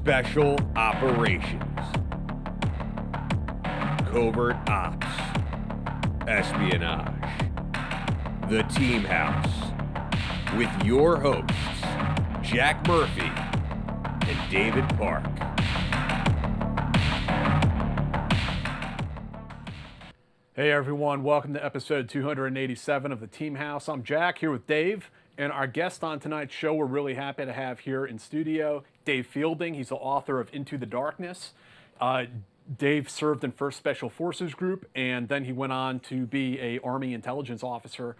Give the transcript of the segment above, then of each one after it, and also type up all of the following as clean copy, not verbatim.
Special Operations, Covert Ops, Espionage, The Team House, with your hosts, Jack Murphy and David Park. Hey everyone, welcome to episode 287 of The Team House. I'm Jack here with Dave, and our guest on tonight's show we're really happy to have here in studio, Dave Fielding. He's the author of Into the Darkness. Dave served in 1st Special Forces Group, and then he went on to be a Army intelligence officer.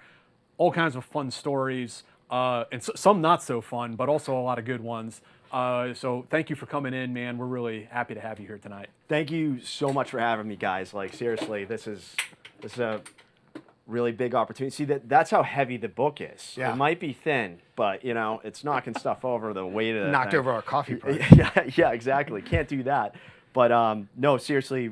All kinds of fun stories, and some not so fun, but also a lot of good ones. So thank you for coming in, man. We're really happy to have you here tonight. Thank you so much for having me, guys. Like, seriously, this is a really big opportunity. See, that's how heavy the book is. Yeah. It might be thin, but you know, it's knocking stuff over the weight of the Knocked thing. over our coffee break. Yeah, exactly. Can't do that. But no, seriously,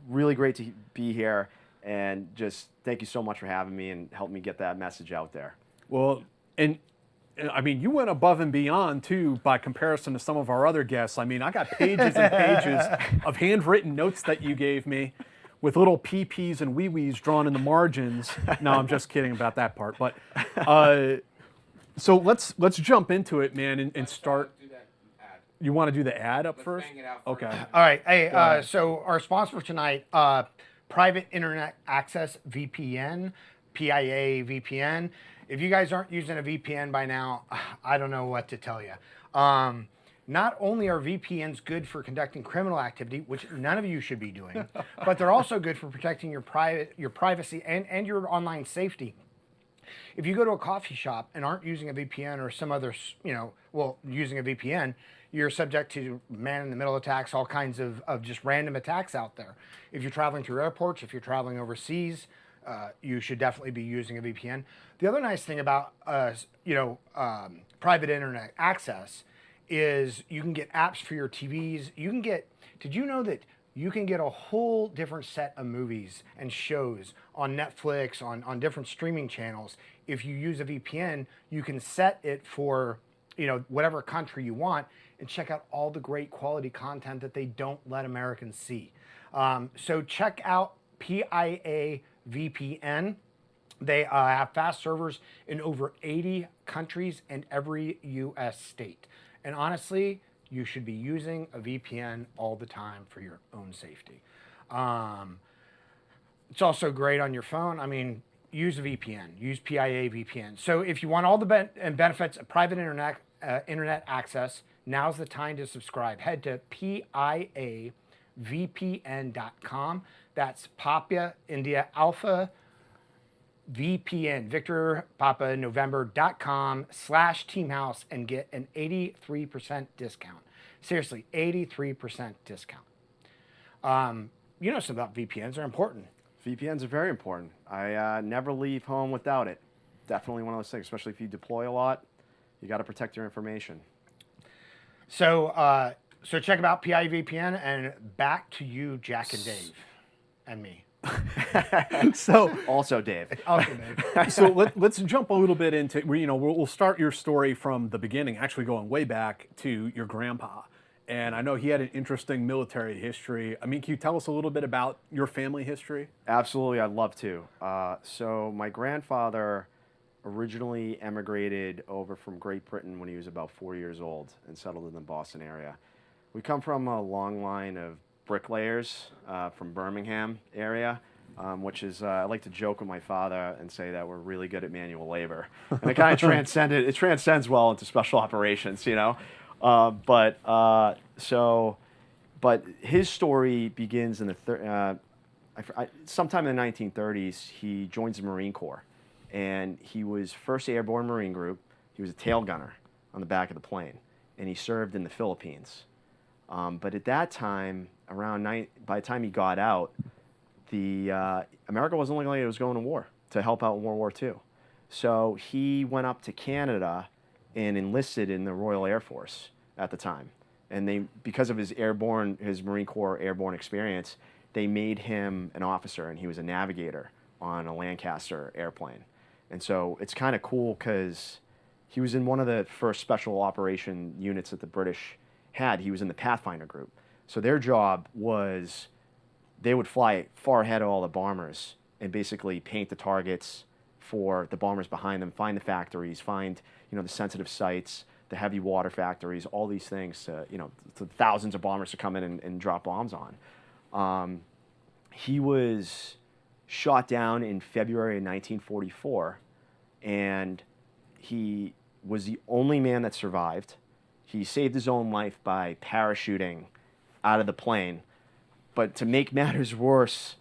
really great to be here, and just thank you so much for having me and helping me get that message out there. Well, and I mean, you went above and beyond too by comparison to some of our other guests. I mean, I got pages and pages of handwritten notes that you gave me with little PPs and wee-wees drawn in the margins. No, I'm just kidding about that part. But so let's jump into it, man, and start. Do that ad. You want to do the ad up Let's first? bang it out Okay. first. All right. Hey, so our sponsor for tonight, Private Internet Access VPN, PIA VPN. If you guys aren't using a VPN by now, I don't know what to tell you. Not only are VPNs good for conducting criminal activity, which none of you should be doing, but they're also good for protecting your privacy and your online safety. If you go to a coffee shop and aren't using a VPN or some other, using a VPN, you're subject to man-in-the-middle attacks, all kinds of just random attacks out there. If you're traveling through airports, if you're traveling overseas, you should definitely be using a VPN. The other nice thing about private internet access is you can get apps for your TVs. Did you know that you can get a whole different set of movies and shows on Netflix, on different streaming channels? If you use a VPN, you can set it for whatever country you want and check out all the great quality content that they don't let Americans see. So check out PIA VPN. They have fast servers in over 80 countries and every U.S. state. And honestly, you should be using a VPN all the time for your own safety. It's also great on your phone. I mean, use a VPN, use PIA VPN. So if you want all the benefits of private internet access, now's the time to subscribe. Head to PIAVPN.com. That's Papa India Alpha VPN, Victor Papa November.com/teamhouse and get an 83% discount. Seriously, 83% discount. You know something about VPNs, they're important. VPNs are very important. I never leave home without it. Definitely one of those things, especially if you deploy a lot. You got to protect your information. So check out PIA VPN, and back to you, Jack and Dave, and me. So Also, Dave. Also, Dave. so let's jump a little bit into, we'll start your story from the beginning, actually going way back to your grandpa. And I know he had an interesting military history. I mean, can you tell us a little bit about your family history? Absolutely, I'd love to. So my grandfather originally emigrated over from Great Britain when he was about 4 years old and settled in the Boston area. We come from a long line of bricklayers from Birmingham area, which is, I like to joke with my father and say that we're really good at manual labor. And it kind of transcends well into special operations, But his story begins in sometime in the 1930s. He joins the Marine Corps, and he was 1st Airborne Marine Group. He was a tail gunner on the back of the plane, and he served in the Philippines. But at that time, by the time he got out, America wasn't looking like it was going to war to help out in World War II. So he went up to Canada and enlisted in the Royal Air Force at the time. And because of his Marine Corps airborne experience, they made him an officer, and he was a navigator on a Lancaster airplane. And so it's kind of cool because he was in one of the first special operation units that the British had, he was in the Pathfinder group. So their job was they would fly far ahead of all the bombers and basically paint the targets for the bombers behind them, find the factories, find, the sensitive sites, the heavy water factories, all these things to, to thousands of bombers to come in and drop bombs on. He was shot down in February of 1944, and he was the only man that survived. He saved his own life by parachuting out of the plane. But to make matters worse,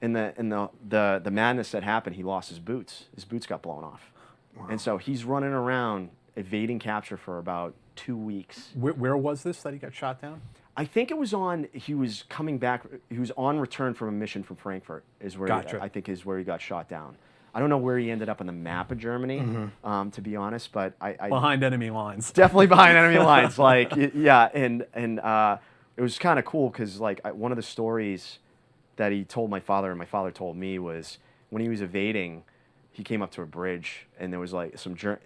in the madness that happened, he lost his boots. His boots got blown off. Wow. And so he's running around evading capture for about 2 weeks. Where was this that he got shot down? I think it was he was coming back, he was on return from a mission from Frankfurt, is where I think is where he got shot down. I don't know where he ended up on the map of Germany, to be honest, but I behind enemy lines. Definitely behind enemy lines. Like, yeah, and it was kind of cool because one of the stories that he told my father and my father told me was when he was evading, he came up to a bridge and there was like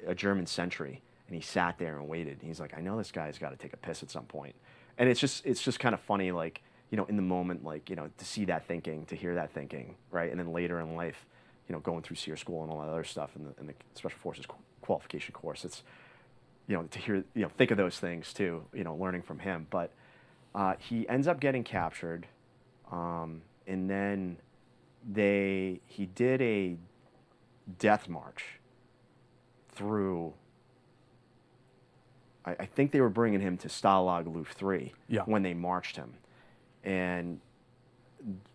a German sentry, and he sat there and waited. And he's like, I know this guy's got to take a piss at some point. And it's just kind of funny, in the moment, to see that thinking, to hear that thinking, right? And then later in life, going through SEER school and all that other stuff in the Special Forces qualification course, it's, to hear, think of those things too, learning from him. But he ends up getting captured, and then he did a death march through. I think they were bringing him to Stalag Luft 3 when they marched him. And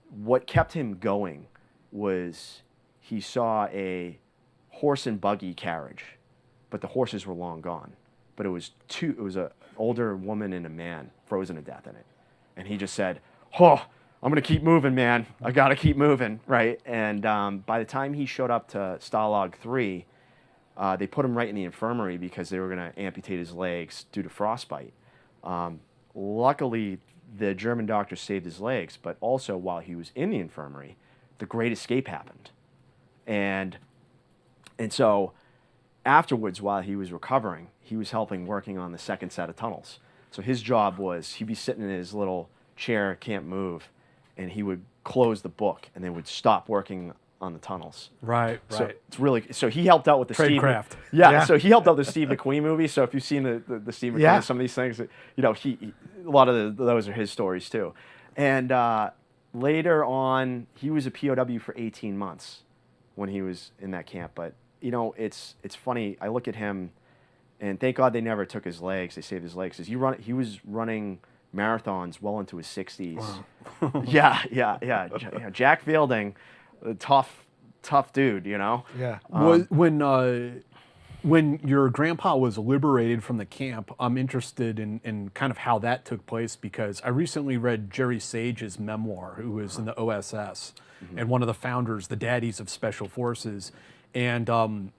what kept him going was he saw a horse and buggy carriage, but the horses were long gone. But it was an older woman and a man frozen to death in it. And he just said, I'm going to keep moving, man. I got to keep moving, right? And by the time he showed up to Stalag 3, they put him right in the infirmary because they were going to amputate his legs due to frostbite. Luckily, the German doctor saved his legs, but also while he was in the infirmary, the Great Escape happened. And so afterwards, while he was recovering, he was working on the second set of tunnels. So his job was he'd be sitting in his little chair, can't move, and he would close the book and they would stop working on the tunnels. Right. So it's really, so he helped out with the Tradecraft. Yeah. So he helped out with the Steve McQueen movie. So if you've seen the Steve McQueen, some of these things, a lot of those are his stories too. And later on, he was a POW for 18 months when he was in that camp. But it's funny. I look at him, and thank God they never took his legs. They saved his legs. He was running marathons well into his 60s. Wow. Yeah. Jack Fielding. A tough dude, Yeah. When your grandpa was liberated from the camp, I'm interested in kind of how that took place, because I recently read Jerry Sage's memoir, who was in the OSS and one of the founders, the daddies of Special Forces, and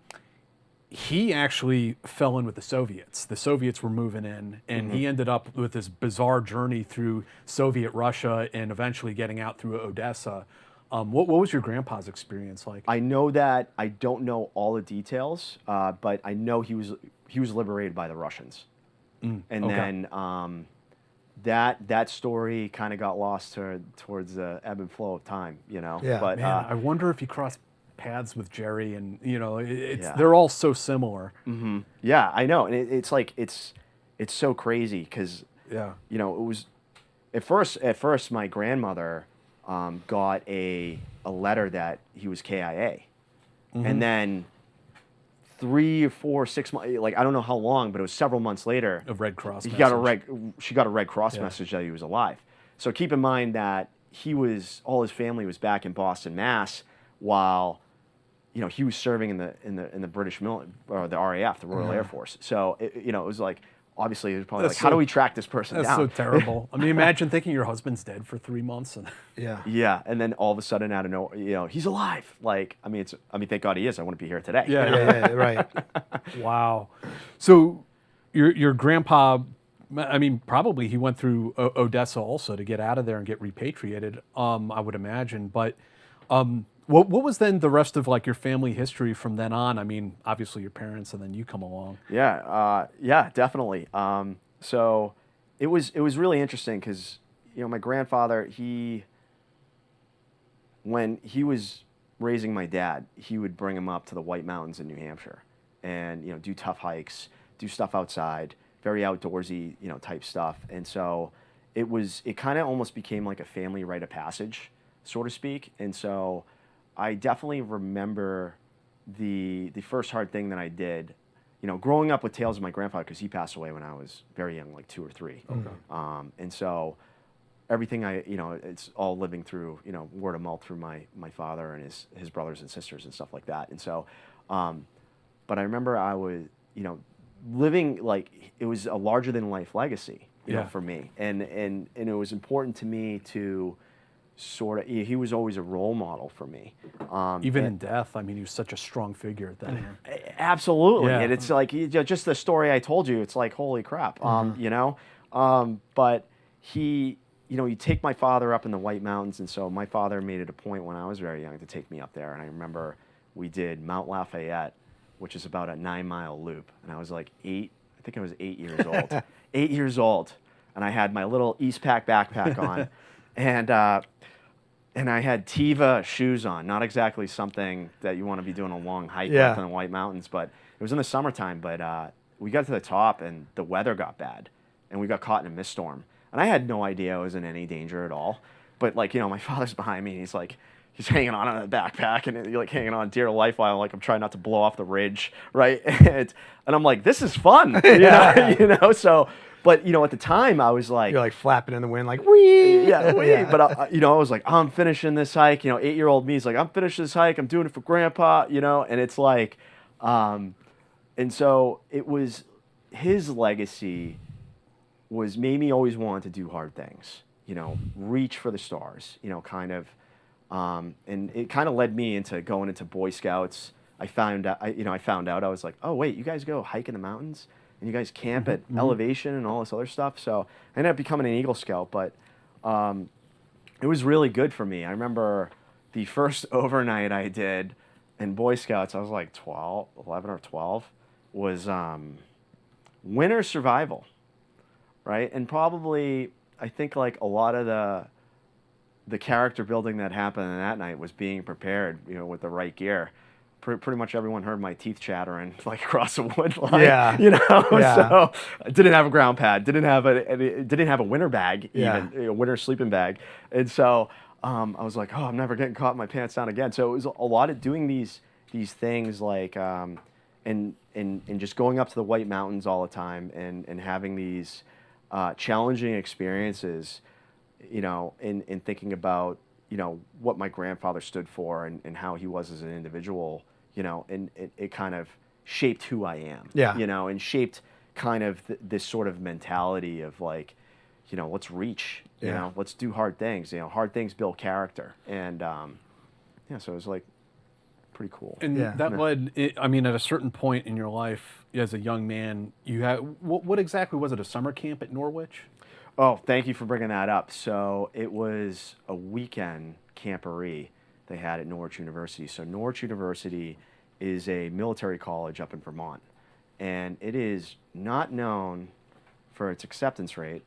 he actually fell in with the Soviets. The Soviets were moving in, and he ended up with this bizarre journey through Soviet Russia and eventually getting out through Odessa. What was your grandpa's experience like? I know that I don't know all the details, but I know he was liberated by the Russians, and then that story kind of got lost towards the ebb and flow of time, Yeah, but man, I wonder if he crossed paths with Jerry, and they're all so similar. Mm-hmm. Yeah, I know, and it's so crazy because it was at first my grandmother. Got a letter that he was KIA. And then 3 or 4, 6 months, I don't know how long, but it was several months later. A Red Cross she message. got a Red Cross message that he was alive. So keep in mind that all his family was back in Boston, Mass, while he was serving in the British military, or the RAF, the Royal Air Force. So it was like, obviously, it was probably how do we track this person down? That's so terrible. I mean, imagine thinking your husband's dead for 3 months. Yeah, and then all of a sudden, out of nowhere, he's alive. Thank God he is. I wouldn't be here today. Yeah, right. Wow. So, your grandpa, probably he went through Odessa also to get out of there and get repatriated. I would imagine, but. What was then the rest of your family history from then on? Obviously your parents, and then you come along. Yeah, definitely. So it was really interesting because, my grandfather, when he was raising my dad, he would bring him up to the White Mountains in New Hampshire and, do tough hikes, do stuff outside, very outdoorsy, type stuff. And so it kind of almost became like a family rite of passage, so to speak. And so I definitely remember the first hard thing that I did, growing up with tales of my grandfather, because he passed away when I was very young, like 2 or 3. Okay. And so everything it's all living through, word of mouth through my father and his brothers and sisters and stuff like that. And so, but I remember I was, living like it was a larger than life legacy, for me. And it was important to me to sort of, he was always a role model for me. Even in death, I mean, he was such a strong figure at that. Absolutely. Yeah. And it's like, just the story I told you, it's like, holy crap, but he, you take my father up in the White Mountains. And so my father made it a point when I was very young to take me up there. And I remember we did Mount Lafayette, which is about a 9-mile loop. And I was like 8, I think I was 8 years old. 8 years old. And I had my little Eastpak backpack on. And I had Teva shoes on, not exactly something that you want to be doing a long hike with in the White Mountains, but it was in the summertime. But we got to the top and the weather got bad and we got caught in a mist storm. And I had no idea I was in any danger at all. But my father's behind me and he's hanging on the backpack and he's hanging on dear life while I'm trying not to blow off the ridge, right? And I'm like, this is fun, so. But at the time I was like, you're like flapping in the wind, like wee. Yeah, wee. Yeah. But I was like, I'm finishing this hike. 8-year-old me is like, I'm finishing this hike. I'm doing it for Grandpa. And it's like, and so it was his legacy made me always want to do hard things. Reach for the stars. Kind of, and it kind of led me into going into Boy Scouts. I found out I was like, oh wait, you guys go hike in the mountains. And you guys camp at elevation and all this other stuff. So I ended up becoming an Eagle Scout, but it was really good for me. I remember the first overnight I did in Boy Scouts, I was like 11 or 12, was winter survival, right? And probably, I think like a lot of the character building that happened in that night was being prepared, with the right gear. Pretty much everyone heard my teeth chattering across a wood line. Yeah. So I didn't have a ground pad, didn't have a winter bag, even a winter sleeping bag. And so I was like, oh, I'm never getting caught with my pants down again. So it was a lot of doing these things and just going up to the White Mountains all the time and having these challenging experiences, in thinking about what my grandfather stood for and how he was as an individual, and it kind of shaped who I am, and shaped kind of this sort of mentality of like, let's reach, let's do hard things, hard things build character. And, so it was like pretty cool. And that led, at a certain point in your life as a young man, you had, what exactly was it, a summer camp at Norwich? Oh, thank you for bringing that up. So it was a weekend camporee they had at Norwich University. So Norwich University is a military college up in Vermont, and it is not known for its acceptance rate.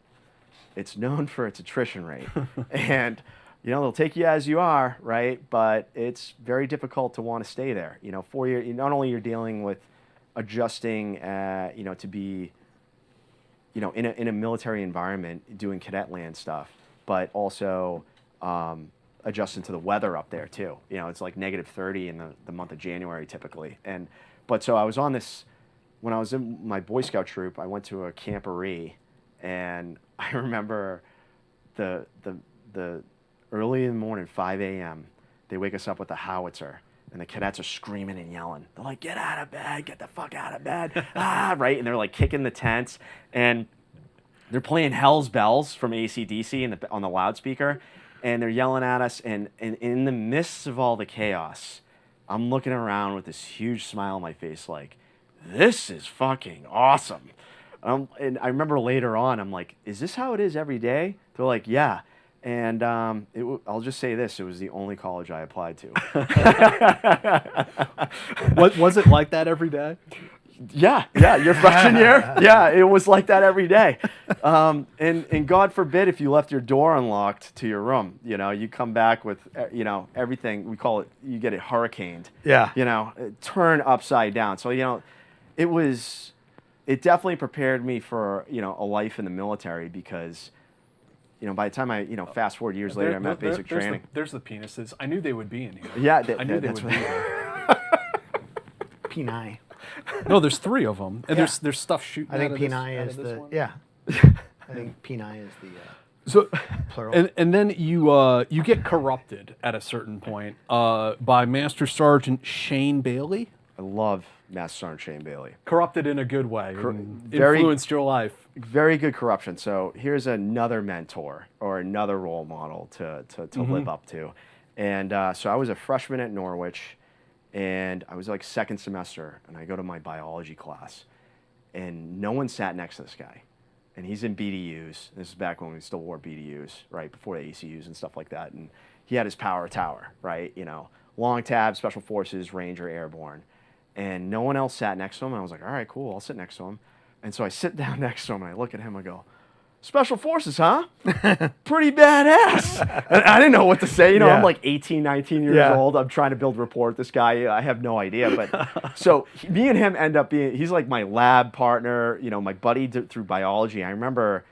It's known for its attrition rate. And, they'll take you as you are, right? But it's very difficult to want to stay there. 4 years, not only you're dealing with adjusting, to be in a military environment doing cadet land stuff, but also adjusting to the weather up there too. It's like -30 in the month of January typically. But so I was on this, when I was in my Boy Scout troop, I went to a camporee, and I remember the early in the morning, 5 a.m., they wake us up with a howitzer. And the cadets are screaming and yelling. They're like, get out of bed, get the fuck out of bed. Right? And they're like kicking the tents. And they're playing Hell's Bells from AC/DC on the loudspeaker. And they're yelling at us. And in the midst of all the chaos, I'm looking around with this huge smile on my face like, this is fucking awesome. And I remember later on, I'm like, is this how it is every day? They're like, yeah. And I'll just say this, it was the only college I applied to. Was it like that every day? Yeah, your freshman year. Yeah, it was like that every day. And God forbid if you left your door unlocked to your room. You come back with everything. We call it. You get it hurricaned. Yeah. Turn upside down. So it definitely prepared me for a life in the military because by the time I fast forward years later, I'm at basic training. There's the penises. I knew they would be in here. Yeah, I knew they would be here. Peni. No, there's 3 of them, and there's stuff shooting. I think out of this- peni out is of this the one. yeah. I think peni is the So, plural. and then you get corrupted at a certain point by Master Sergeant Shane Bailey. I love Master Sergeant Shane Bailey. Corrupted in a good way. And very- influenced your life. Very good corruption. So here's another mentor or another role model to live up to. And so I was a freshman at Norwich, and I was like second semester, and I go to my biology class, and no one sat next to this guy. And he's in BDUs. This is back when we still wore BDUs, right, before the ACUs and stuff like that. And he had his power tower, right, long tab, Special Forces, Ranger, Airborne. And no one else sat next to him. And I was like, all right, cool, I'll sit next to him. And so I sit down next to him, and I look at him, I go, Special Forces, huh? Pretty badass. And I didn't know what to say. I'm like 18, 19 years old. I'm trying to build rapport with this guy. I have no idea. But so me and him end up being, he's like my lab partner, my buddy through biology. I remember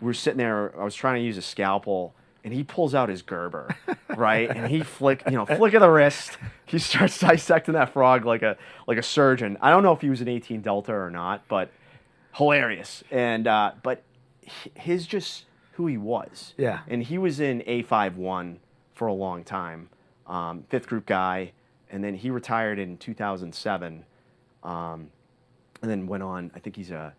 we were sitting there, I was trying to use a scalpel, and he pulls out his Gerber, right? And he flick of the wrist. He starts dissecting that frog like a surgeon. I don't know if he was an 18 Delta or not, but hilarious. And but his just who he was. Yeah. And he was in A51 for a long time, 5th group guy, and then he retired in 2007, and then went on. I think he's a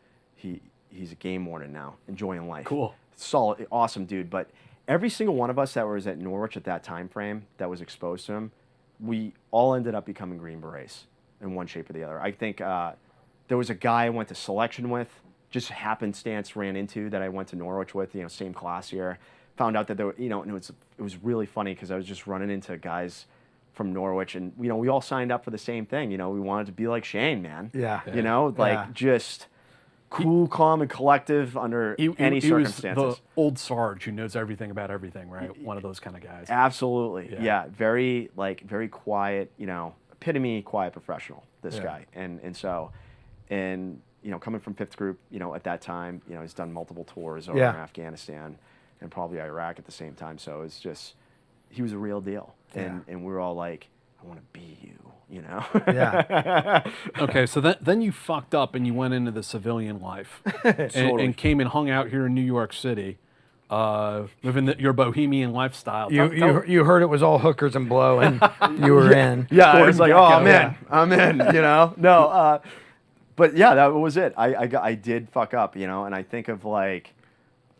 game warden now, enjoying life. Cool. Solid, awesome dude. But every single one of us that was at Norwich at that time frame that was exposed to him, we all ended up becoming Green Berets in one shape or the other. I think there was a guy I went to selection with, just happenstance ran into, that I went to Norwich with, same class year. Found out that there were, and it was really funny because I was just running into guys from Norwich, and we all signed up for the same thing. We wanted to be like Shane, man. Yeah. Just cool, calm, and collective under any circumstances. Was the old Sarge who knows everything about everything, right? One of those kind of guys. Absolutely, yeah. Very quiet, epitome quiet professional. This guy, and so, coming from 5th group, at that time, he's done multiple tours over in Afghanistan and probably Iraq at the same time. So it's just, he was a real deal, and we were all like, I want to be you. Yeah. Okay, so then you fucked up and you went into the civilian life and came and hung out here in New York City, living your bohemian lifestyle. You heard it was all hookers and blow, and you were in. Yeah, I was like, Gecko, I'm in. No, but yeah, that was it. I did fuck up, and I think of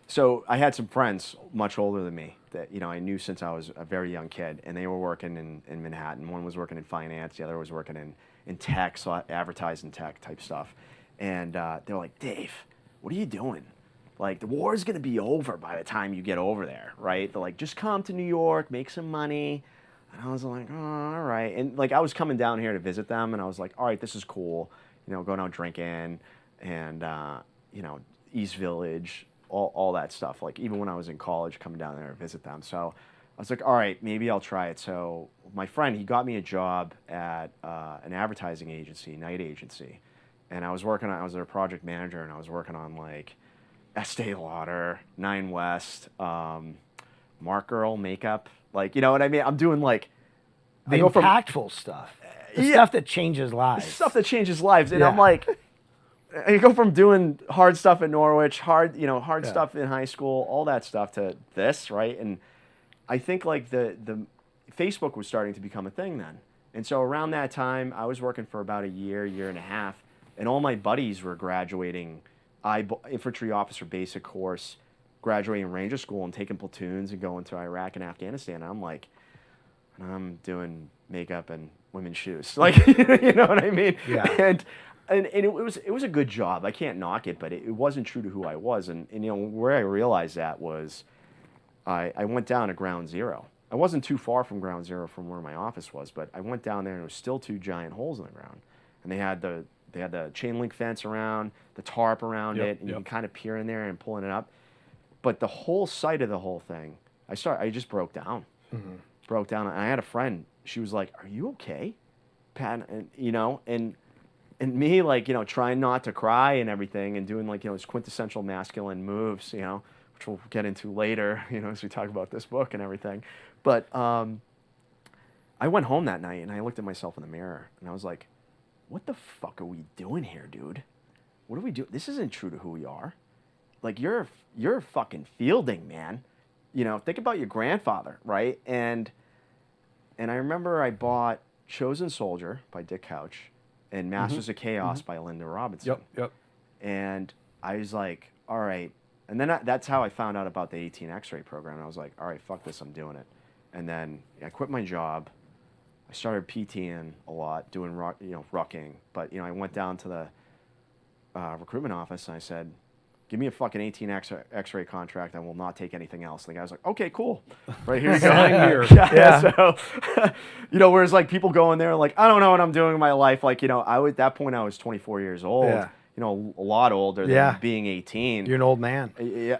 so I had some friends much older than me that I knew since I was a very young kid, and they were working in Manhattan. One was working in finance, the other was working in tech, so advertising tech type stuff. And they were like, Dave, what are you doing? Like, the war is going to be over by the time you get over there, right? They're like, just come to New York, make some money. And I was like, oh, all right. And I was coming down here to visit them, and I was like, all right, this is cool. Going out drinking and, East Village, all that stuff. Even when I was in college, coming down there to visit them. So I was like, all right, maybe I'll try it. So my friend, he got me a job at an advertising agency, night agency. And I was a project manager, and I was working on Estee Lauder, Nine West, Mark Girl makeup. You know what I mean? I'm doing the impactful stuff. The stuff that changes lives. Stuff that changes lives. And I'm like, I go from doing hard stuff at Norwich, hard stuff in high school, all that stuff to this, right? And I think the Facebook was starting to become a thing then. And so around that time, I was working for about a year and a half, and all my buddies were graduating infantry officer basic course, graduating Ranger school and taking platoons and going to Iraq and Afghanistan. And I'm like, I'm doing makeup and women's shoes. You know what I mean? Yeah. And it was a good job. I can't knock it, but it wasn't true to who I was. And where I realized that was I went down to ground zero. I wasn't too far from ground zero from where my office was, but I went down there and there was still 2 giant holes in the ground. And they had the they had the chain link fence around, the tarp around Yep, it, and you yep. can kind of peer in there and pulling it up. But the whole sight of the whole thing, I just broke down. Broke down. And I had a friend, she was like, "Are you okay, Pat?" And, you know, and me, like, you know, trying not to cry and everything and doing, like, you know, these quintessential masculine moves, you know, which we'll get into later, you know, as we talk about this book and everything. But I went home that night and I looked at myself in the mirror and I was like, what the fuck are we doing here, dude? What do we do? This isn't true to who we are. Like, you're fucking fielding, man. You know, think about your grandfather, right? And I remember I bought Chosen Soldier by Dick Couch and Masters of Chaos by Linda Robinson. Yep. And I was like, all right. And then that's how I found out about the 18 X-ray program. I was like, all right, fuck this, I'm doing it. And then I quit my job. I started PTing a lot, doing rucking. But, you know, I went down to the recruitment office and I said, give me a fucking 18 X-ray contract. I will not take anything else. And the guy was like, okay, cool. Right, here you go. Sign here. Yeah. So, you know, whereas like people go in there like, I don't know what I'm doing in my life. Like, you know, at that point I was 24 years old. Yeah. You know, a lot older than being 18. You're an old man.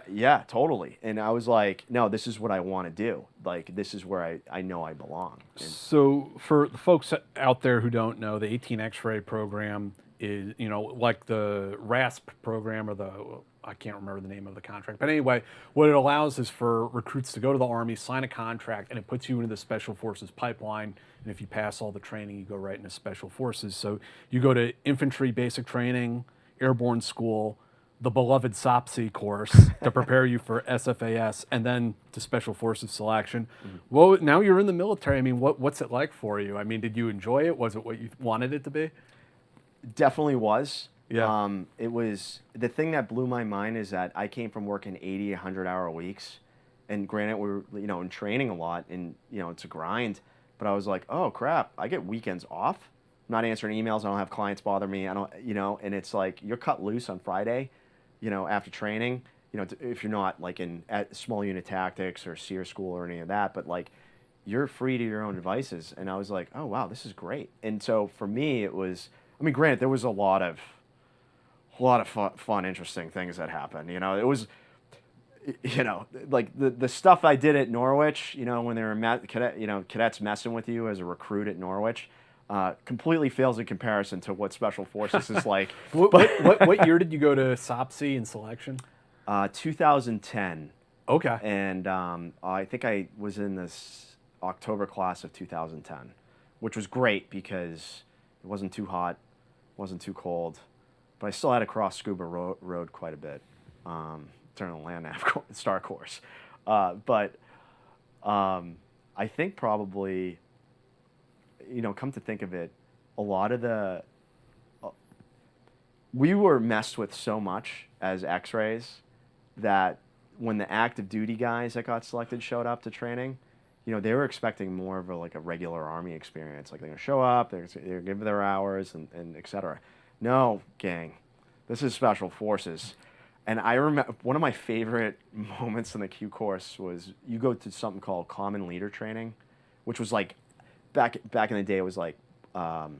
Yeah, totally. And I was like, no, this is what I want to do. Like, this is where I know I belong. And So for the folks out there who don't know, the 18 X-ray program is, you know, like the RASP program or I can't remember the name of the contract. But anyway, what it allows is for recruits to go to the Army, sign a contract, and it puts you into the Special Forces pipeline. And if you pass all the training, you go right into Special Forces. So you go to infantry basic training, airborne school, the beloved SOPSI course to prepare you for SFAS, and then to Special Forces selection. Well, now you're in the military. I mean, what's it like for you? I mean, did you enjoy it? Was it what you wanted it to be? definitely was. Yeah. It was, the thing that blew my mind is that I came from working 80, 100-hour weeks. And granted, we were, you know, in training a lot and, you know, it's a grind. But I was like, oh, crap, I get weekends off. I'm not answering emails. I don't have clients bother me. I don't, you know, and it's like you're cut loose on Friday, you know, after training, you know, if you're not like at small unit tactics or SEER school or any of that, but like you're free to your own devices. And I was like, oh, wow, this is great. And so for me, it was, I mean, granted, there was a lot of fun, interesting things that happened. You know, it was, you know, like the stuff I did at Norwich, you know, when they were cadets messing with you as a recruit at Norwich, completely fails in comparison to what Special Forces is like. What year did you go to SOPSI in selection? 2010. Okay. And I think I was in this October class of 2010, which was great because it wasn't too hot, wasn't too cold, but I still had to cross Scuba Road quite a bit. During the land nav star course. But I think probably, you know, come to think of it, a lot of we were messed with so much as X-rays that when the active duty guys that got selected showed up to training, you know, they were expecting more of a regular Army experience. Like they're going to show up, they're going to give their hours and et cetera. No, gang, this is Special Forces. And I remember one of my favorite moments in the Q course was you go to something called Common Leader Training, which was like back in the day. It was like what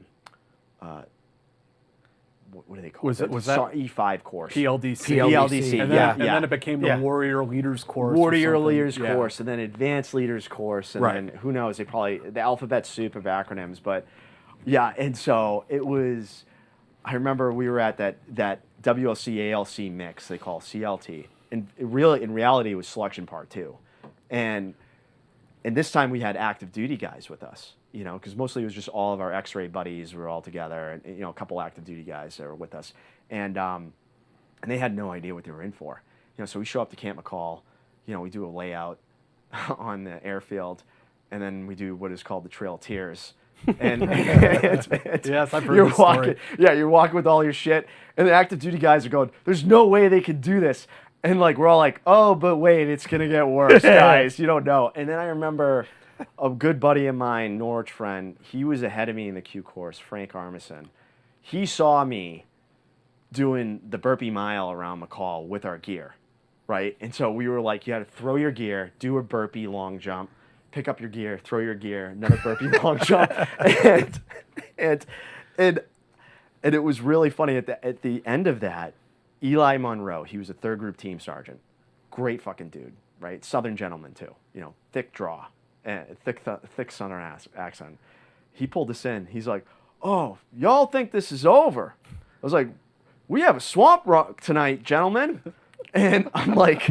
do they call it? Was that E5 course? PLDC. PLDC. And then it became the Warrior Leaders course. Warrior Leaders course, and then Advanced Leaders course, and then who knows? They probably the alphabet soup of acronyms, but yeah. And so it was. I remember we were at that WLC ALC mix they call CLT, and in reality it was selection part 2, and this time we had active duty guys with us, you know, because mostly it was just all of our X-ray buddies were all together, and you know, a couple active duty guys that were with us, and they had no idea what they were in for, you know. So we show up to Camp McCall, you know, we do a layout on the airfield, and then we do what is called the Trail of Tears. And yes, I've heard this story. Yeah, you're walking with all your shit, and the active duty guys are going, "There's no way they could do this," and like we're all like, "Oh, but wait, it's gonna get worse, guys. You don't know." And then I remember a good buddy of mine, Norwich friend, he was ahead of me in the Q course, Frank Armisen. He saw me doing the burpee mile around McCall with our gear, right? And so we were like, you had to throw your gear, do a burpee long jump, pick up your gear, throw your gear, another burpee long jump, and And it was really funny at the end of that, Eli Monroe, he was a third group team sergeant. Great fucking dude, right? Southern gentleman too, thick draw, thick Southern accent. He pulled us in. He's like, "Oh, y'all think this is over?" I was like, "We have a swamp rock tonight, gentlemen." And I'm like,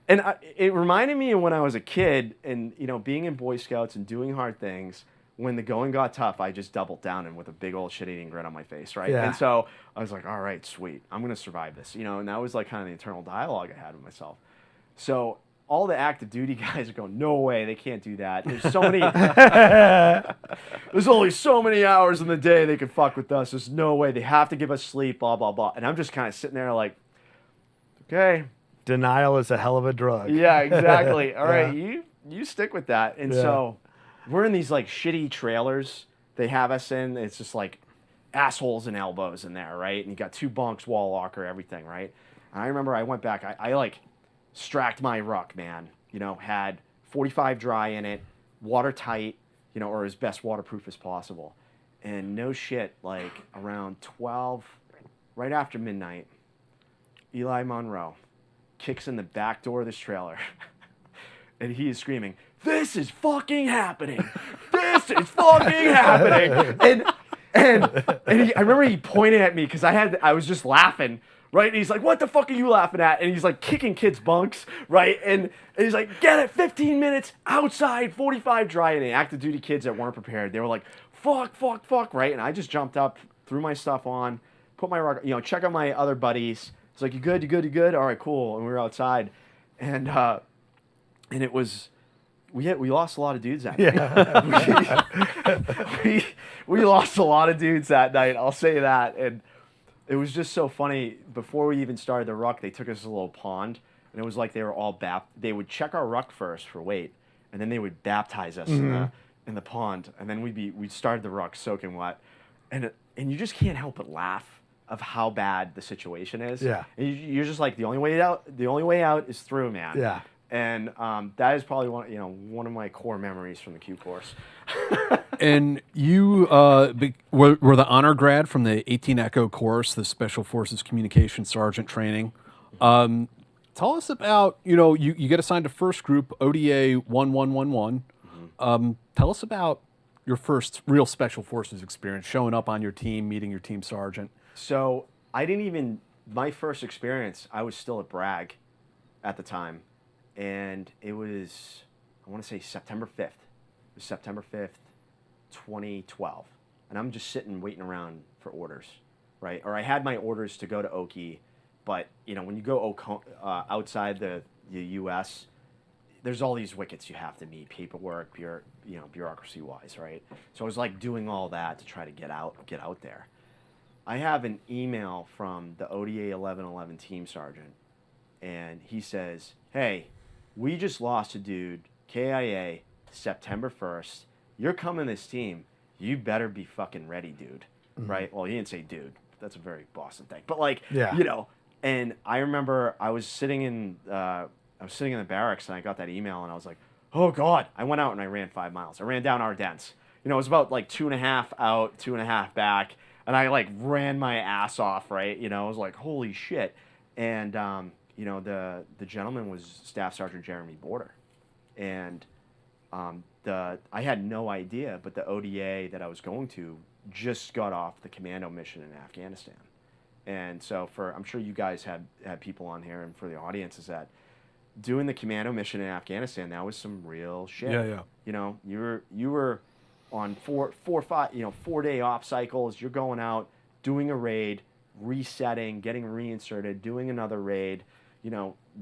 it reminded me of when I was a kid and, being in Boy Scouts and doing hard things. When the going got tough, I just doubled down and with a big old shit-eating grin on my face, right? Yeah. And so I was like, all right, sweet. I'm going to survive this, and that was like kind of the internal dialogue I had with myself. So all the active duty guys are going, no way, they can't do that. There's so many, there's only so many hours in the day they can fuck with us. There's no way. They have to give us sleep, blah, blah, blah. And I'm just kind of sitting there like, okay. Denial is a hell of a drug. Yeah, exactly. All right, you stick with that. And Yeah. so we're in these like shitty trailers they have us in. It's just like assholes and elbows in there, right? And you got 2 bunks, wall locker, everything, right? And I remember I went back, I like strapped my ruck, man. Had 45 dry in it, watertight, or as best waterproof as possible. And no shit, like around 12, right after midnight, Eli Monroe kicks in the back door of this trailer. And he is screaming, "This is fucking happening! This is fucking happening!" And I remember he pointed at me because I was just laughing, right? And he's like, "What the fuck are you laughing at?" And he's like kicking kids' bunks, right? And he's like, "Get it, 15 minutes outside, 45 dry." And the active duty kids that weren't prepared, they were like, fuck, right? And I just jumped up, threw my stuff on, put my rug, check on my other buddies. It's like, "You good? You good? You good? All right, cool." And we were outside, and it was, we lost a lot of dudes that night. we lost a lot of dudes that night, I'll say that. And it was just so funny. Before we even started the ruck, they took us to a little pond, and it was like they were all they would check our ruck first for weight, and then they would baptize us in the pond, and then we'd started the ruck soaking wet, and you just can't help but laugh of how bad the situation is. Yeah. And you're just like, the only way out is through, man. Yeah. And that is probably one of my core memories from the Q course. And you were the honor grad from the 18 Echo course, the Special Forces Communication Sergeant training. Tell us about, you get assigned to first group, ODA 1111. Tell us about your first real Special Forces experience, showing up on your team, meeting your team sergeant. So my first experience, I was still at Bragg at the time. And it was, I want to say September 5th. It was September 5th, 2012. And I'm just sitting waiting around for orders, right? Or I had my orders to go to Oki, but when you go outside the U.S., there's all these wickets you have to meet, paperwork, bureaucracy-wise, right? So I was like doing all that to try to get out there. I have an email from the ODA 1111 team sergeant, and he says, "Hey, we just lost a dude, KIA, September 1st. You're coming this team. You better be fucking ready, dude." Mm-hmm. Right? Well, he didn't say dude. That's a very Boston thing. But and I remember I was sitting in the barracks and I got that email and I was like, oh God. I went out and I ran 5 miles. I ran down Ardennes. It was about like 2.5 out, 2.5 back. And I like ran my ass off, right? I was like, holy shit. And the gentleman was Staff Sergeant Jeremy Border, and I had no idea, but the ODA that I was going to just got off the commando mission in Afghanistan, and so I'm sure you guys had people on here, and for the audience is that doing the commando mission in Afghanistan, that was some real shit. Yeah. You were on 4-day op cycles. You're going out doing a raid, resetting, getting reinserted, doing another raid.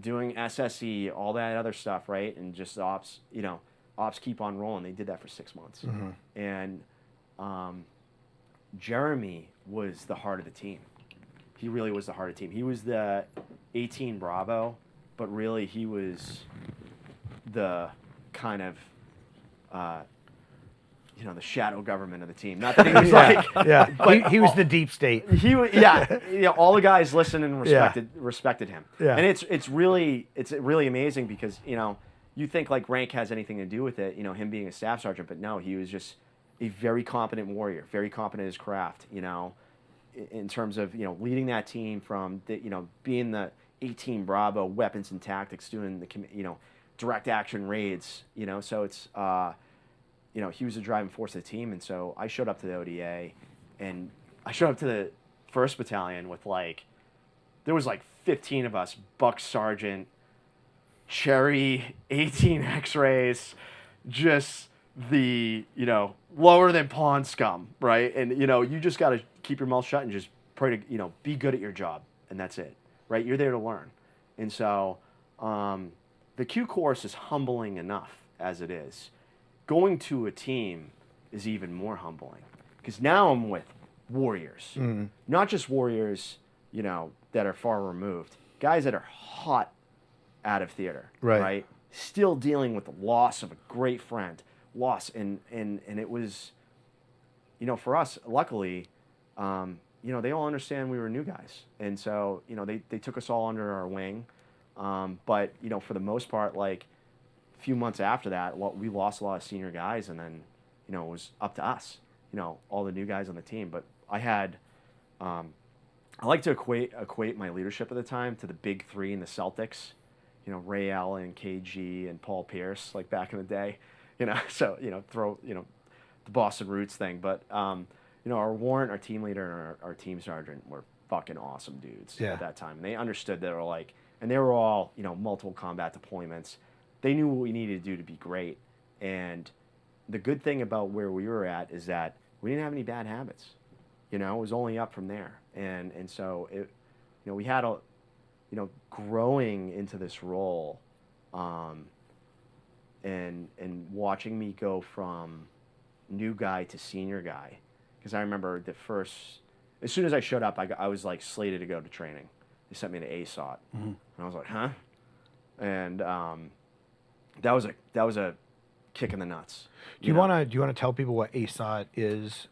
Doing SSE, all that other stuff, right? And just ops keep on rolling. They did that for 6 months. Mm-hmm. And Jeremy was the heart of the team. He really was the heart of the team. He was the 18 Bravo, but really he was the kind of, the shadow government of the team. Not that he was but he was the deep state. He was, all the guys listened and respected him. Yeah. And it's really amazing because, you think like rank has anything to do with it, him being a staff sergeant, but no, he was just a very competent warrior, very competent at his craft, in terms of, leading that team from the, being the 18 Bravo weapons and tactics, doing the, direct action raids, so it's, he was a driving force of the team. And so I showed up to the ODA, and I showed up to the 1st Battalion with there was 15 of us, Buck Sergeant, Cherry, 18 X-rays, just the, lower than pond scum, right? And, you just got to keep your mouth shut and just pray to, be good at your job. And that's it, right? You're there to learn. And so the Q course is humbling enough as it is. Going to a team is even more humbling, because now I'm with warriors, not just warriors, that are far removed, guys that are hot out of theater, right? Still dealing with the loss of a great friend, and it was, for us, luckily, they all understand we were new guys, and so they took us all under our wing, but for the most part, a few months after that, we lost a lot of senior guys, and then it was up to us, all the new guys on the team. But I had, I like to equate my leadership at the time to the big three in the Celtics, Ray Allen, KG, and Paul Pierce, back in the day, so throw the Boston Roots thing. But our warrant, our team leader, and our team sergeant were fucking awesome dudes at that time. And they understood. They were and they were all multiple combat deployments. They knew what we needed to do to be great. And the good thing about where we were at is that we didn't have any bad habits. It was only up from there. And so it, we had a, growing into this role, and watching me go from new guy to senior guy. Because I remember as soon as I showed up, I was slated to go to training. They sent me to ASOT, and I was like, huh? And that was a kick in the nuts. Do you want to tell people what ASOT is?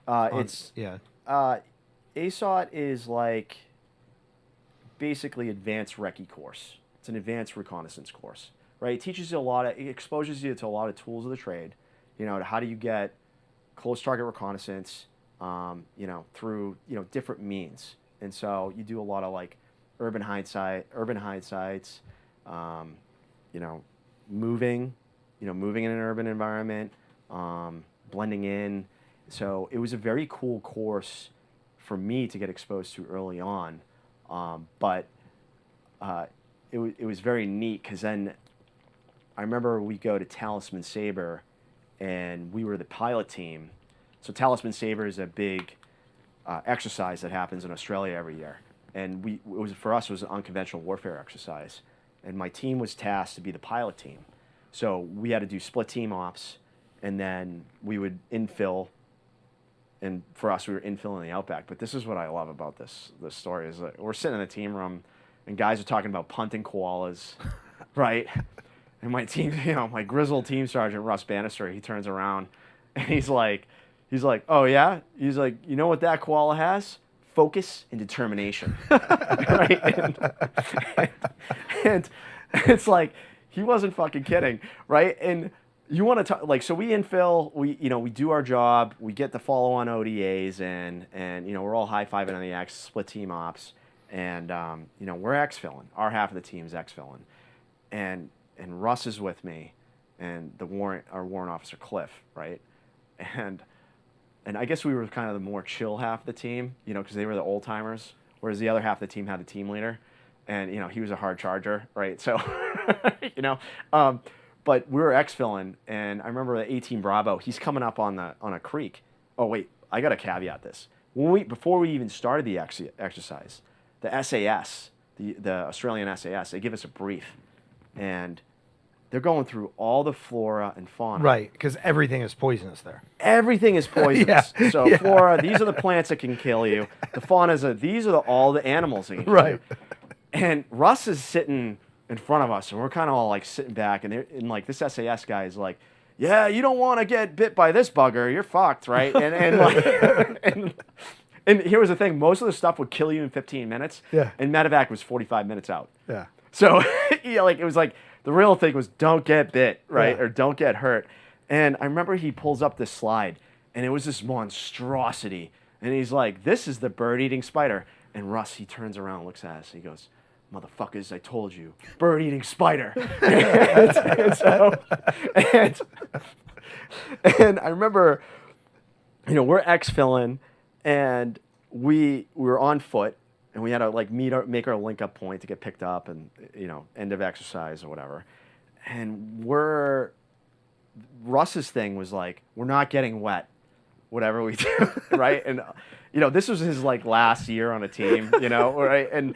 ASOT is basically advanced recce course. It's an advanced reconnaissance course, right? It teaches you it exposes you to a lot of tools of the trade, to how do you get close target reconnaissance, through, different means. And so you do a lot of urban hide sites, moving in an urban environment, blending in. So it was a very cool course for me to get exposed to early on, but it was very neat, because then I remember we go to Talisman Sabre, and we were the pilot team. So Talisman Sabre is a big exercise that happens in Australia every year, and for us it was an unconventional warfare exercise, and my team was tasked to be the pilot team. So we had to do split team ops, and then we would infill. And for us, we were infilling the outback. But this is what I love about this story, is that we're sitting in the team room, and guys are talking about punting koalas, right? And my team, my grizzled team sergeant, Russ Bannister, he turns around, and he's like, oh yeah? He's like, you know what that koala has? Focus and determination, right? And it's he wasn't fucking kidding, right? And you want to talk, so we infill, we do our job, we get the follow-on ODAs, and we're all high-fiving on the X, split team ops, and we're exfilling. Our half of the team's exfilling, and Russ is with me, and our warrant officer Cliff, right, and I guess we were kind of the more chill half of the team, because they were the old timers, whereas the other half of the team had the team leader, and he was a hard charger, right, so but we were exfilling, and I remember the 18 Bravo, he's coming up on a creek. Oh wait, I gotta caveat this. Before we even started the exercise, the SAS, the Australian SAS, they give us a brief, and they're going through all the flora and fauna. Right, because everything is poisonous there. Everything is poisonous. So flora, these are the plants that can kill you. The fauna these are all the animals that can kill you. And Russ is sitting in front of us, and we're kind of all sitting back, and this SAS guy is like, yeah, you don't want to get bit by this bugger, you're fucked, right? And here was the thing, most of the stuff would kill you in 15 minutes, and medevac was 45 minutes out. Yeah. So it was the real thing was don't get bit, right? Or don't get hurt. And I remember he pulls up this slide, and it was this monstrosity, And he's like, this is the bird-eating spider. And Russ, he turns around and looks at us. And he goes, motherfuckers, I told you, bird-eating spider. and I remember, we're ex-filling, and we were on foot, and we had to like make our link-up point to get picked up, and end of exercise or whatever. And Russ's thing was like, we're not getting wet, whatever we do, right? And this was his like last year on a team, right? And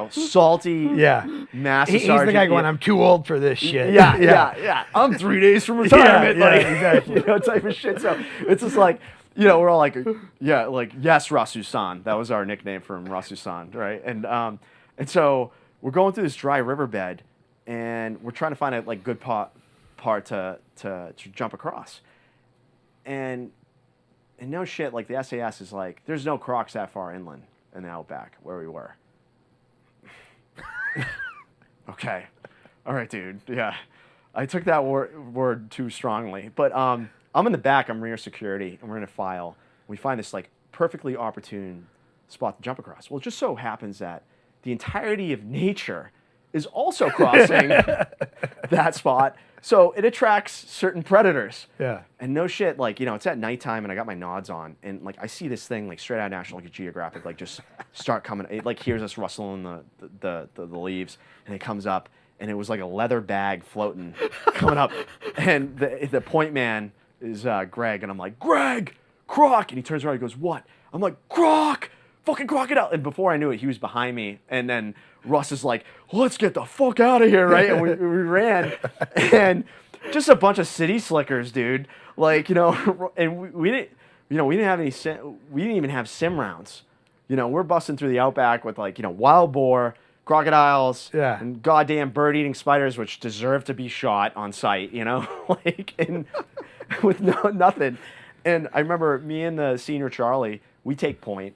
salty, massive. He's the guy going, I'm too old for this shit. Yeah. I'm 3 days from retirement, exactly. type of shit. So it's just like, we're all like, yes, Rasu-san. That was our nickname for him, Rasu-san, right? And so we're going through this dry riverbed, and we're trying to find a like good part to jump across, and no shit, like the SAS is like, there's no crocs that far inland in the outback where we were. Okay, all right, dude. Yeah, I took that word too strongly, but I'm in the back. I'm rear security, and we're in a file. We find this like perfectly opportune spot to jump across. Well, it just so happens that the entirety of nature is also crossing that spot. So it attracts certain predators. Yeah. And no shit, like, it's at nighttime and I got my nods on, and like I see this thing like straight out of National Geographic, like just start coming. It like hears us rustling the leaves, and it comes up, and it was like a leather bag floating coming up. And the point man is Greg, and I'm like, Greg, croc. And he turns around and goes, what? I'm like, croc, fucking crocodile. And before I knew it, he was behind me. And then Russ is like, let's get the fuck out of here, right? And we ran, and just a bunch of city slickers, dude. Like, and we didn't, we didn't have any, we didn't even have sim rounds. We're busting through the outback with like, wild boar, crocodiles, and goddamn bird-eating spiders, which deserve to be shot on sight, like, and with nothing. And I remember me and the senior Charlie, we take point.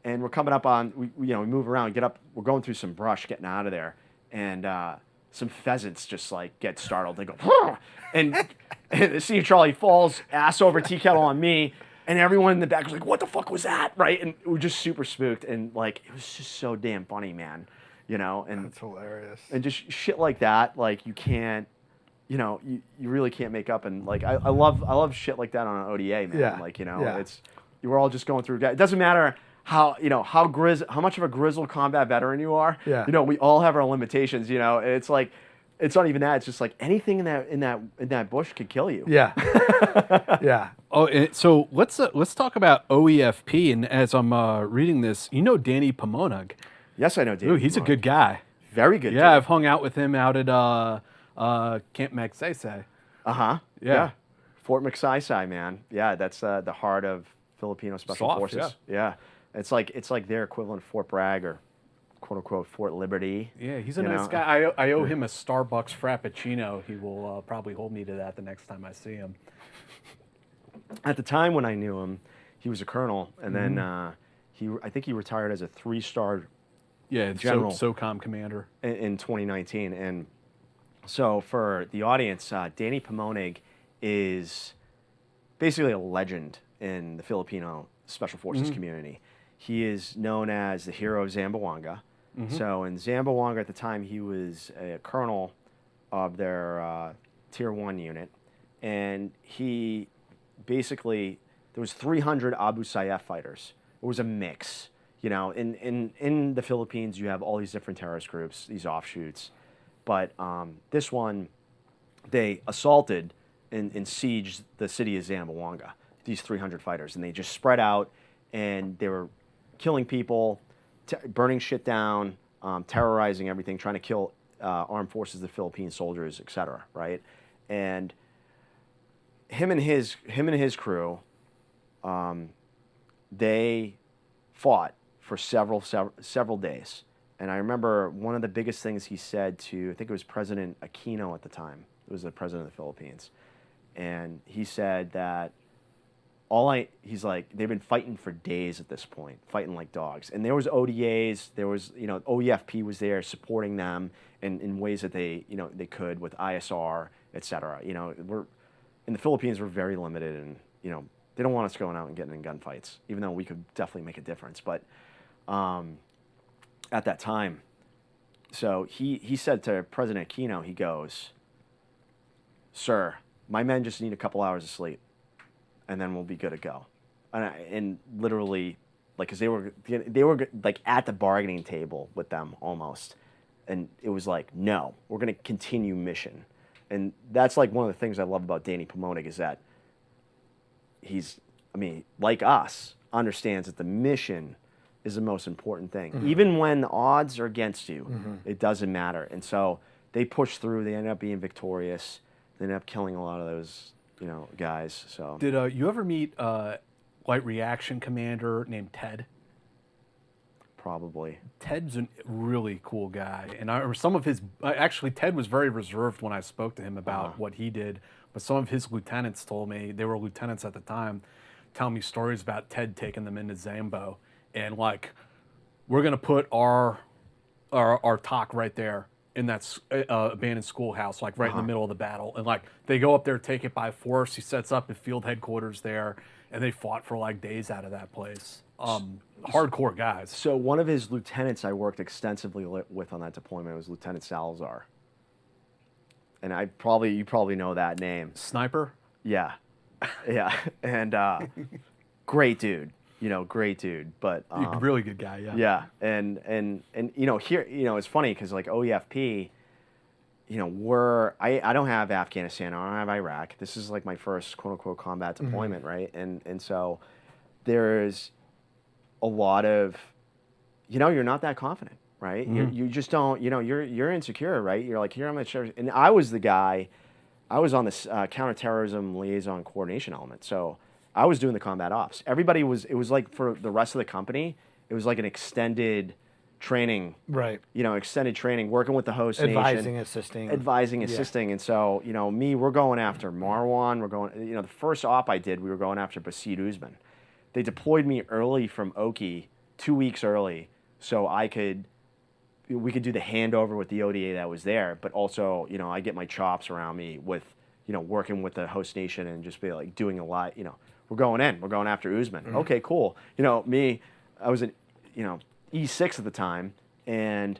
And we're coming up on, we move around, get up, we're going through some brush, getting out of there. And some pheasants just like get startled. They go, "Hurr!" and the senior Charlie falls ass over tea kettle on me. And everyone in the back was like, what the fuck was that? Right? And we were just super spooked. And like, it was just so damn funny, man. And that's hilarious. And just shit like that, like you can't, you really can't make up. And like, I love shit like that on an ODA, man. Yeah. Like, we're all just going through, it doesn't matter how much of a grizzled combat veteran you are. Yeah. We all have our limitations. And it's like, it's not even that. It's just like anything in that bush could kill you. Yeah. Yeah. Oh, so let's talk about OEFP. And as I'm reading this, Danny Pomonog. Yes, I know Danny. Ooh, he's a good guy. Very good. Yeah, dude. I've hung out with him out at Camp Magsaysay. Yeah. Fort Magsaysay, man. Yeah, that's the heart of Filipino Special Forces. Yeah. It's like their equivalent of Fort Bragg or quote unquote Fort Liberty. Yeah, he's a nice guy. I owe him a Starbucks Frappuccino. He will probably hold me to that the next time I see him. At the time when I knew him, he was a colonel, and then I think he retired as a 3-star general, SOCOM commander in 2019. And so for the audience, Danny Pomonig is basically a legend in the Filipino Special Forces community. He is known as the hero of Zamboanga. So in Zamboanga at the time, he was a colonel of their Tier 1 unit. And he basically, there was 300 Abu Sayyaf fighters. It was a mix. In the Philippines, you have all these different terrorist groups, these offshoots. But this one, they assaulted and sieged the city of Zamboanga, these 300 fighters. And they just spread out, and they were killing people, burning shit down, terrorizing everything, trying to kill armed forces, the Philippine soldiers, etc. Right, and him and his crew, they fought for several days. And I remember one of the biggest things he said to, I think it was President Aquino at the time. It was the president of the Philippines, and he said that he's like, they've been fighting for days at this point, fighting like dogs. And there was ODAs, there was, OEFP was there supporting them in ways that they could with ISR, et cetera. We're, in the Philippines, we're very limited in, They don't want us going out and getting in gunfights, even though we could definitely make a difference. But at that time, so he said to President Aquino, he goes, "Sir, my men just need a couple hours of sleep, and then we'll be good to go." And literally, like, because they were like at the bargaining table with them almost, and it was like, no, we're going to continue mission. And that's like one of the things I love about Danny Pomonik is that he's, I mean, like us, understands that the mission is the most important thing. Even when the odds are against you, it doesn't matter. And so they pushed through. They ended up being victorious. They ended up killing a lot of those, guys. So Did you ever meet a light reaction commander named Ted? probably. Ted's a really cool guy, and I remember some of his. Actually, Ted was very reserved when I spoke to him about what he did. But some of his lieutenants told me, they were lieutenants at the time, telling me stories about Ted taking them into Zambo, and like, we're gonna put our talk right there in that abandoned schoolhouse, like right in the middle of the battle, and like they go up there, take it by force. He sets up his field headquarters there, and they fought for like days out of that place. Hardcore guys. So one of his lieutenants I worked extensively with on that deployment was Lieutenant Salazar. And you probably know that name. Sniper? Yeah. Yeah. And great dude. Great dude. But Really good guy, yeah. yeah. And here, it's funny because like OEFP, I don't have Afghanistan, I don't have Iraq. This is like my first quote unquote combat deployment, right? And so there's a lot of, you're not that confident, right? You just don't, you're insecure, right? You're like, here I'm at sheriff. And I was the guy, I was on this counterterrorism liaison coordination element. So I was doing the combat ops. It was like for the rest of the company, it was like an extended training, Right. Extended training, working with the host Advising, nation. assisting. Assisting. And so, we're going after Marwan. We're going, the first op I did, we were going after Basid Uzman. They deployed me early from Oki, 2 weeks early, so we could do the handover with the ODA that was there, but also, I get my chops around me with, working with the host nation and just be like doing a lot, we're going after Uzman. Okay, cool. I was in, E6 at the time, and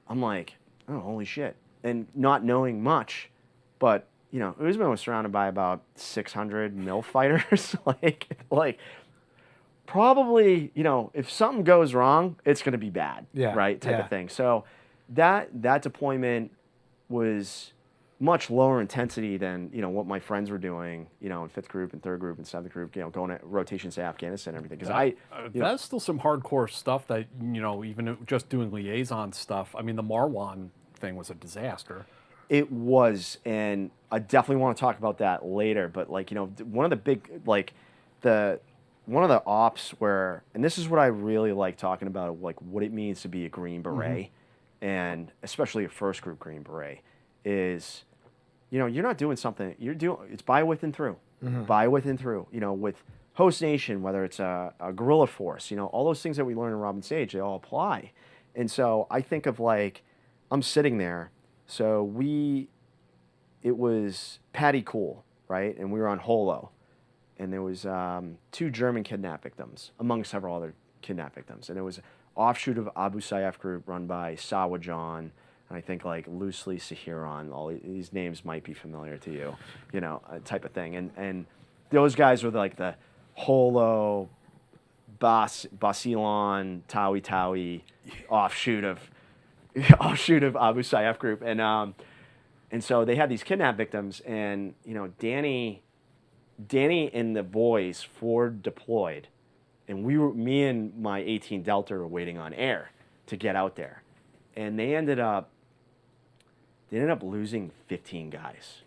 I'm like, oh, holy shit. And not knowing much, but, Uzman was surrounded by about 600 MILF fighters, like, probably, if something goes wrong, it's going to be bad, right? Type of thing. So that deployment was much lower intensity than, what my friends were doing, in 5th group and 3rd group and 7th group, going at rotations to Afghanistan and everything. Because that's still some hardcore stuff that, even just doing liaison stuff. I mean, the Marwan thing was a disaster. It was, and I definitely want to talk about that later. But one of the big, one of the ops where, and this is what I really like talking about, like what it means to be a Green Beret, and especially a first group Green Beret, is, you're not doing something, it's by, with, and through. By, with, and through. With host nation, whether it's a guerrilla force, all those things that we learn in Robin Sage, they all apply. And so I think of like, I'm sitting there, so it was Patty Cool, right? And we were on Holo. And there was 2 German kidnap victims, among several other kidnap victims. And it was an offshoot of Abu Sayyaf group run by Sawa John, and I think like loosely Sahiran. All these names might be familiar to you, type of thing. And those guys were like the Holo, Basilon, Tawi offshoot of Abu Sayyaf group. And so they had these kidnap victims, and Danny and the boys forward deployed, and me and my 18 Delta were waiting on air to get out there, and they ended up losing 15 guys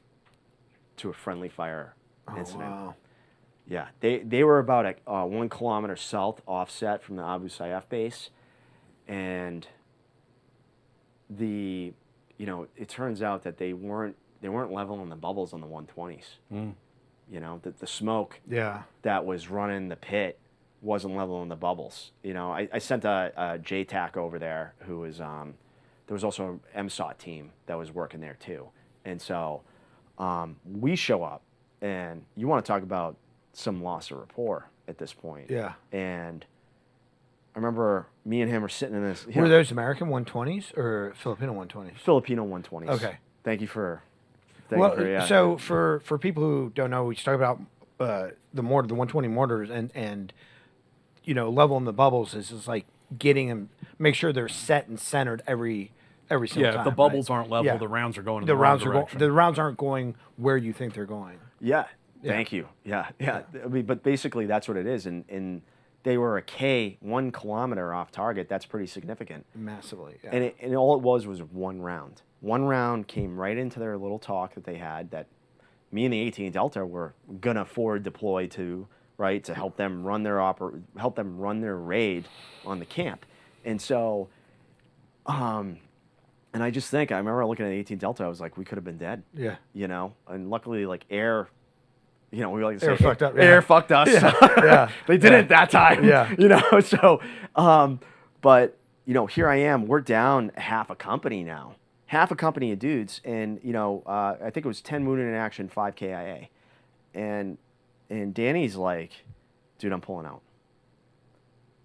to a friendly fire incident. Wow. Yeah, they were about 1 kilometer south offset from the Abu Sayyaf base, and it turns out that they weren't leveling the bubbles on the 120s. The smoke that was running the pit wasn't leveling the bubbles. I sent a JTAC over there who was, there was also an MSOT team that was working there too. And so we show up, and you want to talk about some loss of rapport at this point. Yeah. And I remember me and him were sitting in this. Were those American 120s or Filipino 120s? Filipino 120s. Okay. Thank you for. So for people who don't know, we talk about the mortar, the 120 mortars, and leveling the bubbles is like getting them, make sure they're set and centered every single time. Yeah, if the bubbles right? aren't level, Yeah. the rounds are going in the the wrong rounds direction. the rounds aren't going where you think they're going. Yeah. Thank you. Yeah. I mean, but basically that's what it is, and they were 1 kilometer off target. That's pretty significant. Massively. Yeah. And all it was one round. One round came right into their little talk that they had that me and the 18 Delta were gonna forward deploy to, right, to help them run their raid on the camp. And so, and I just think I remember looking at the 18 Delta, I was like, we could have been dead. Yeah. And luckily, like air. We like to say Air fucked up. Yeah. Air fucked us. Yeah. They didn't that time. Yeah. So, but here I am. We're down half a company now, half a company of dudes, and I think it was 10 wounded in action, 5 KIA, and Danny's like, dude, I'm pulling out.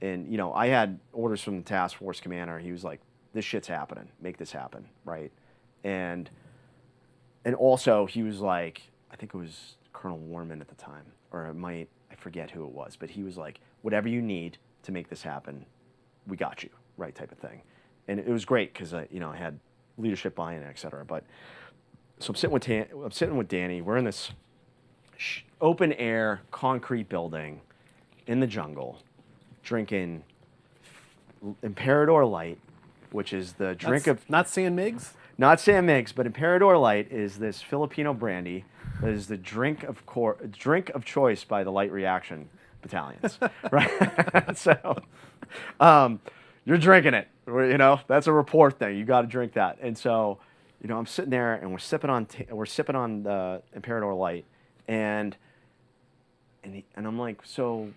And I had orders from the task force commander. He was like, this shit's happening. Make this happen, right? And also he was like, I think it was Colonel Warman at the time, or I forget who it was, but he was like, whatever you need to make this happen, we got you, right, type of thing. And it was great because I had leadership buy-in, et cetera. But so I'm sitting with Danny. We're in this open air concrete building in the jungle, drinking Imperador Light, which is the drink of not San Migs. Not San Migs, but Imperador Light is this Filipino brandy that is the drink of choice by the light reaction battalions, right? So, you're drinking it. That's a report thing. You got to drink that. And so, I'm sitting there and we're sipping on the Imperador Light, and I'm like, so,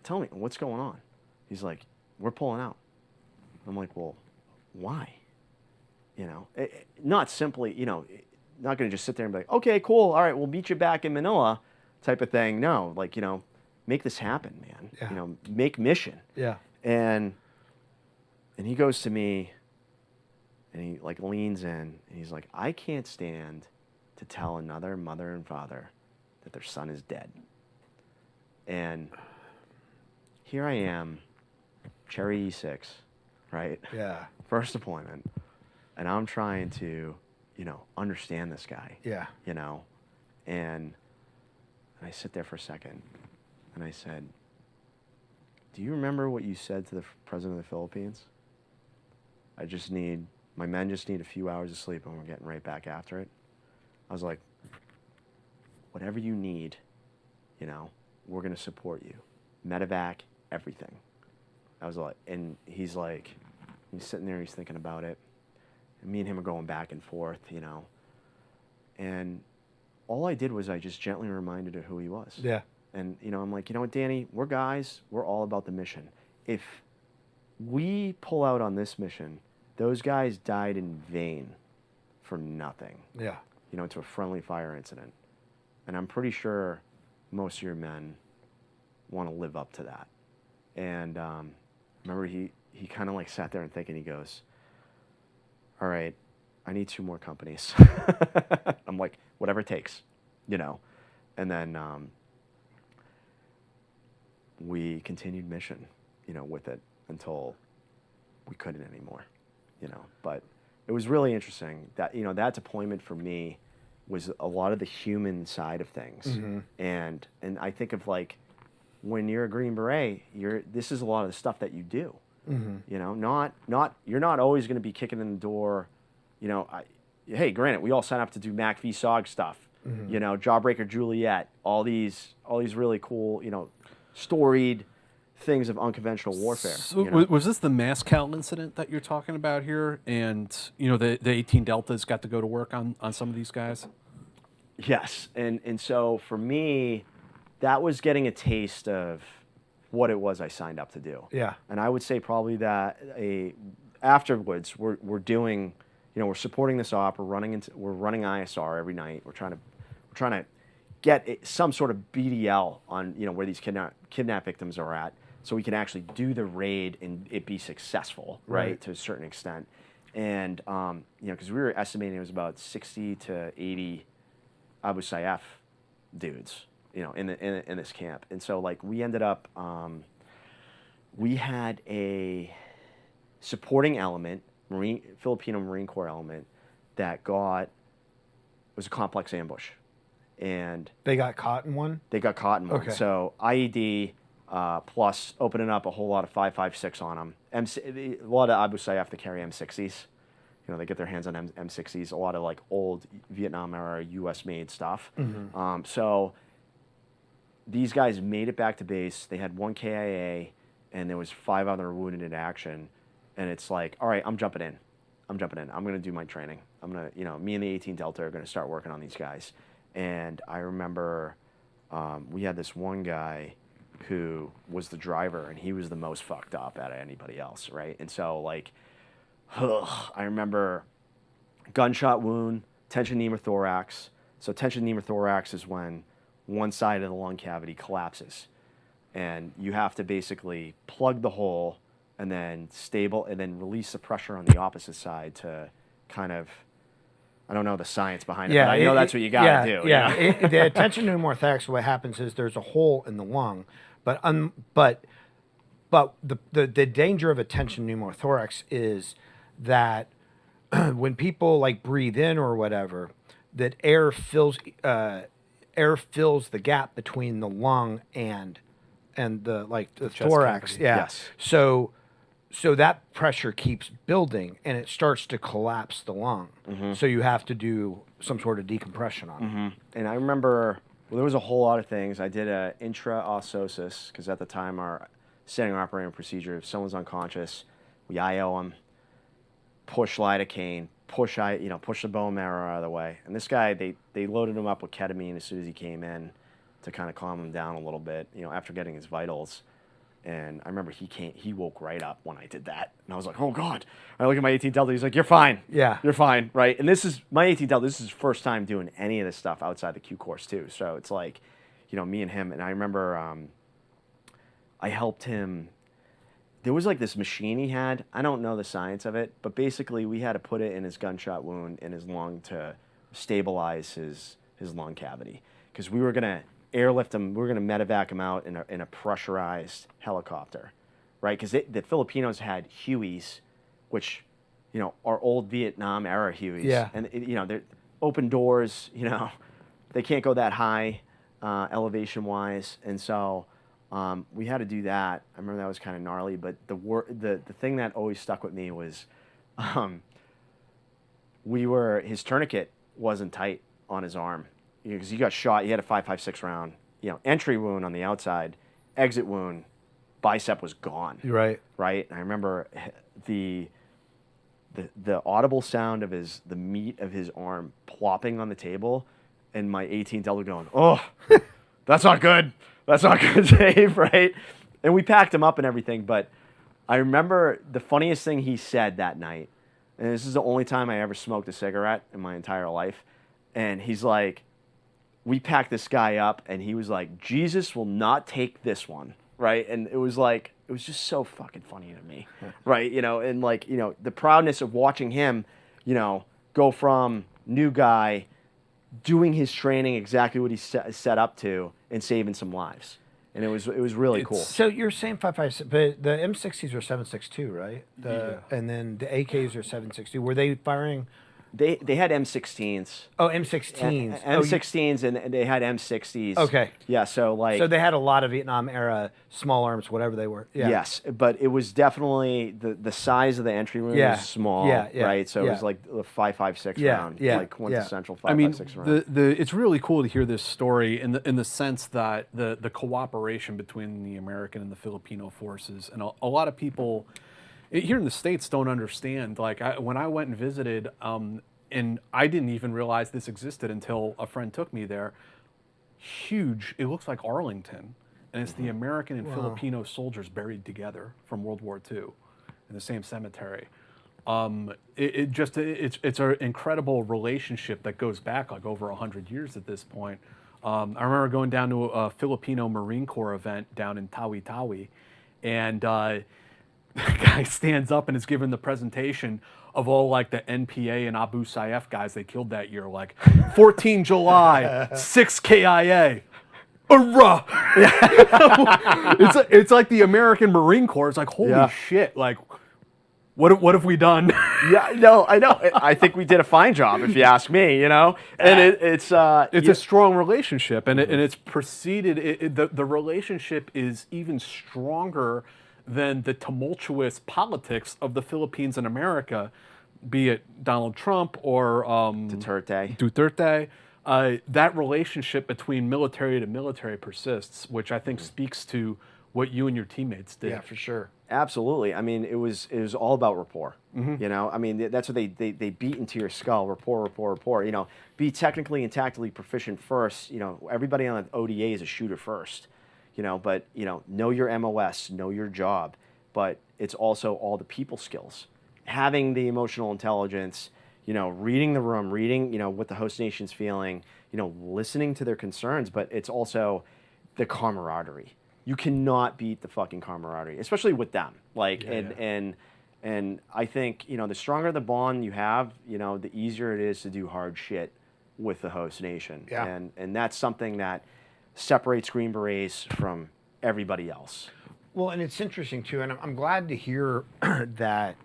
tell me what's going on. He's like, we're pulling out. I'm like, well, why? Not simply, not going to just sit there and be like, okay, cool, all right, we'll meet you back in Manila type of thing. No, like, make this happen, man. Yeah. Make mission. Yeah. And he goes to me and he like leans in and he's like, I can't stand to tell another mother and father that their son is dead. And here I am, Cherry E6, right? Yeah. First deployment. And I'm trying to, understand this guy. Yeah. And I sit there for a second and I said, do you remember what you said to the president of the Philippines? My men just need a few hours of sleep and we're getting right back after it. I was like, whatever you need, we're going to support you. Medevac, everything. I was like, and he's sitting there, he's thinking about it. And me and him are going back and forth, And all I did was I just gently reminded her who he was. Yeah. And, I'm like, you know what, Danny, we're guys, we're all about the mission. If we pull out on this mission, those guys died in vain for nothing. Yeah. To a friendly fire incident. And I'm pretty sure most of your men want to live up to that. And remember, he kind of like sat there and thinking, he goes, all right, I need 2 more companies. I'm like, whatever it takes, And then we continued mission, with it until we couldn't anymore, But it was really interesting that, that deployment for me was a lot of the human side of things. Mm-hmm. And I think of like, when you're a Green Beret, this is a lot of the stuff that you do. Mm-hmm. You're not always going to be kicking in the door. Hey, granted, we all sign up to do Mac v SOG stuff. Mm-hmm. Jawbreaker Juliet, all these really cool, storied things of unconventional warfare. So was this the mass count incident that you're talking about here? And the 18 Deltas got to go to work on some of these guys? Yes, and so for me, that was getting a taste of what it was I signed up to do. Yeah. And I would say probably that afterwards we're doing, we're supporting this op. We're running ISR every night. We're trying to get some sort of BDL on where these kidnap victims are at, so we can actually do the raid and it be successful, right, to a certain extent. And because we were estimating it was about 60 to 80 Abu Sayyaf dudes, in this camp. And so like we ended up, we had a supporting element, Filipino Marine Corps element that was a complex ambush. And They got caught in one? they got caught in one. Okay. So IED plus opening up a whole lot of 5.56 on them. A lot of Abu Sayyaf that carry M60s. They get their hands on M60s. A lot of like old Vietnam era U.S. made stuff. So these guys made it back to base. They had 1 KIA, and there was 5 other wounded in action. And it's like, all right, I'm jumping in. I'm going to do my training. I'm going to, me and the 18 Delta are going to start working on these guys. And I remember we had this one guy who was the driver, and he was the most fucked up out of anybody else, right? And so, like, I remember gunshot wound, tension pneumothorax. So tension pneumothorax is when one side of the lung cavity collapses. And you have to basically plug the hole and then release the pressure on the opposite side to kind of, I don't know the science behind it, but I know that's what you got to do. Yeah, the tension pneumothorax, what happens is there's a hole in the lung, but the danger of a tension pneumothorax is that when people like breathe in or whatever, that air fills the gap between the lung and the thorax. cavity. Yeah. Yes. So that pressure keeps building and it starts to collapse the lung. So you have to do some sort of decompression on it. And I remember, there was a whole lot of things. I did a intraosseous, because at the time our standing operating procedure, if someone's unconscious, we IO them, push lidocaine, push the bone marrow out of the way. And this guy, they loaded him up with ketamine as soon as he came in to kind of calm him down a little bit, after getting his vitals. And I remember he woke right up when I did that. And I was like, oh God. I look at my 18 Delta, he's like, you're fine. Yeah. You're fine, right? And this is, my 18 Delta, this is his first time doing any of this stuff outside the Q course too. So it's like, me and him, and I remember I helped him. There was like this machine he had. I don't know the science of it, but basically we had to put it in his gunshot wound in his lung to stabilize his lung cavity. Because we were going to airlift him, we were going to medevac him out in a pressurized helicopter, right? Because the Filipinos had Hueys, which, are old Vietnam era Hueys. Yeah. And, they're open doors, they can't go that high elevation wise. And so we had to do that. I remember that was kind of gnarly, but the thing that always stuck with me was his tourniquet wasn't tight on his arm. Because he got shot, he had a 5.56 round, entry wound on the outside, exit wound, bicep was gone. Right. Right. And I remember the audible sound of the meat of his arm plopping on the table, and my 18 Delta going, oh, that's not good. That's not good, Dave, right? And we packed him up and everything, but I remember the funniest thing he said that night, and this is the only time I ever smoked a cigarette in my entire life, and he's like, we packed this guy up, and he was like, Jesus will not take this one, right? And it was just so fucking funny to me, right? And like, the proudness of watching him, go from new guy, doing his training exactly what he set up to, and saving some lives. And it was really cool. So you're saying 5.56, but the M60s are 7.62, right? And then the AKs are 7.62. Were they firing? They had M16s. Oh, M16s. M16s, and they had M60s. Okay. Yeah, so like. So they had a lot of Vietnam era small arms, whatever they were. Yeah. Yes, but it was definitely the size of the entry room was small, right? So it was like a 5.56 round, like quintessential 5.56 round. It's really cool to hear this story in the sense that the cooperation between the American and the Filipino forces, and a lot of people here in the States don't understand. Like when I went and visited, and I didn't even realize this existed until a friend took me there. Huge, it looks like Arlington, and it's the American and Filipino soldiers buried together from World War II in the same cemetery. It's an incredible relationship that goes back like over 100 years at this point. I remember going down to a Filipino Marine Corps event down in Tawi-Tawi, and the guy stands up and is given the presentation of all like the NPA and Abu Sayyaf guys they killed that year, like 14 July, 6 KIA. Hurrah! it's like the American Marine Corps. It's like, holy shit, like, what have we done? Yeah, no, I know. I think we did a fine job, if you ask me, you know? And it's a strong relationship, and it's preceded, the relationship is even stronger than the tumultuous politics of the Philippines and America, be it Donald Trump or Duterte. That relationship between military to military persists, which I think speaks to what you and your teammates did. Yeah, for sure. Absolutely. I mean, it was all about rapport. You know, I mean, that's what they beat into your skull. Rapport. You know, be technically and tactically proficient first. You know, everybody on the ODA is a shooter first. You know, but you know your MOS, know your job. But it's also all the people skills, having the emotional intelligence. You know, reading the room, reading, you know, what the host nation's feeling, you know, listening to their concerns, but it's also the camaraderie. You cannot beat the fucking camaraderie, especially with them. Like, and I think, you know, the stronger the bond you have, you know, the easier it is to do hard shit with the host nation. Yeah. And that's something that separates Green Berets from everybody else. Well, and it's interesting too, and I'm glad to hear that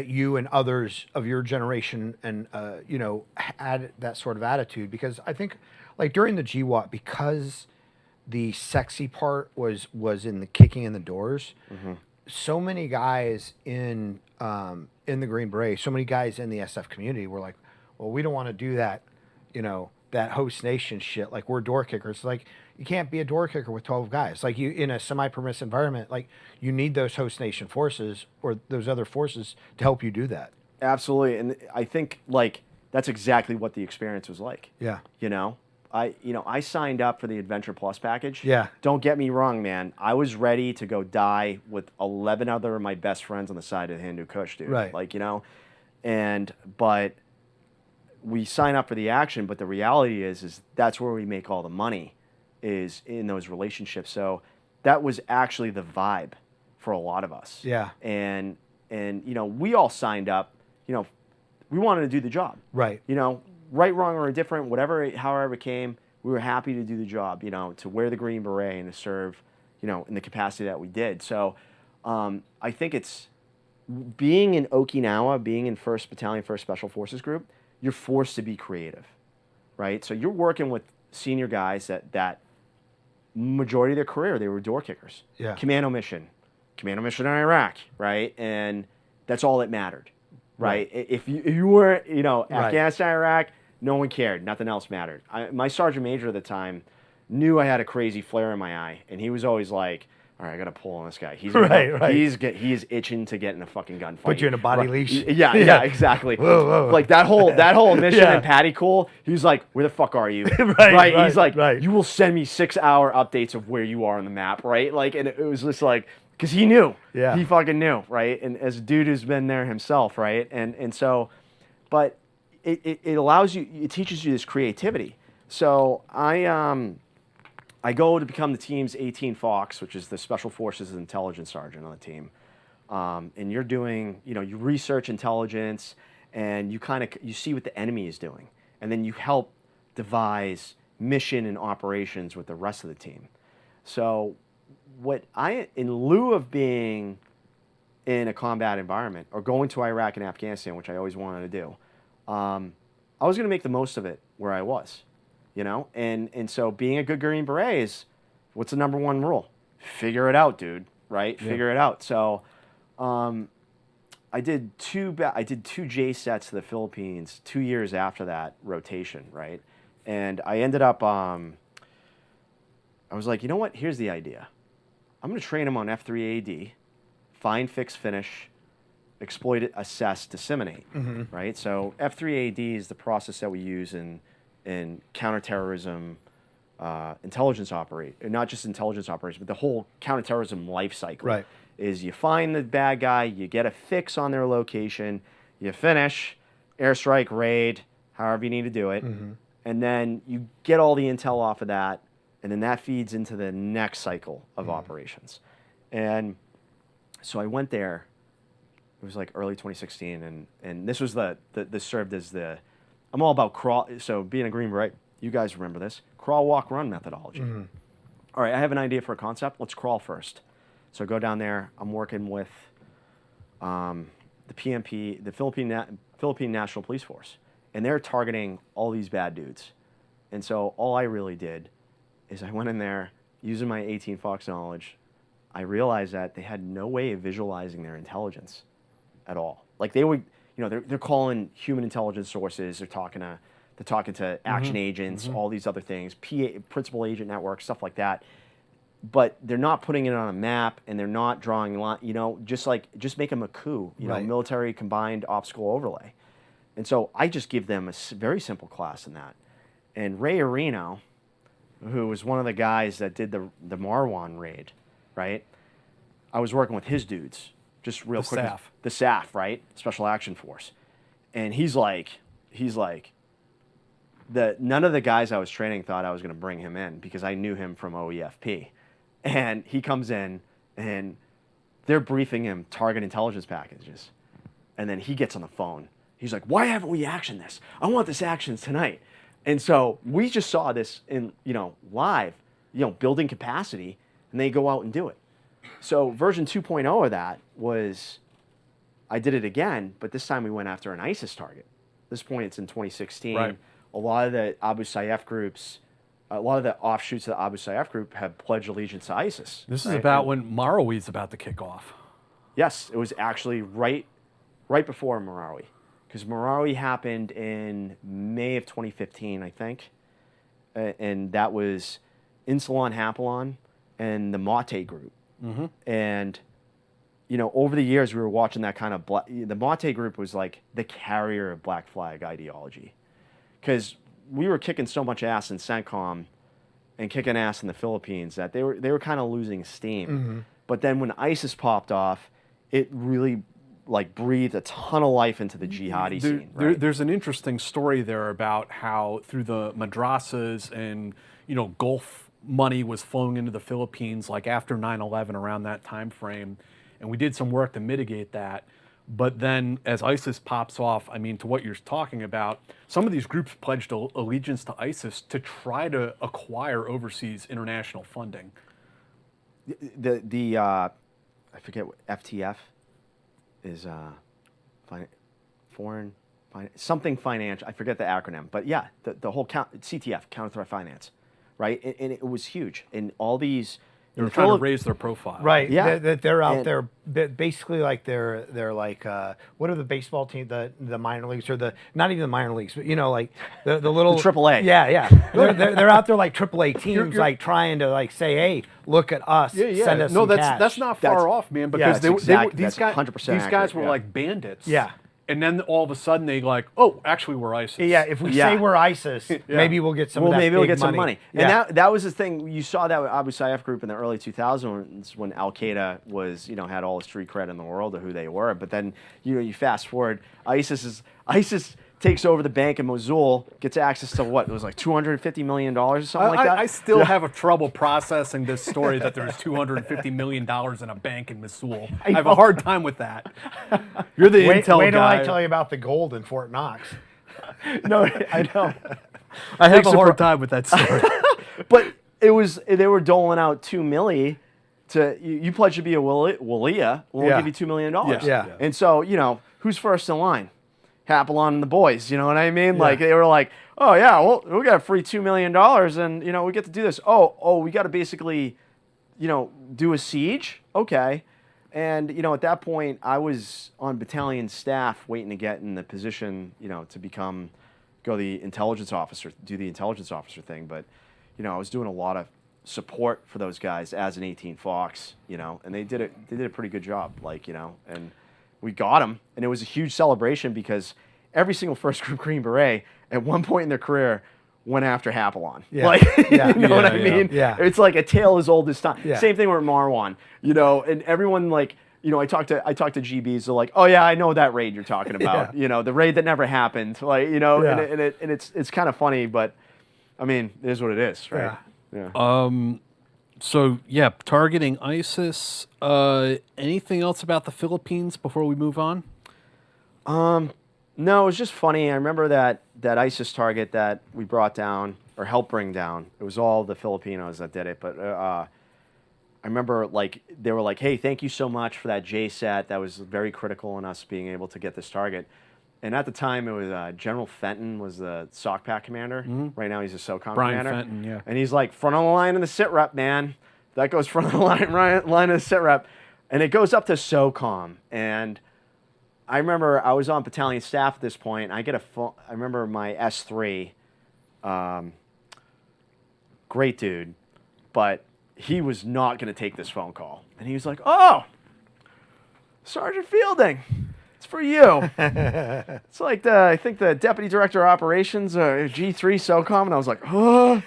you and others of your generation and you know, had that sort of attitude, because I think like during the GWAT, because the sexy part was in the kicking in the doors, so many guys in the Green Beret, so many guys in the SF community were like, well, we don't want to do that, you know, that host nation shit. Like, we're door kickers. Like, you can't be a door kicker with 12 guys. Like, you in a semi-permissive environment, like, you need those host nation forces or those other forces to help you do that. Absolutely. And I think like that's exactly what the experience was like. Yeah. You know, I signed up for the Adventure Plus package. Yeah. Don't get me wrong, man. I was ready to go die with 11 other of my best friends on the side of the Hindu Kush, dude. Right. Like, you know, but we sign up for the action, but the reality is that's where we make all the money, is in those relationships. So that was actually the vibe for a lot of us. Yeah. And you know, we all signed up, you know, we wanted to do the job. Right. You know, right, wrong, or indifferent, however it came, we were happy to do the job, you know, to wear the Green Beret and to serve, you know, in the capacity that we did. So I think it's being in Okinawa, being in 1st Battalion, 1st Special Forces Group, you're forced to be creative, right? So you're working with senior guys that majority of their career, they were door kickers. Yeah. Commando mission in Iraq, right? And that's all that mattered, right? If you were, you know, Afghanistan, Iraq, no one cared. Nothing else mattered. My sergeant major at the time knew I had a crazy flare in my eye, and he was always like, all right, I got to pull on this guy. He's he's itching to get in a fucking gunfight. Put you in a body leash. Yeah, exactly. Whoa. Like that whole mission in Patty Cool, he was like, where the fuck are you? Right. He's like, you will send me 6-hour updates of where you are on the map, right? Like, and it was just like, because he knew. Yeah. He fucking knew, right? And as a dude who's been there himself, right? And so, but it allows you, it teaches you this creativity. So I go to become the team's 18 Fox, which is the Special Forces Intelligence Sergeant on the team. And you're doing, you know, you research intelligence and you see what the enemy is doing. And then you help devise mission and operations with the rest of the team. So in lieu of being in a combat environment or going to Iraq and Afghanistan, which I always wanted to do, I was going to make the most of it where I was. You know, and so being a good Green Beret is, what's the number one rule? Figure it out, dude. Right? Yeah. Figure it out. So, I did two J sets to the Philippines 2 years after that rotation, right? And I ended up, I was like, you know what? Here's the idea. I'm going to train them on F3AD, find, fix, finish, exploit it, assess, disseminate, right? So F3AD is the process that we use in counterterrorism, intelligence not just intelligence operation, but the whole counterterrorism life cycle. Right. Is you find the bad guy, you get a fix on their location, you finish, airstrike, raid, however you need to do it, And then you get all the intel off of that, and then that feeds into the next cycle of operations. And so I went there. It was like early 2016, and this was this served as I'm all about crawl. So being a Green Beret, you guys remember this, crawl, walk, run methodology. All right, I have an idea for a concept. Let's crawl first. So I go down there. I'm working with the PNP, the Philippine National Police Force, and they're targeting all these bad dudes. And so all I really did is I went in there using my 18 Fox knowledge. I realized that they had no way of visualizing their intelligence at all. Like they would, they're calling human intelligence sources. They're talking to action agents, all these other things, principal agent networks, stuff like that. But they're not putting it on a map, and they're not drawing line. Just make them a coup. Military combined obstacle overlay. And so I just give them a very simple class in that. And Ray Areno, who was one of the guys that did the Marwan raid, right? I was working with his dudes, just real quick. SAF. The SAF, right? Special Action Force. And he's like, none of the guys I was training thought I was going to bring him in because I knew him from OEFP. And he comes in, and they're briefing him target intelligence packages. And then he gets on the phone. He's like, why haven't we actioned this? I want this action tonight. And so we just saw this in, live, building capacity, and they go out and do it. So version 2.0 of that was, I did it again, but this time we went after an ISIS target. At this point, it's in 2016. Right. A lot of the Abu Sayyaf groups, a lot of the offshoots of the Abu Sayyaf group have pledged allegiance to ISIS. This is about when Marawi's about to kick off. Yes, it was actually right before Marawi. Because Marawi happened in May of 2015, I think. And that was Insulan Hapalon and the Mate group. And, over the years, we were watching that kind of... the Mate group was like the carrier of Black Flag ideology. Because we were kicking so much ass in CENTCOM and kicking ass in the Philippines that they were kind of losing steam. But then when ISIS popped off, it really breathed a ton of life into the jihadi scene. Right? There's an interesting story there about how through the madrasas and Gulf money was flowing into the Philippines like after 9/11 around that time frame, and we did some work to mitigate that. But then as ISIS pops off, to what you're talking about, some of these groups pledged allegiance to ISIS to try to acquire overseas international funding. I forget what FTF is, foreign something financial. I forget the acronym, but yeah, the whole CTF, counter threat finance, right? And it was huge. And all these. They were trying to raise their profile. Right. Yeah. They're out there basically like they're like what are the baseball team, the minor leagues, or not even the minor leagues, but like the little the AAA. Yeah. they're out there like AAA teams, like trying to say, hey, look at us, send us some cash. That's not far off, man, because these guys 100% these guys were accurate, like bandits. Yeah. And then all of a sudden they actually we're ISIS. Yeah, if we say we're ISIS, maybe we'll get some of that maybe we'll big get some money. Yeah. And that was the thing. You saw that with Abu Sayyaf group in the early 2000s when Al-Qaeda was, had all the street cred in the world of who they were. But then, you fast forward, ISIS takes over the bank in Mosul, gets access to what? It was like $250 million or something like that? I still have a trouble processing this story that there's $250 million in a bank in Mosul. I have a hard time with that. You're the intel wait till guy. I tell you about the gold in Fort Knox. No, I know. I have a hard time with that story. But they were doling out $2 million to, you pledge to be a Waliya, we'll give you $2 million. Yeah. And so, who's first in line? Hapalon and the boys, you know what I mean? Like they were like, oh yeah, well we got a free $2 million and we get to do this. Oh, we got to basically, do a siege. Okay, and at that point I was on battalion staff waiting to get in the position, to go the intelligence officer, do the intelligence officer thing. But I was doing a lot of support for those guys as an 18 Fox, and they did a pretty good job, and. We got them, and it was a huge celebration because every single first group Green Beret at one point in their career went after Hapalon. Yeah. You know what I mean? Yeah. It's like a tale as old as time. Yeah. Same thing with Marwan, and everyone I talked to GBs. They're like, oh yeah, I know that raid you're talking about. The raid that never happened. Like, and it's kind of funny, but I mean, it is what it is, right? Yeah. So yeah, targeting ISIS. Anything else about the Philippines before we move on? No, it was just funny. I remember that ISIS target that we brought down or helped bring down. It was all the Filipinos that did it, but I remember like they were like, "Hey, thank you so much for that J set. That was very critical in us being able to get this target." And at the time, it was General Fenton was the SOCPAC commander. Right now, he's a SOCOM Brian commander. Fenton, yeah. And he's like, front of the line in the sit rep, man. That goes front of the line of the sit rep. And it goes up to SOCOM. And I remember I was on battalion staff at this point. I get a phone. I remember my S3, great dude, but he was not going to take this phone call. And he was like, "Oh, Sergeant Fielding, it's for you." It's like I think the deputy director of operations, G3 SOCOM, and I was like, "Oh,"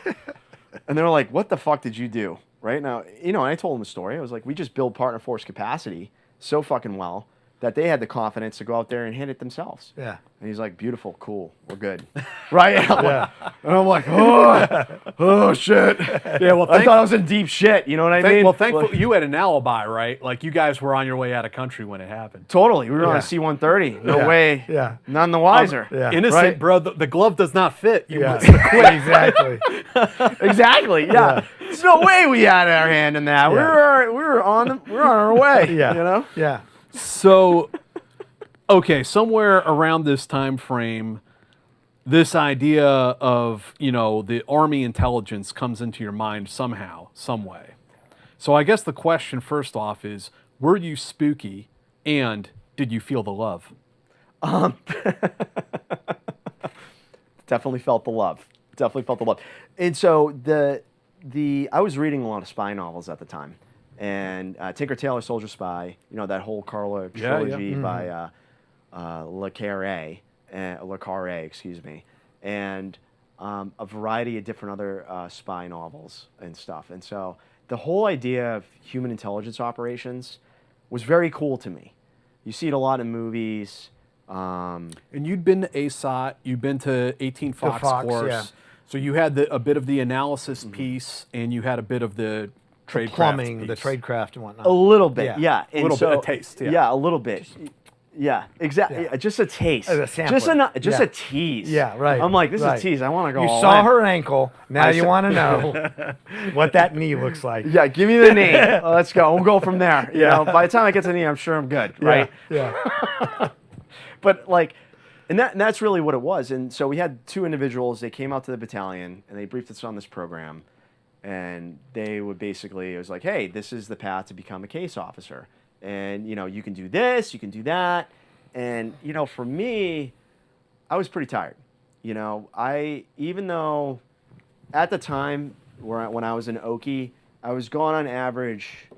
and they were like, "What the fuck did you do?" Right now, and I told them the story. I was like, "We just build partner force capacity so fucking well that they had the confidence to go out there and hit it themselves." Yeah. And he's like, "Beautiful, cool, we're good." Right? And I'm like, oh shit. Yeah, well, I thought I was in deep shit. You know what I mean? Well, thankfully you had an alibi, right? Like you guys were on your way out of country when it happened. Totally. We were on a C-130. No way. Yeah. None the wiser. Innocent, Right? bro. The glove does not fit. You must Exactly. Exactly. Yeah. There's no way we had our hand in that. Yeah. We were on our way. Yeah. You know? Yeah. So, okay, somewhere around this time frame, this idea of, the Army intelligence comes into your mind somehow, some way. So I guess the question first off is, were you spooky and did you feel the love? Definitely felt the love. And so I was reading a lot of spy novels at the time. And Tinker Tailor Soldier Spy, that whole Carla trilogy by Le Carre, excuse me, and a variety of different other spy novels and stuff. And so the whole idea of human intelligence operations was very cool to me. You see it a lot in movies. And you'd been to ASOT, you'd been to 18 Fox Course, yeah. So you had a bit of the analysis piece, and you had a bit of the trade Plumbing, the tradecraft and whatnot. A little bit, yeah. A little bit, a taste, yeah. Yeah, a little bit. Yeah, exactly. Yeah. Just a taste. A sampler. Just a tease. Yeah, right. I'm like, this right. is a tease. I want to go You all saw in. her ankle. Now you want to know what that knee looks like. Yeah, give me the knee. Let's go. We'll go from there. You know, by the time I get to the knee, I'm sure I'm good, right? Yeah. But like, and that's really what it was. And so we had two individuals. They came out to the battalion and they briefed us on this program. And they would basically, it was like, hey, this is the path to become a case officer. And, you can do this, you can do that. And, for me, I was pretty tired. Even though at the time when I was in Okie, I was gone on average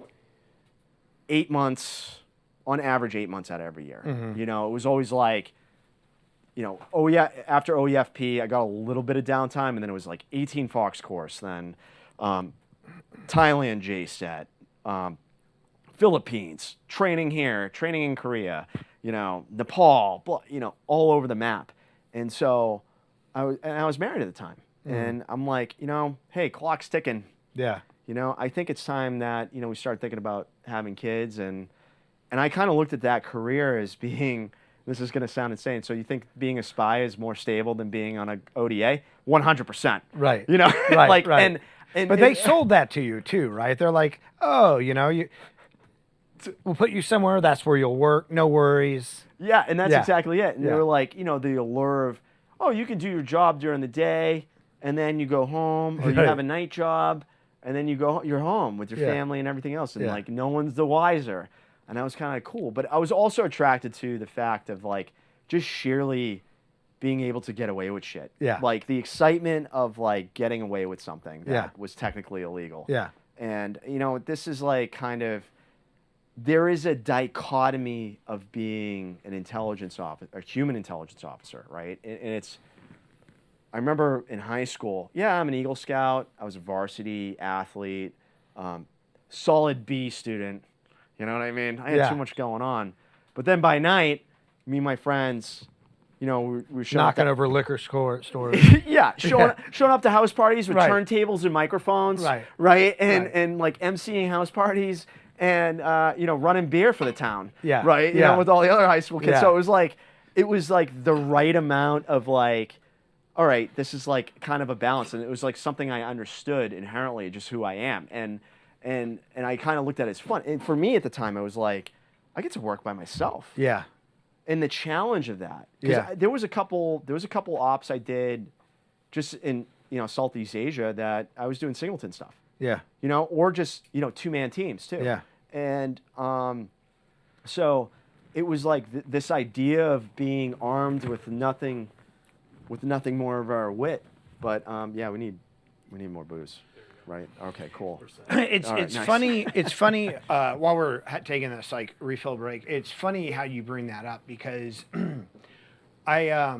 8 months, out of every year. Mm-hmm. It was always like, after OEFP, I got a little bit of downtime, and then it was like 18 Fox course, then Thailand JSET, Philippines, training here, training in Korea, Nepal, all over the map. And so I was married at the time. Mm-hmm. And I'm like, hey, clock's ticking. Yeah. I think it's time that, we start thinking about having kids. And I kind of looked at that career as being, this is going to sound insane. So you think being a spy is more stable than being on a ODA? 100%. Right. Right. Right. But they sold that to you too, right? They're like, oh, we'll put you somewhere. That's where you'll work. No worries. Yeah, and that's exactly it. And they Yeah. were like, the allure of, oh, you can do your job during the day, and then you go home, or you Right. have a night job, and then you're home with your Yeah. family and everything else, and Yeah. like no one's the wiser. And that was kind of cool. But I was also attracted to the fact of like just sheerly being able to get away with shit. Yeah. Like the excitement of like getting away with something that Yeah. was technically illegal. Yeah. And this is like kind of, there is a dichotomy of being an intelligence officer, a human intelligence officer, right? And it's, I remember in high school, I'm an Eagle Scout. I was a varsity athlete, solid B student, You know what I mean? I had Yeah. too much going on. But then by night, me and my friends, you know, we were showing Knocking up over liquor stores. yeah, showing up to house parties with Right. turntables and microphones, Right. right? And Right. and like emceeing house parties and you know, running beer for the town, Yeah. right? You Yeah. know, with all the other high school kids. Yeah. So it was like the right amount of like, all right, this is like kind of a balance, and it was like something I understood inherently, just who I am, and I kind of looked at it as fun. And for me at the time, I was like, I get to work by myself. Yeah. And the challenge of that, because Yeah. there was a couple ops I did just in, you know, Southeast Asia that I was doing singleton stuff, Yeah. you know, or just, you know, 2-man teams too. Yeah. And so it was like this idea of being armed with nothing more of our wit. But yeah, we need more booze, right? Okay, cool. It's All right, it's nice. funny. It's funny while we're taking this like refill break. It's funny how you bring that up because I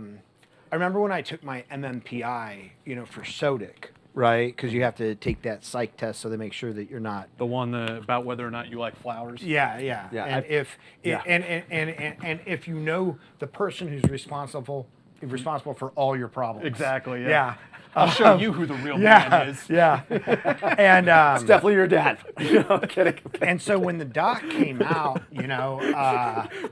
remember when I took my MMPI, you know, for SODIC, right? Because you have to take that psych test so they make sure that you're not. The one about whether or not you like flowers. Yeah. Yeah, And and if you know the person who's responsible for all your problems. Exactly. Yeah. I'll show you who the real man is. Yeah. And It's definitely your dad. You know, I'm kidding. and so when the doc came out, you know,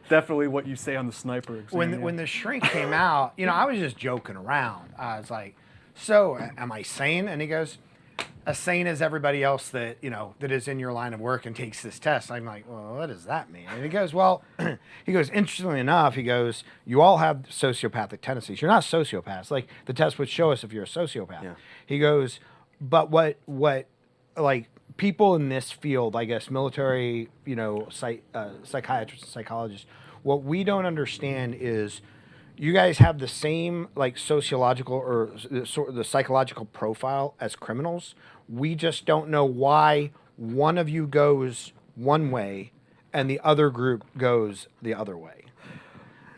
Definitely what you say on the sniper exam. when the shrink came out, you know, I was just joking around. I was like, "So, am I sane?" And he goes, "As sane as everybody else that you know that is in your line of work and takes this test." I'm like, "Well, what does that mean?" And he goes, "Well," he goes, "Interestingly enough, he goes, you all have sociopathic tendencies. You're not sociopaths. Like the test would show us if you're a sociopath." Yeah. He goes, "But what like people in this field, I guess, military, you know, psychiatrists, psychologists, what we don't understand is." You guys have the same like sociological or the psychological profile as criminals. We just don't know why one of you goes one way and the other group goes the other way.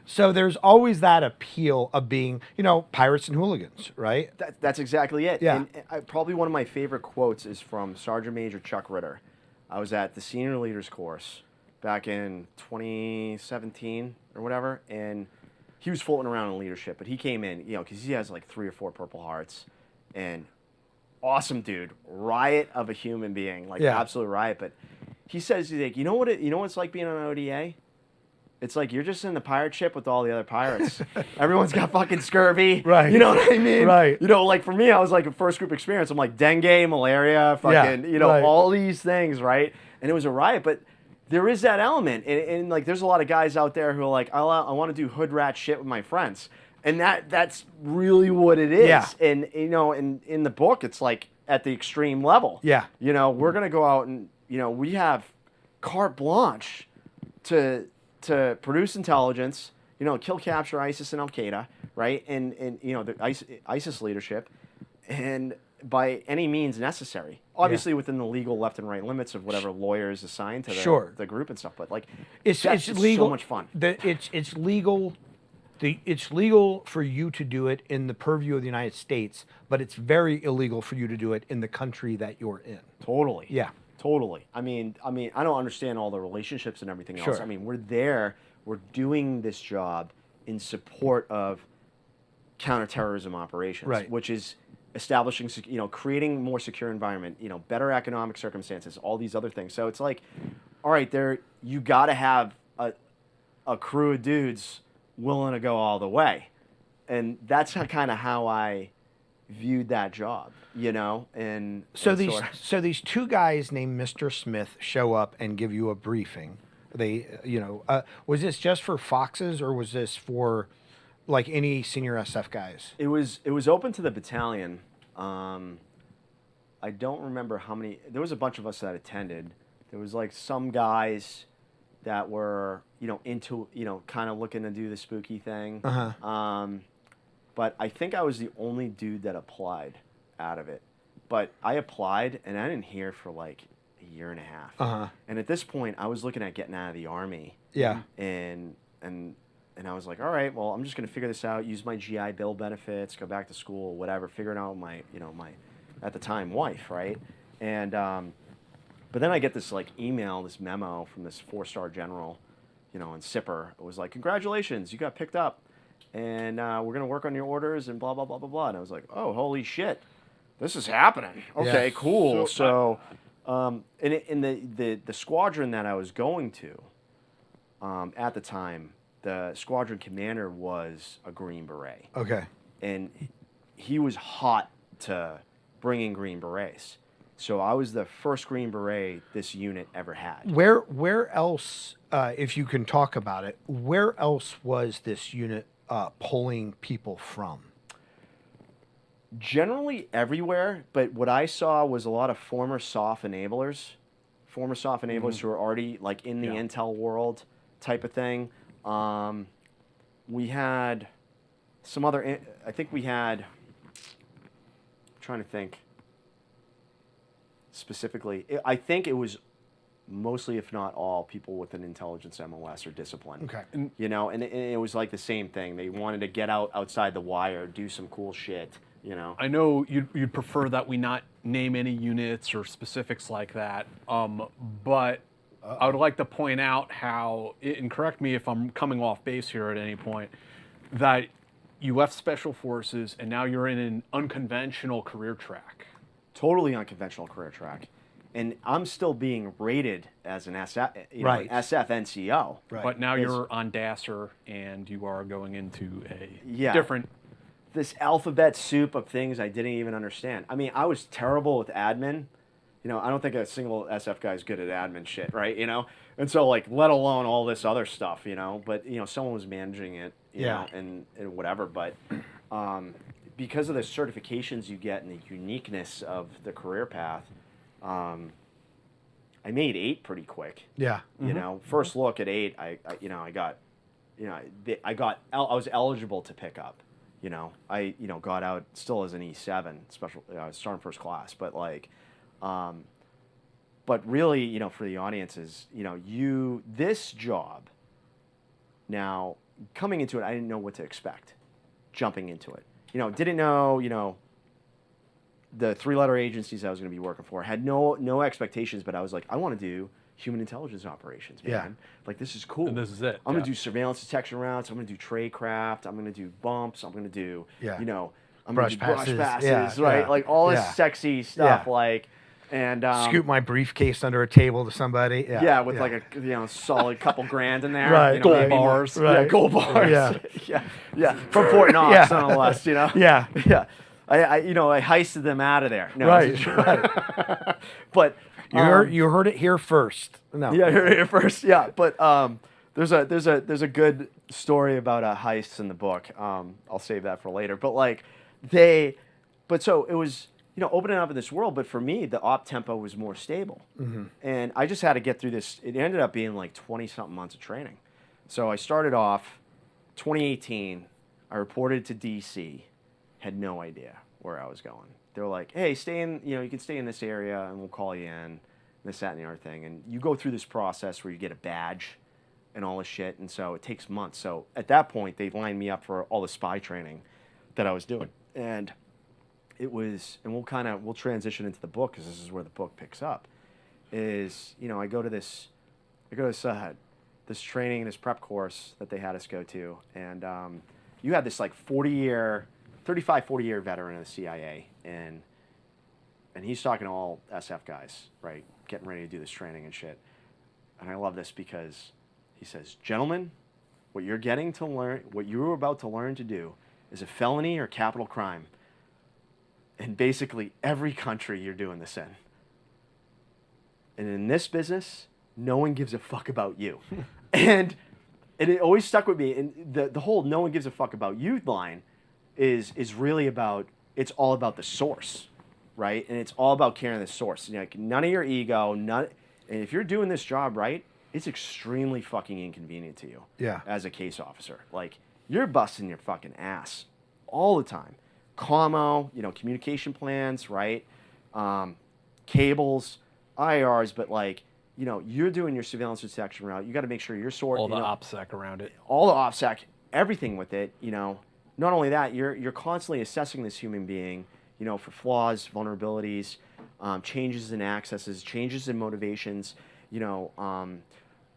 So there's always that appeal of being, you know, pirates and hooligans, right? That's exactly it. Yeah. And probably one of my favorite quotes is from Sergeant Major Chuck Ritter. I was at the Senior Leaders course back in 2017 or whatever, and he was floating around in leadership, but he came in, you know, because he has like 3 or 4 Purple Hearts, and awesome dude, riot of a human being, like Yeah. absolute riot. But he says, he's like, you know what it's like being on an ODA? It's like you're just in the pirate ship with all the other pirates. Everyone's got fucking scurvy. Right. You know what I mean? Right. You know, like for me, I was like a first group experience. I'm like dengue, malaria, fucking, you know, right. all these things, right? And it was a riot, but there is that element. And like there's a lot of guys out there who are like, I want to do hood rat shit with my friends. And that's really what it is. Yeah. And, you know, in the book, it's like at the extreme level. Yeah. You know, we're going to go out and, you know, we have carte blanche to produce intelligence, you know, kill, capture ISIS and Al-Qaeda, right? And you know, the ISIS leadership, and by any means necessary. Obviously within the legal left and right limits of whatever lawyer is assigned to the group and stuff, but like, It's it's legal. so much fun. It's legal. It's legal for you to do it in the purview of the United States, but it's very illegal for you to do it in the country that you're in. Totally. Yeah. Totally. I mean, I don't understand all the relationships and everything else. Sure. I mean, we're doing this job in support of counterterrorism operations, Right. which is establishing, you know, creating more secure environment, you know, better economic circumstances, all these other things. So it's like, all right, you got to have a crew of dudes willing to go all the way, and that's kind of how I viewed that job, you know. And So and these two guys named Mr. Smith show up and give you a briefing. They, you know, was this just for Foxes or was this for like any senior SF guys? It was open to the battalion. I don't remember how many. There was a bunch of us that attended. There was like some guys that were, you know, into, you know, kind of looking to do the spooky thing. But I think I was the only dude that applied out of it. But I applied and I didn't hear for like a year and a half. And at this point, I was looking at getting out of the Army. Yeah. And I was like, all right, well, I'm just going to figure this out, use my GI Bill benefits, go back to school, whatever, figuring out my, you know, my, at the time, wife, right? And But then I get this like email, this memo from this 4-star general, in SIPR. It was like, congratulations, you got picked up, and we're gonna work on your orders and blah blah blah blah blah. And I was like, oh, holy shit, this is happening. Okay, Yeah. cool. So, in the squadron that I was going to, at the time, the squadron commander was a Green Beret. Okay. And he was hot to bring in Green Berets. So I was the first Green Beret this unit ever had. Where else, if you can talk about it, where else was this unit pulling people from? Generally everywhere, but what I saw was a lot of former SOF enablers who are already like in the intel world type of thing. We had some other, I think we had, I'm trying to think specifically, I think it was mostly, if not all, people with an intelligence MOS or discipline. Okay. And it was like the same thing. They wanted to get outside the wire, do some cool shit, I know you'd prefer that we not name any units or specifics like that, but I would like to point out how, and correct me if I'm coming off base here at any point, that you left Special Forces and now you're in an unconventional career track. Totally unconventional career track. And I'm still being rated as an SF, Right. an SF NCO. Right. But now you're on DASSER and you are going into a Yeah. different... This alphabet soup of things I didn't even understand. I mean, I was terrible with admin. I don't think a single SF guy is good at admin shit, right? And so, like, let alone all this other stuff, But, someone was managing it, you know, and whatever. But because of the certifications you get and the uniqueness of the career path, I made 8 pretty quick. Yeah. First look at 8, I was eligible to pick up. I got out still as an E7 special, starting first class, but like, but really, for the audiences, this job. Now, coming into it, I didn't know what to expect. Jumping into it, didn't know, the 3-letter agencies I was going to be working for. Had no expectations, but I was like, I want to do human intelligence operations, man. Yeah. Like, this is cool. And this is it. I'm going to do surveillance detection routes. I'm going to do tray craft. I'm going to do bumps. I'm going to do, I'm going to do brush passes, right? Yeah. Like all this sexy stuff, Yeah. like, and Scoop my briefcase under a table to somebody. Yeah. with like a solid couple grand in there. Right. Gold maybe more. bars. Yeah, Right. gold bars. Yeah. yeah. From Fort Knox, nonetheless. Yeah. Yeah. I heisted them out of there. No, Right. But You heard it here first. No. yeah, here first. Yeah, but there's a good story about heists in the book. I'll save that for later. But so it was opening up in this world. But for me, the op tempo was more stable, and I just had to get through this. It ended up being like 20-something months of training. So I started off 2018. I reported to DC. Had no idea where I was going. They were like, hey, stay in, you can stay in this area and we'll call you in, this, that, and the other thing. And you go through this process where you get a badge and all this shit. And so it takes months. So at that point, they lined me up for all the spy training that I was doing. And it was, and we'll transition into the book because this is where the book picks up, is, I go to this training, this prep course that they had us go to. And you had this like 35, 40-year veteran of the CIA, and he's talking to all SF guys, right, getting ready to do this training and shit. And I love this because he says, gentlemen, what you're about to learn to do is a felony or capital crime in basically every country you're doing this in. And in this business, no one gives a fuck about you. and it always stuck with me. And the whole no one gives a fuck about you line is really about, it's all about the source, right? And it's all about carrying the source. Like, none of your ego, and if you're doing this job right, it's extremely fucking inconvenient to you as a case officer. Like, you're busting your fucking ass all the time. Commo, communication plans, right? Cables, IRs, but like, you're doing your surveillance detection route. You got to make sure you're sorting. All the OPSEC around it. All the OPSEC, everything with it, Not only that, you're constantly assessing this human being, for flaws, vulnerabilities. changes in accesses, changes in motivations,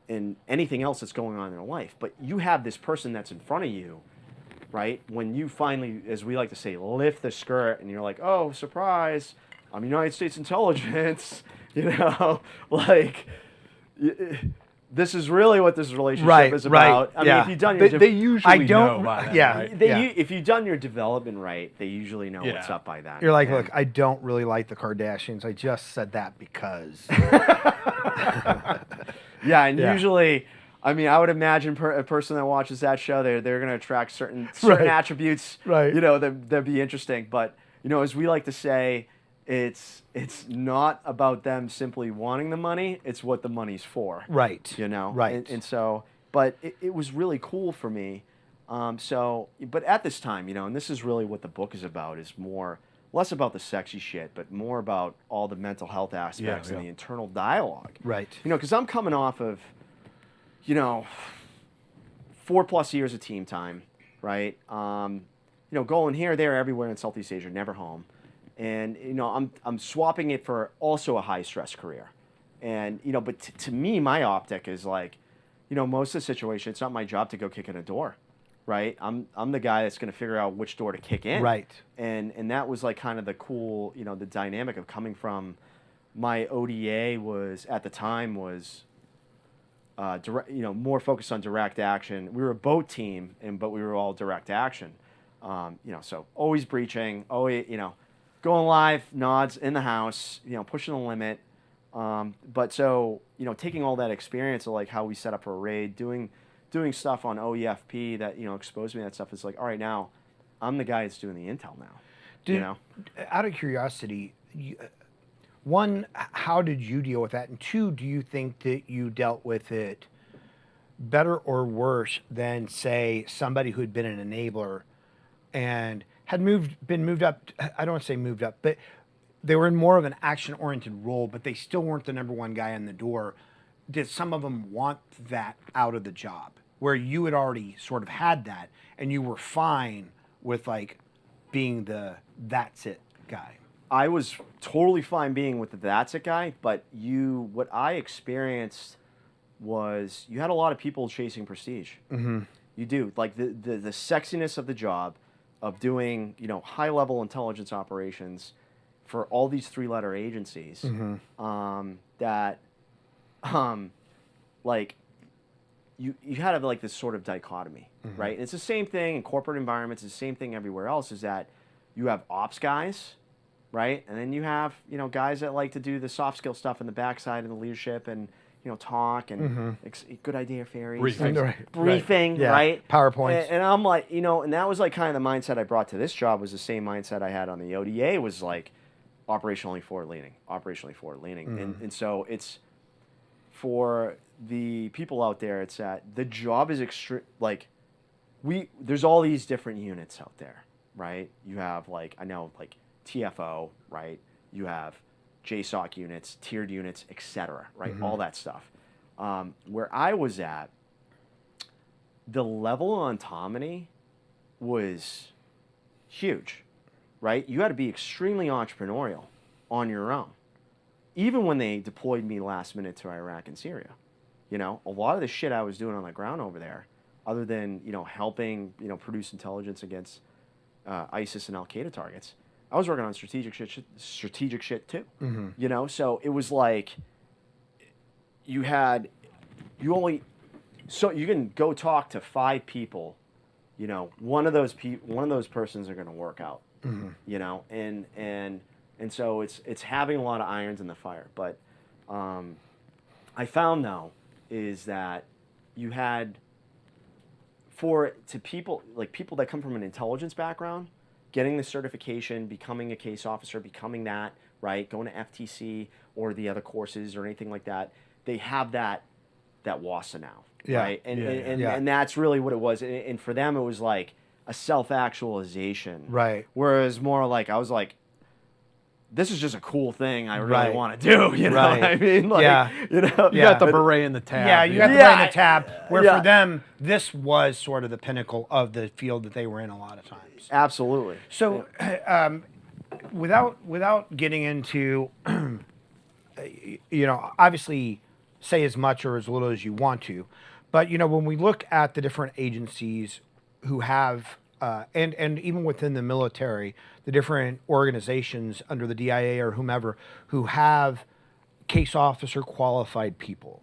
and anything else that's going on in their life. But you have this person that's in front of you, right? When you finally, as we like to say, lift the skirt and you're like, oh, surprise, I'm United States intelligence, like, this is really what this relationship is about. I mean, if you've done your They usually know by that, yeah, right? if you've done your development right, they usually know what's up by that. You're like, look, I don't really like the Kardashians. I just said that because. Usually, I mean, I would imagine a person that watches that show, they're going to attract certain attributes, right? That'd be interesting. But as we like to say, it's not about them simply wanting the money; it's what the money's for, right? Right. And so, but it was really cool for me. But at this time, and this is really what the book is about, is less about the sexy shit, but more about all the mental health aspects and the internal dialogue. Right. Because I'm coming off of, 4+ years of team time, right? Going here, there, everywhere in Southeast Asia, never home. And, I'm swapping it for also a high stress career. And, but to me, my optic is like, most of the situation, it's not my job to go kick in a door. Right, I'm the guy that's going to figure out which door to kick in. Right, and that was like kind of the cool, the dynamic of coming from my ODA was at the time was, more focused on direct action. We were a boat team, but we were all direct action. So always breaching, always going live, nods in the house, pushing the limit. But so taking all that experience of like how we set up for a raid, doing stuff on OEFP that exposed me to that stuff. Is like, all right, now I'm the guy that's doing the intel now. Out of curiosity, one, how did you deal with that? And two, do you think that you dealt with it better or worse than, say, somebody who had been an enabler and had been moved up? I don't want to say moved up, but they were in more of an action-oriented role, but they still weren't the number one guy in the door. Did some of them want that out of the job, where you had already sort of had that and you were fine with like being the that's it guy? I was totally fine being with the that's it guy, but what I experienced was you had a lot of people chasing prestige. Mm-hmm. You do, like the sexiness of the job of doing, high level intelligence operations for all these 3-letter agencies, like you had like this sort of dichotomy, right? And it's the same thing in corporate environments. It's the same thing everywhere else. Is that you have ops guys, right? And then you have guys that like to do the soft skill stuff in the backside of the leadership and talk and good idea fairies, briefing, right? PowerPoints. And I'm like, and that was like kind of the mindset I brought to this job. Was the same mindset I had on the ODA. Was like operationally forward leaning. And so it's for the people out there, it's that the job is there's all these different units out there, right? You have like TFO, right? You have JSOC units, tiered units, etc., right? All that stuff. Where I was at, the level of autonomy was huge, right? You had to be extremely entrepreneurial on your own. Even when they deployed me last minute to Iraq and Syria, a lot of the shit I was doing on the ground over there, other than helping produce intelligence against ISIS and Al Qaeda targets, I was working on strategic shit too. So it was like you can go talk to 5 people, one of those persons are going to work out, and so it's having a lot of irons in the fire. But I found though is that you had people that come from an intelligence background, getting the certification, becoming a case officer, becoming that, right, going to FTC or the other courses or anything like that, they have that WASA now, right? And that's really what it was. And for them, it was like a self-actualization, right? Whereas more like I was like, this is just a cool thing I really want to do, what I mean? Like, you got the beret and the tab. Yeah, you got the beret and the tab, where for them, this was sort of the pinnacle of the field that they were in a lot of times. Absolutely. So without getting into, obviously say as much or as little as you want to, but when we look at the different agencies who have, and even within the military, the different organizations under the DIA or whomever who have case officer qualified people.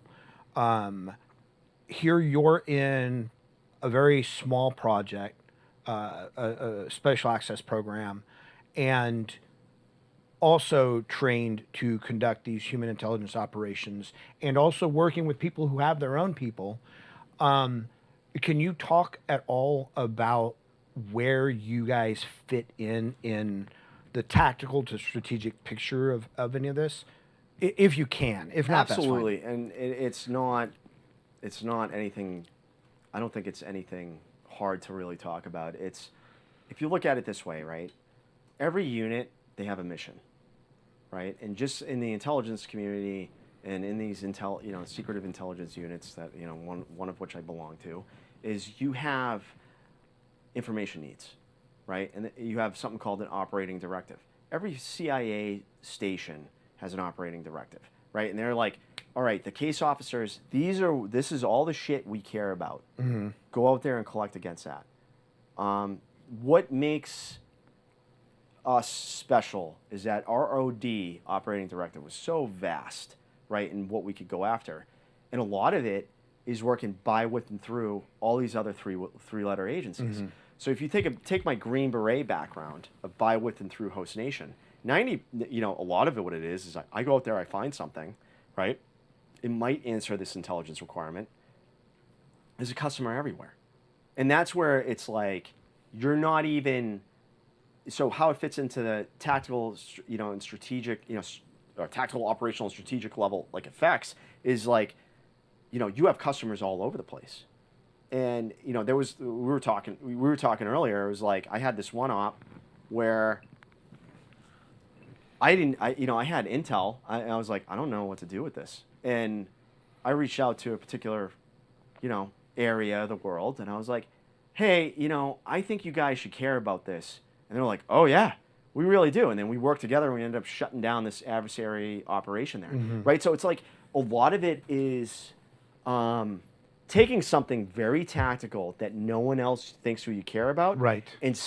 Here you're in a very small project, a special access program, and also trained to conduct these human intelligence operations, and also working with people who have their own people. Can you talk at all about where you guys fit in the tactical to strategic picture of any of this, if you can? If not, Absolutely, that's fine. and it's not anything. I don't think it's anything hard to really talk about. It's, if you look at it this way, right? Every unit, they have a mission, right? And just in the intelligence community and in these secretive intelligence units that, one of which I belong to, is you have information needs, right? And you have something called an operating directive. Every CIA station has an operating directive, right? And they're like, all right, the case officers, this is all the shit we care about. Mm-hmm. Go out there and collect against that. What makes us special is that our OD, operating directive, was so vast, right, in what we could go after. And a lot of it is working by, with, and through all these other three-letter agencies. Mm-hmm. So if you take my Green Beret background of by, with, and through host nation, a lot of it, what it is I go out there, I find something, right? It might answer this intelligence requirement. There's a customer everywhere. And that's where it's like, you're not even, so how it fits into the tactical, and strategic, or tactical, operational, and strategic level, like effects, is like, you have customers all over the place. And, we were talking earlier, it was like, I had this one op where I had intel. I was like, I don't know what to do with this. And I reached out to a particular, area of the world, and I was like, hey, I think you guys should care about this. And they're like, oh yeah, we really do. And then we worked together, and we ended up shutting down this adversary operation there, Mm-hmm. right? So it's like, a lot of it is taking something very tactical that no one else thinks you care about, Right. and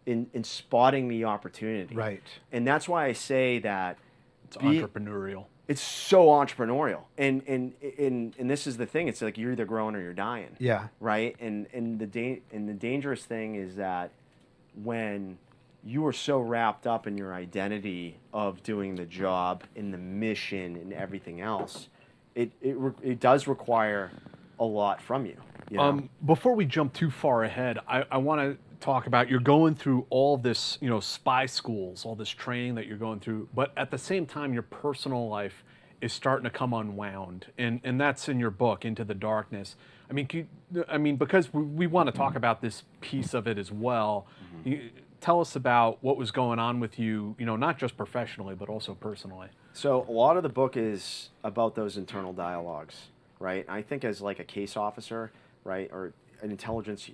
in spotting the opportunity. Right. And that's why I say that It's entrepreneurial. it's so entrepreneurial. And this is the thing. It's like, you're either growing or you're dying. Yeah. Right? And the dangerous thing is that when you are so wrapped up in your identity of doing the job and the mission and everything else, it does require a lot from you. Before we jump too far ahead, I want to talk about, you're going through all this, spy schools, all this training that you're going through, but at the same time, your personal life is starting to come unwound, and that's in your book, Into the Darkness. Because we want to talk about this piece of it as well. Mm-hmm. Tell us about what was going on with you, not just professionally, but also personally. So a lot of the book is about those internal dialogues, right? I think as like a case officer, right, or an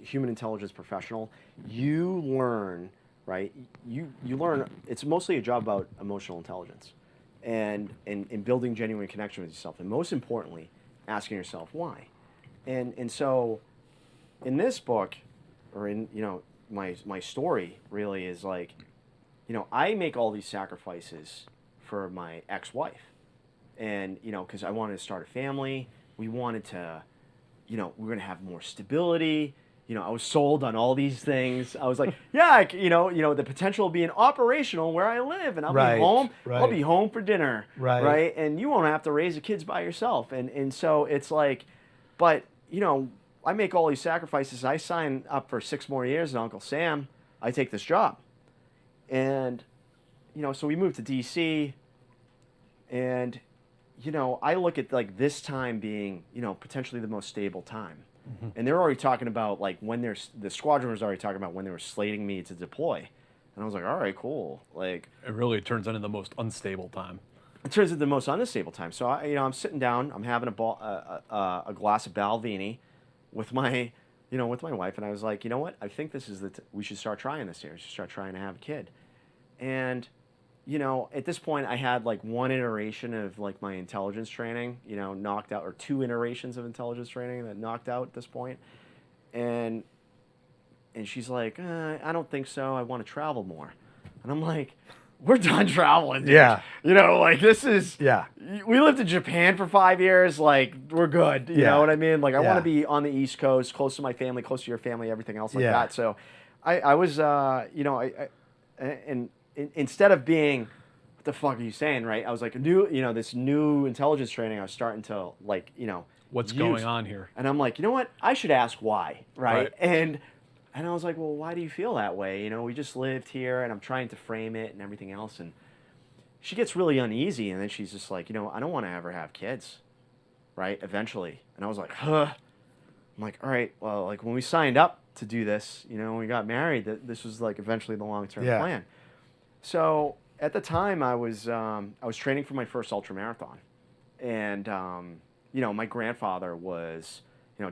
human intelligence professional, you learn, right? You learn, it's mostly a job about emotional intelligence and building genuine connection with yourself. And most importantly, asking yourself why. And so in this book, or in, my story really is like, I make all these sacrifices for my ex-wife. And, because I wanted to start a family. We wanted to, we're going to have more stability. I was sold on all these things. I was like, yeah, the potential of being operational where I live, and I'll Right, be home. right. I'll be home for dinner, Right. And you won't have to raise the kids by yourself. And so it's like, but I make all these sacrifices. I sign up for 6 more years, and Uncle Sam, I take this job, and so we moved to DC, and I look at like this time being, potentially the most stable time. Mm-hmm. And they're already talking about like the squadron was already talking about when they were slating me to deploy. And I was like, all right, cool. Like, It really turns into the most unstable time. it turns into the most unstable time. So I'm sitting down, I'm having a glass of Balvenie with my wife. And I was like, you know what? I think this is we should start trying this here. We should start trying to have a kid. And at this point I had like one iteration of like my intelligence training, knocked out, or two iterations of intelligence training that knocked out at this point. And she's like, I don't think so. I want to travel more. And I'm like, we're done traveling, dude. Yeah. Like this is, Yeah. we lived in Japan for 5 years. Like we're good. You know what I mean? Like I want to Yeah. be on the East Coast, close to my family, close to your family, everything else like Yeah. that. So I was, instead of being, what the fuck are you saying, right? I was like, this new intelligence training, I was starting to like, What's use. going on here? And I'm like, you know what? I should ask why, right? Right. And I was like, well, why do you feel that way? We just lived here, and I'm trying to frame it and everything else. And she gets really uneasy, and then she's just like, I don't want to ever have kids, right? Eventually. And I was like, huh. I'm like, all right, well, like when we signed up to do this, when we got married, this was like eventually the long-term plan. So at the time, I was training for my first ultramarathon, and my grandfather was,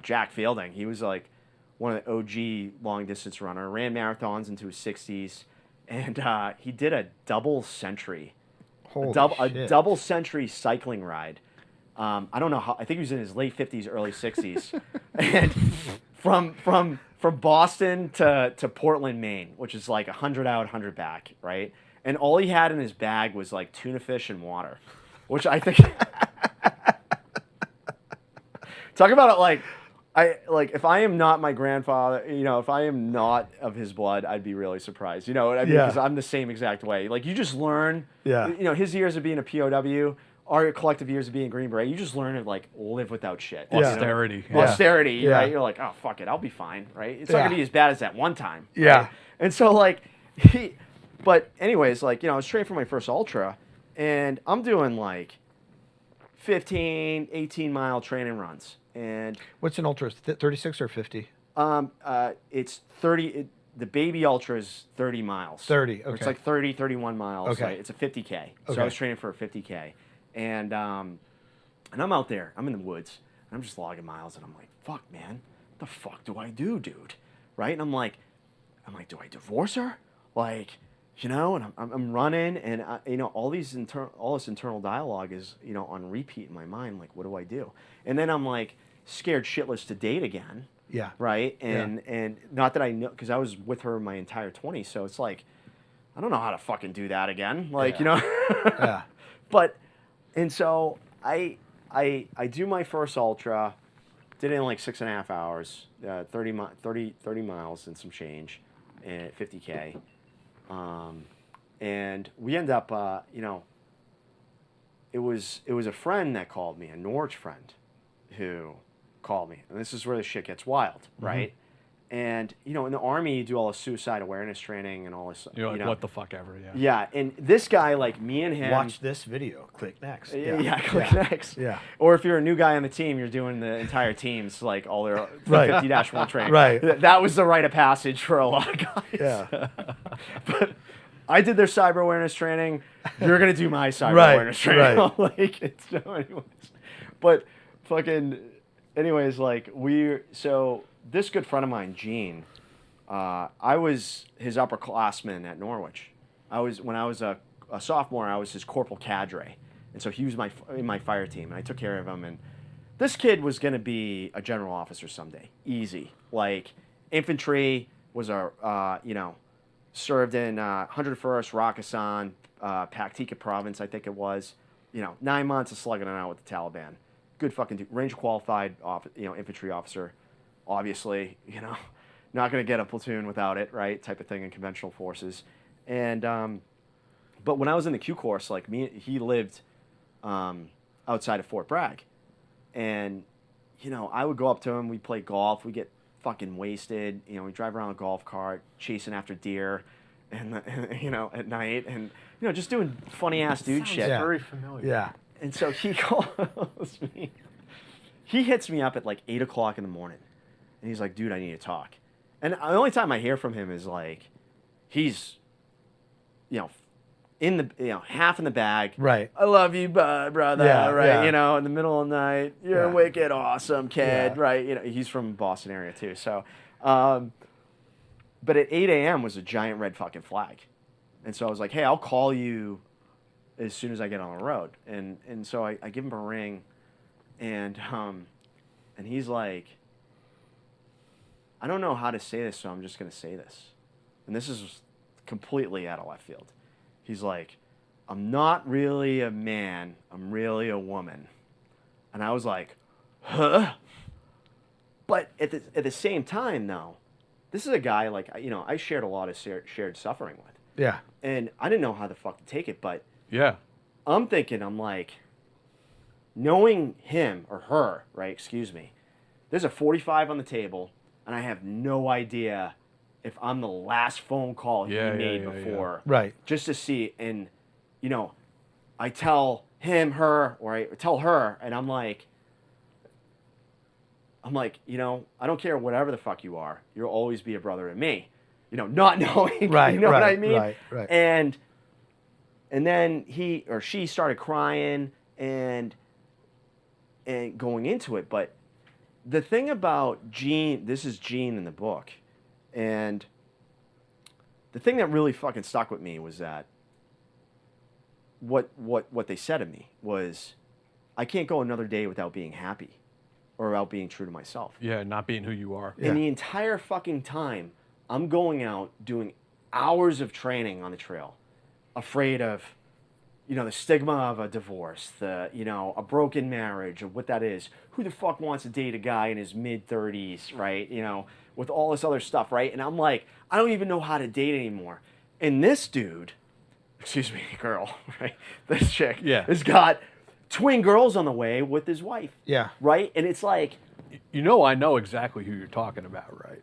Jack Fielding. He was like one of the OG long distance runner, ran marathons into his 60s, and he did a double century, a double century cycling ride. I don't know how. I think he was in his late 50s, early 60s, and from Boston to Portland, Maine, which is like 100 out, 100 back, right? And all he had in his bag was like tuna fish and water, which I think. Talk about it like. If I am not my grandfather, if I am not of his blood, I'd be really surprised. You know what I mean? Yeah. Because I'm the same exact way. Like you just learn. Yeah. His years of being a POW, our collective years of being Green Beret, you just learn to like live without shit. Yeah. Austerity. You know? Austerity, Yeah. right? You're like, oh fuck it, I'll be fine, right? It's not gonna be as bad as that one time. Yeah. Right? And so like but anyways, like I was training for my first ultra, and I'm doing like 15, 18-mile training runs. And What's an ultra? 36 or 50? It's 30. The baby ultra is 30 miles. 30. Or it's Okay. like 30, 31 miles. Okay. Right? It's a 50K. So Okay. I was training for a 50K, and I'm out there. I'm in the woods. And I'm just logging miles, and I'm like, fuck, man, what the fuck do I do, dude? Right? And I'm like, do I divorce her? Like, and I'm running, and all this internal dialogue is on repeat in my mind. Like, what do I do? And then I'm like scared shitless to date again. Yeah. Right. And not that I know, because I was with her my entire 20s, so it's like I don't know how to fucking do that again. Like Yeah. But and so I do my first ultra, did it in like 6.5 hours, 30 miles and some change, and 50K. And we end up, it was a friend that called me, a Norwich friend, who called me, and this is where the shit gets wild, right? And in the Army, you do all the suicide awareness training and all this. You're like, what the fuck ever, yeah. Yeah, and this guy, like me and him. Watch this video. Click next. Yeah, click next. Yeah. Or if you're a new guy on the team, you're doing the entire team's like all their Right. 50-1 training. Right. That was the rite of passage for a lot of guys. Yeah. But I did their cyber awareness training. You're gonna do my cyber Right, awareness training. right. Like it's anyways. But fucking anyways, like so this good friend of mine, Gene, I was his upperclassman at Norwich. When I was a sophomore, I was his corporal cadre, and so he was in my fire team, and I took care of him. And this kid was gonna be a general officer someday, easy. Like infantry was served in 101st Rakhisan, Paktika province, I think it was. 9 months of slugging it out with the Taliban. Good fucking dude. Range qualified, infantry officer. Obviously, not going to get a platoon without it, right? Type of thing in conventional forces. And but when I was in the Q course, like he lived outside of Fort Bragg, and I would go up to him. We'd play golf. We get fucking wasted. We drive around a golf cart, chasing after deer, and at night, and just doing funny ass dude shit. Yeah. Very familiar. Yeah. And so he calls me. He hits me up at like 8 o'clock in the morning, and he's like, "Dude, I need to talk." And the only time I hear from him is like, he's, in the half in the bag. Right. I love you, brother. Yeah, Right. yeah. In the middle of the night, you're a Yeah. wicked awesome kid. Yeah. Right. He's from Boston area too. So, but at 8 a.m. was a giant red fucking flag, and so I was like, "Hey, I'll call you as soon as I get on the road. And so I give him a ring, and he's like, I don't know how to say this, so I'm just going to say this. And this is completely out of left field. He's like, I'm not really a man, I'm really a woman. And I was like, huh? But at the same time, though, this is a guy, like, you know, I shared a lot of shared suffering with. Yeah. And I didn't know how the fuck to take it, but Yeah. I'm thinking, I'm like, knowing him or her, right, excuse me, there's a 45 on the table, and I have no idea if I'm the last phone call he made before. Right. Just to see, and, you know, I tell him, her, or I tell her, and I'm like, you know, I don't care whatever the fuck you are, you'll always be a brother to me. You know, not knowing, Right, you know what I right, mean? right. And then he or she started crying and going into it. But the thing about Gene, this is Gene in the book, and the thing that really fucking stuck with me was that what they said to me was, I can't go another day without being happy or without being true to myself. Yeah, not being who you are. And the entire fucking time, I'm going out doing hours of training on the trail, afraid of, you know, the stigma of a divorce, you know, a broken marriage, or what that is. Who the fuck wants to date a guy in his mid-30s, right? You know, with all this other stuff, right? And I'm like, I don't even know how to date anymore. And this dude, excuse me, girl, right? This chick has got twin girls on the way with his wife. Yeah. Right? And it's like, You know, I know exactly who you're talking about, right?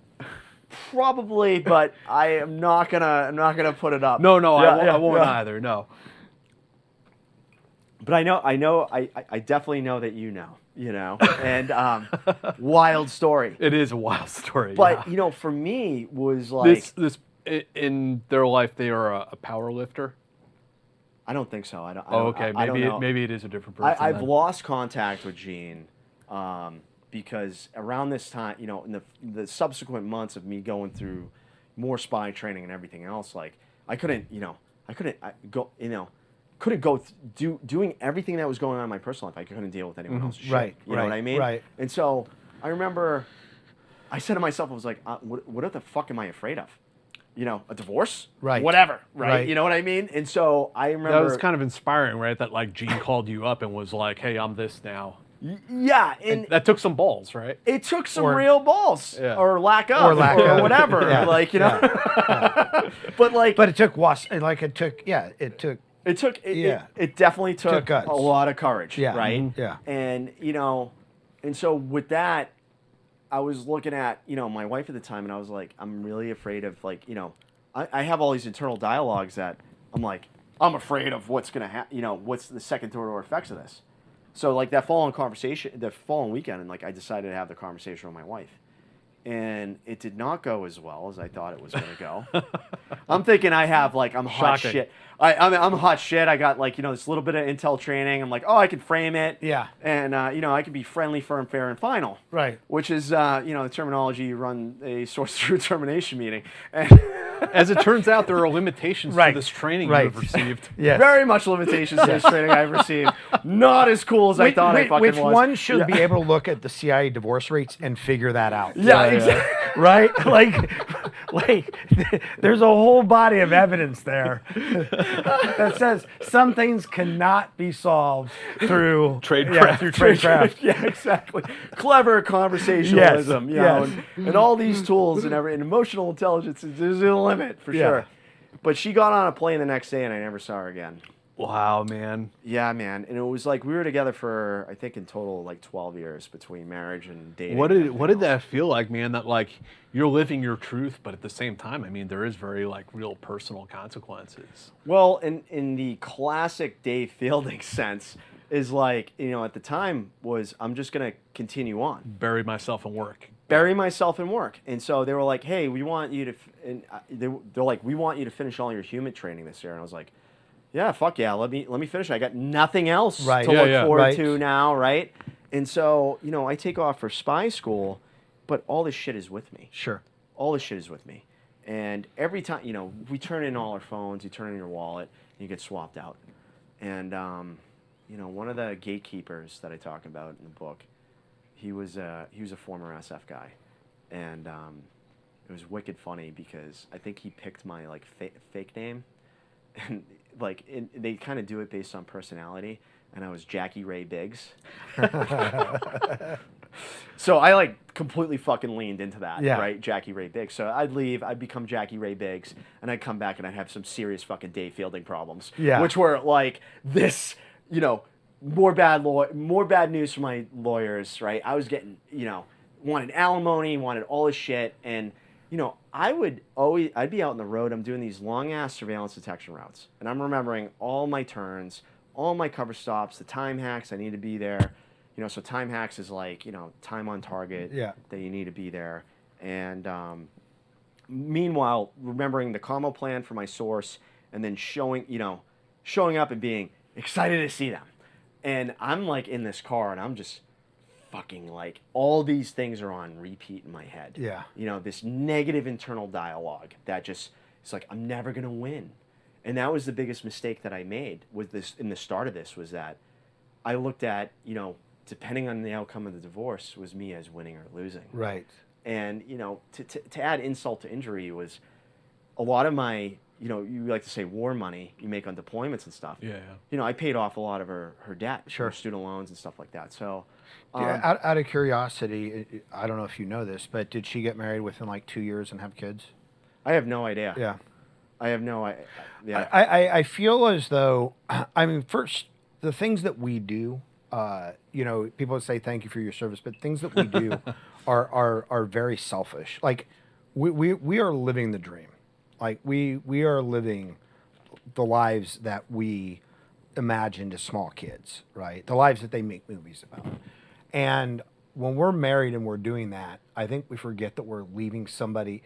probably, but I'm not gonna put it up. No, I won't either. No. But I definitely know that you know, and wild story. It is a wild story. But you know, for me was like this in their life they are a power lifter. I don't think so. I don't. Okay, I don't know. maybe it is a different person. I've then. lost contact with Gene because around this time, you know, in the subsequent months of me going through more spy training and everything else, like I couldn't go doing everything that was going on in my personal life. I couldn't deal with anyone else's shit. Right. You know what I mean? Right. And so I remember I said to myself, I was like, what the fuck am I afraid of? You know, a divorce? Right. Whatever, right? Right. You know what I mean? And so I remember... That was kind of inspiring, right? That like Gene called you up and was like, hey, I'm this now. Yeah. And that took some balls, right? it took some real balls. Yeah. Or lack of. Or whatever. Yeah. Like, you know? But it took It definitely took guts. a lot of courage, Yeah. right? Mhm. Yeah. And, you know, and so with that, I was looking at, you know, my wife at the time, and I was like, I'm really afraid of, like, you know, I have all these internal dialogues that I'm like, I'm afraid of what's going to happen, you know, what's the second order effects of this. So, like, the following weekend, and, like, I decided to have the conversation with my wife. And it did not go as well as I thought it was going to go. I'm thinking I'm hot Shocking. shit. I'm hot shit. I got, like, you know, this little bit of intel training. I'm like, oh, I can frame it. Yeah. And, you know, I can be friendly, firm, fair, and final. Right. Which is, you know, the terminology you run a source through termination meeting. And As it turns out, there are limitations Right. to this training Right. you've received. Yes. very much limitations to this training I've received. Not as cool as I thought I fucking which was. one should be able to look at the CIA divorce rates and figure that out? Yeah, exactly. Right? Like, there's a whole body of evidence there that says some things cannot be solved through Tradecraft. through tradecraft. Yeah, exactly. Clever conversationalism, you know, yes. and all these tools and emotional intelligence, there's a limit for Yeah. sure. But she got on a plane the next day, and I never saw her again. Wow, man. Yeah, man. And it was like we were together for, I think, in total, like 12 years between marriage and dating. What and did everything else. that feel like, man? That like you're living your truth, but at the same time, I mean, there is very like real personal consequences. Well, in the classic Dave Fielding sense, is like, you know, at the time was, I'm just going to continue on. Bury myself in work. Bury myself in work. And so they were like, hey, we want you to, they're like, we want you to finish all your human training this year. And I was like, yeah, fuck yeah, let me finish. I got nothing else to look forward to now, right? And so, you know, I take off for spy school, but all this shit is with me. Sure. All this shit is with me. And every time, you know, we turn in all our phones, you turn in your wallet, and you get swapped out. And one of the gatekeepers that I talk about in the book, he was a former SF guy, and it was wicked funny because I think he picked my like fake name, and they kind of do it based on personality, and I was Jackie Ray Biggs. So I like completely fucking leaned into that, right? Jackie Ray Biggs. So I'd leave, I'd become Jackie Ray Biggs, and I'd come back and I'd have some serious fucking Dave Fielding problems, which were like this, more bad news from my lawyers, right? I was getting, wanted alimony, wanted all this shit, and I'd be out on the road. I'm doing these long ass surveillance detection routes, and I'm remembering all my turns, all my cover stops, the time hacks. I need to be there. So time hacks is like, time on target that you need to be there. And meanwhile, remembering the combo plan for my source and then showing up and being excited to see them. And I'm like in this car and I'm just fucking like, all these things are on repeat in my head. Yeah. This negative internal dialogue that just, it's like, I'm never going to win. And that was the biggest mistake that I made with this in the start of this, was that I looked at, depending on the outcome of the divorce, was me as winning or losing. Right. And, to add insult to injury was a lot of my, you like to say war money you make on deployments and stuff. Yeah. I paid off a lot of her debt, Sure, her student loans and stuff like that. So, out of curiosity, I don't know if you know this, but did she get married within like 2 years and have kids? I have no idea. Yeah. I have no idea. Yeah. I feel as though, first, the things that we do, people say thank you for your service, but things that we do are very selfish. Like we are living the dream. Like we are living the lives that we imagined as small kids, right? The lives that they make movies about. And when we're married and we're doing that, I think we forget that we're leaving somebody,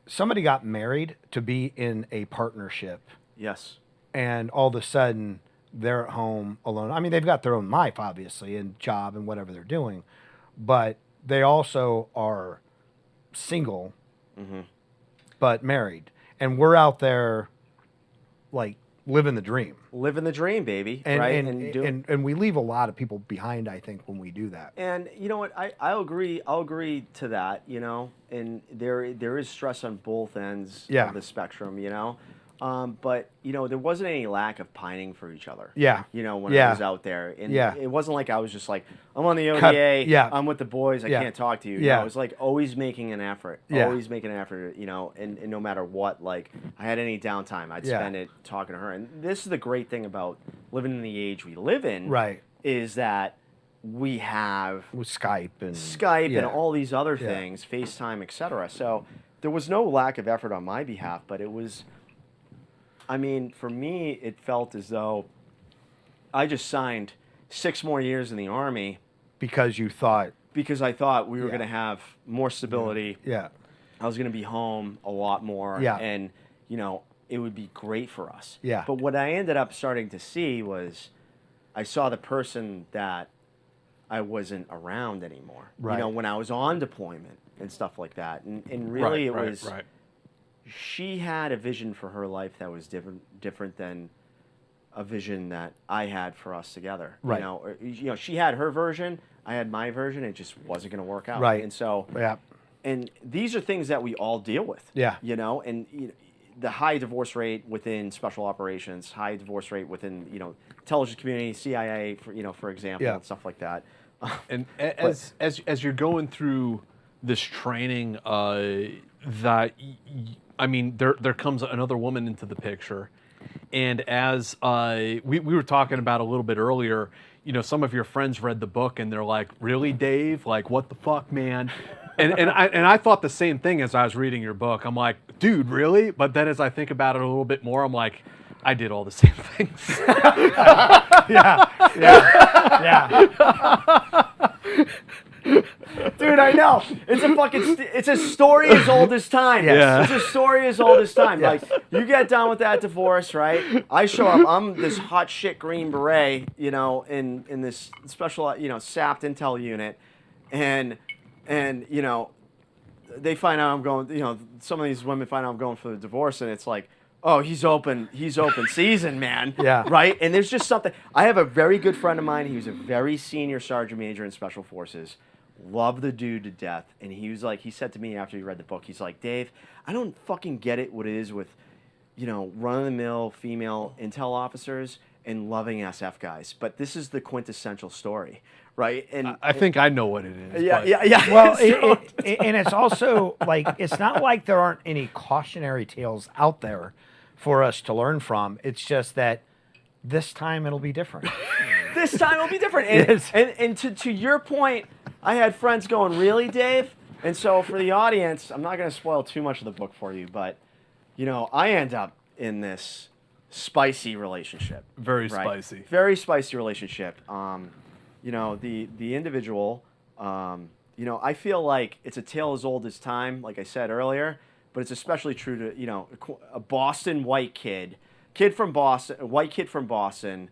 somebody got married to be in a partnership. Yes. And all of a sudden they're at home alone. I mean, they've got their own life, obviously, and job and whatever they're doing, but they also are single, but married. And we're out there, like, living the dream. Living the dream, baby. And, right? And we leave a lot of people behind, I think, when we do that. And you know what? I'll agree to that, and there is stress on both ends of the spectrum, but there wasn't any lack of pining for each other. Yeah. When I was out there, and it wasn't like I was just like, I'm on the ODA, I'm with the boys, I can't talk to you. Yeah. No, it was like always making an effort, and no matter what, like I had any downtime, I'd spend it talking to her. And this is the great thing about living in the age we live in, right? Is that we have with Skype and all these other things, FaceTime, etc. So there was no lack of effort on my behalf, but it was. I mean, for me, it felt as though I just signed 6 more years in the Army. Because you thought. Because I thought we were going to have more stability. Yeah. I was going to be home a lot more. Yeah. And, it would be great for us. Yeah. But what I ended up starting to see was I saw the person that I wasn't around anymore. Right. When I was on deployment and stuff like that. And really it was... Right. She had a vision for her life that was different than a vision that I had for us together. Right. She had her version, I had my version. It just wasn't going to work out. Right. And so, and these are things that we all deal with. Yeah. And the high divorce rate within special operations, high divorce rate within intelligence community, CIA, for example, and stuff like that. And as you're going through this training, there comes another woman into the picture, and as we were talking about a little bit earlier, some of your friends read the book and they're like, "Really, Dave? Like, what the fuck, man?" And I thought the same thing as I was reading your book. I'm like, "Dude, really?" But then as I think about it a little bit more, I'm like, I did all the same things. Dude, I know. It's a story as old as time. Yes. It's a story as old as time. Like, you get done with that divorce, right? I show up, I'm this hot shit Green Beret, in this special, SAPT intel unit. And they find out I'm going, some of these women find out I'm going for the divorce, and it's like, Oh, he's open season, man. Yeah. Right? And there's just something. I have a very good friend of mine. He was a very senior sergeant major in Special Forces. Love the dude to death. And he was like, he said to me after he read the book, he's like, Dave, I don't fucking get it what it is with, run-of-the-mill female intel officers and loving SF guys. But this is the quintessential story, right? And I think I know what it is. yeah, but- yeah. Well, and it's also like, it's not like there aren't any cautionary tales out there for us to learn from. It's just that this time it'll be different. This time it'll be different. Yes. And to your point, I had friends going, really, Dave? And so for the audience, I'm not going to spoil too much of the book for you, but, I end up in this spicy relationship. Very right? spicy. Very spicy relationship. The individual, I feel like it's a tale as old as time, like I said earlier, but it's especially true to, a Boston white kid from Boston, a white kid from Boston,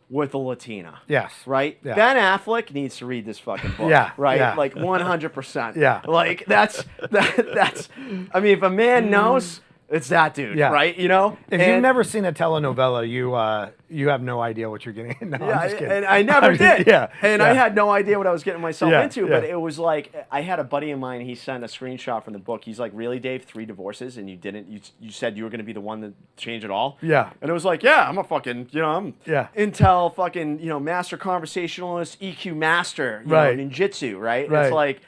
with a Latina. Yes. Right? Yeah. Ben Affleck needs to read this fucking book. Yeah, Right? yeah. Like 100%. Yeah. Like that's I mean, if a man knows, it's that dude, Yeah. right? If you've never seen a telenovela, you have no idea what you're getting. No, Yeah, I'm just kidding. and I never did. Yeah. And yeah. I had no idea what I was getting myself Yeah, into, yeah. but it was like, I had a buddy of mine, he sent a screenshot from the book. He's like, really, Dave, 3 divorces, and you didn't, you said you were going to be the one to change it all? Yeah. And it was like, yeah, I'm a fucking, I'm Yeah. Intel fucking, master conversationalist, EQ master, Right. ninjutsu, right? Right. It's like,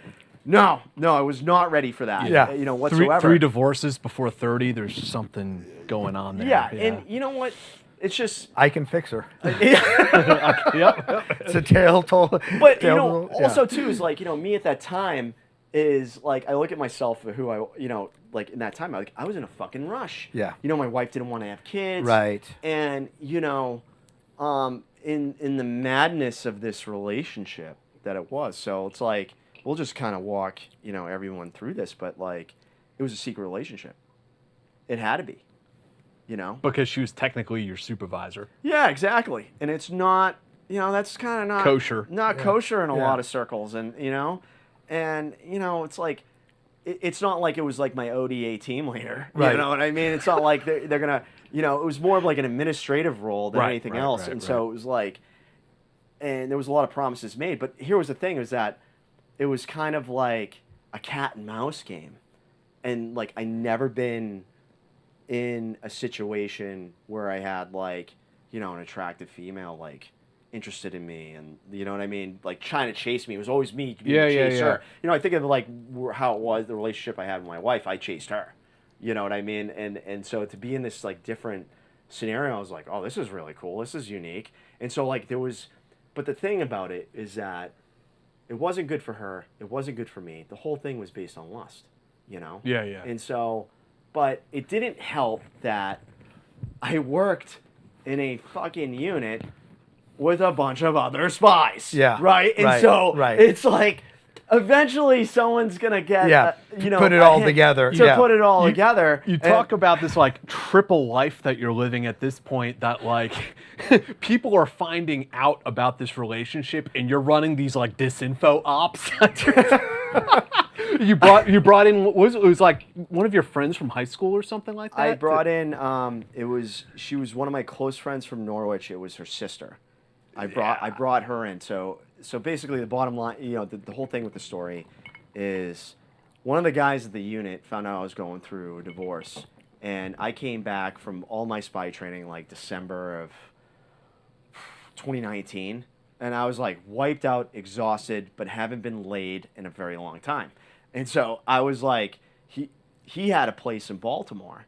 no, I was not ready for that, Yeah. whatsoever. Three divorces before 30. There's something going on there. Yeah, and you know what? It's just, I can fix her. Yep. It's a tale told. But tale- yeah. also too is like me at that time is like I look at myself for who I like in that time I was in a fucking rush. Yeah. My wife didn't want to have kids. Right. And in the madness of this relationship that it was, so it's like we'll just kind of walk everyone through this, but like it was a secret relationship. It had to be. Because she was technically your supervisor. Yeah, exactly. And it's not, that's kind of not Kosher. Not kosher in a Yeah. lot of circles, and it's like, it's not like it was like my ODA team leader. Right. You know what I mean? It's not like they're gonna, it was more of like an administrative role than Right, anything right, else, right, and right. so it was like, and there was a lot of promises made. But here was the thing: is that it was kind of like a cat and mouse game, and like I never been in a situation where I had like, an attractive female like interested in me, and you know what I mean, like trying to chase me. It was always me being Yeah, the yeah, chaser. yeah. I think of like how it was the relationship I had with my wife. I chased her. You know what I mean? And so to be in this like different scenario, I was like, oh, this is really cool. This is unique. And so like but the thing about it is that it wasn't good for her. It wasn't good for me. The whole thing was based on lust. Yeah, yeah. And so, but it didn't help that I worked in a fucking unit with a bunch of other spies. Yeah. Right? And Right, so right. it's like eventually someone's going to get, Yeah. Put it a all hint together. To Yeah. put it all together. You And- talk about this like triple life that you're living at this point, that like people are finding out about this relationship and you're running these like disinfo ops. you brought in, it was like one of your friends from high school or something like that? I brought in, she was one of my close friends from Norwich. It was her sister. I brought her in. So basically the bottom line, the whole thing with the story is one of the guys at the unit found out I was going through a divorce, and I came back from all my spy training like December of 2019, and I was like wiped out, exhausted, but haven't been laid in a very long time. And so I was like, he had a place in Baltimore,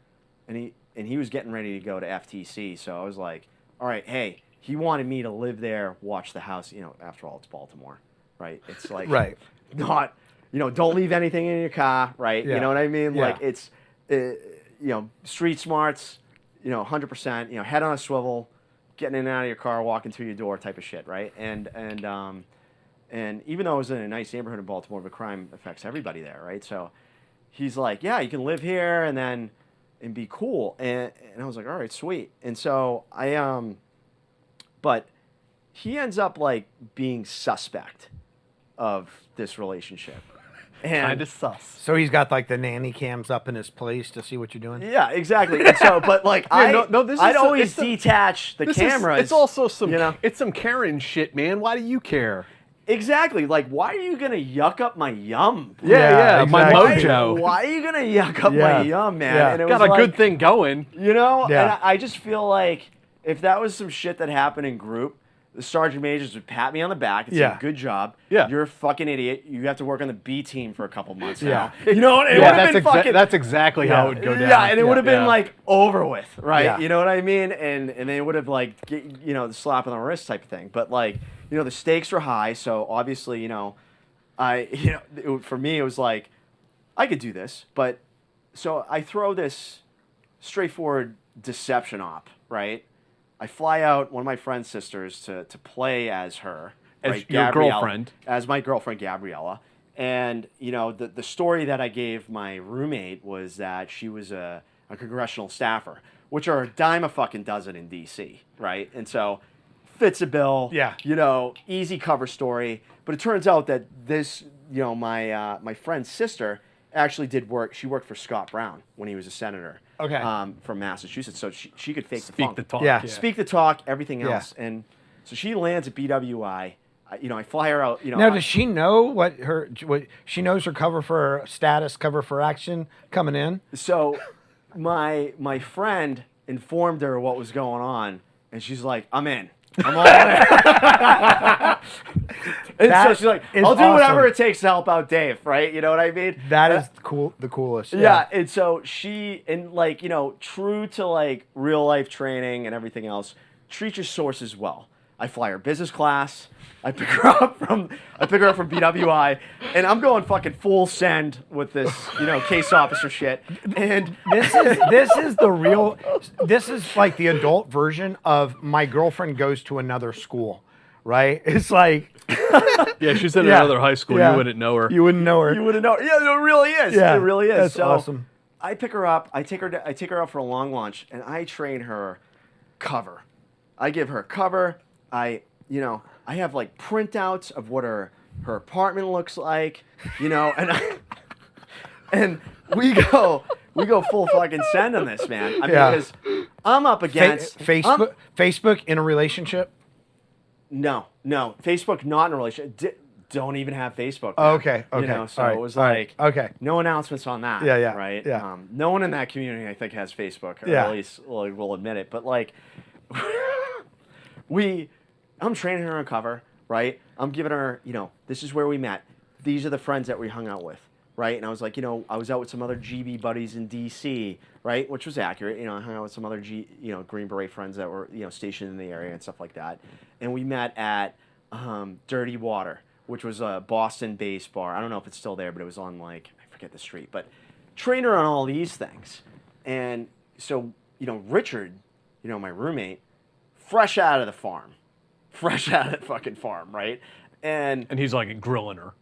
and he was getting ready to go to FTC. So I was like, all right, hey, he wanted me to live there, watch the house. After all, it's Baltimore, right? It's like Right. not, don't leave anything in your car, right? Yeah. You know what I mean? Yeah. Like it's, street smarts, 100%, head on a swivel, getting in and out of your car, walking through your door type of shit, right? And even though I was in a nice neighborhood in Baltimore, the crime affects everybody there, right? So he's like, yeah, you can live here and be cool. And I was like, all right, sweet. And so but he ends up like being suspect of this relationship. And Kind of sus. So he's got like the nanny cams up in his place to see what you're doing. yeah, exactly. And so, but like I'd always detach the cameras. It's also some, you know? it's some Karen shit, man. Why do you care? Exactly. Like, why are you gonna yuck up my yum? Yeah, my exactly. mojo. Why are you gonna yuck up Yeah. my yum, man? Yeah. And it Got was a like, good thing going. you know. Yeah. And I just feel like if that was some shit that happened in group, the sergeant majors would pat me on the back and say, Yeah. "Good job. Yeah. You're a fucking idiot. You have to work on the B team for a couple months Yeah. now." You know, and it would have been fucking. That's exactly how it would go down. Yeah, and it would have been Yeah. like over with, right? Yeah. You know what I mean? And they would have like, the slap on the wrist type of thing. But like, the stakes were high, so obviously, for me it was like, I could do this, but so I throw this straightforward deception op, right? I fly out one of my friend's sisters to play as her, As right? your Gabriella, girlfriend. as my girlfriend Gabriella. And the story that I gave my roommate was that she was a congressional staffer, which are a dime a fucking dozen in D.C., right? And so fits a bill. Yeah. Easy cover story. But it turns out that this, my friend's sister actually did work. She worked for Scott Brown when he was a senator. Okay. From Massachusetts, so she could fake the Speak funk. the talk. Yeah. Speak the talk, everything Yeah. else. And so she lands at BWI. I fly her out. Now, does she know what she knows her cover for status, cover for action coming in? So my friend informed her what was going on, and she's like, "I'm in. I'm all in." And so she's like, is "I'll do whatever awesome. it takes to help out Dave." Right? You know what I mean? That is cool. The coolest. Yeah. And so she, and like, true to like real life training and everything else, treat your sources well. I fly her business class. I pick her up from BWI, and I'm going fucking full send with this, case officer shit. And This is the real. This is like the adult version of my girlfriend goes to another school, right? It's like Yeah, she's in Yeah. another high school. Yeah. You wouldn't know her. you wouldn't know her. you wouldn't know. Yeah, it really is. Yeah, It really is. that's So awesome. I pick her up. I take her out for a long lunch, and I train her cover. I give her cover. I have like printouts of what her apartment looks like, and we go full fucking send on this, man. I mean, Yeah. because I'm up against Facebook in a relationship. No, Facebook not in a relationship. Don't even have Facebook. Oh, okay, So all right, it was all right, like okay. no announcements on that. Yeah, yeah, right. yeah. No one in that community, I think, has Facebook, or Yeah. at least will admit it. But like, I'm training her on cover, right? I'm giving her, this is where we met. These are the friends that we hung out with, right? And I was like, I was out with some other GB buddies in DC, right? Which was accurate. I hung out with some other Green Beret friends that were, stationed in the area and stuff like that. And we met at Dirty Water, which was a Boston-based bar. I don't know if it's still there, but it was on I forget the street. But trained her on all these things. And so, Richard, my roommate, fresh out of the farm. Fresh out of the fucking farm, right? And And he's like grilling her.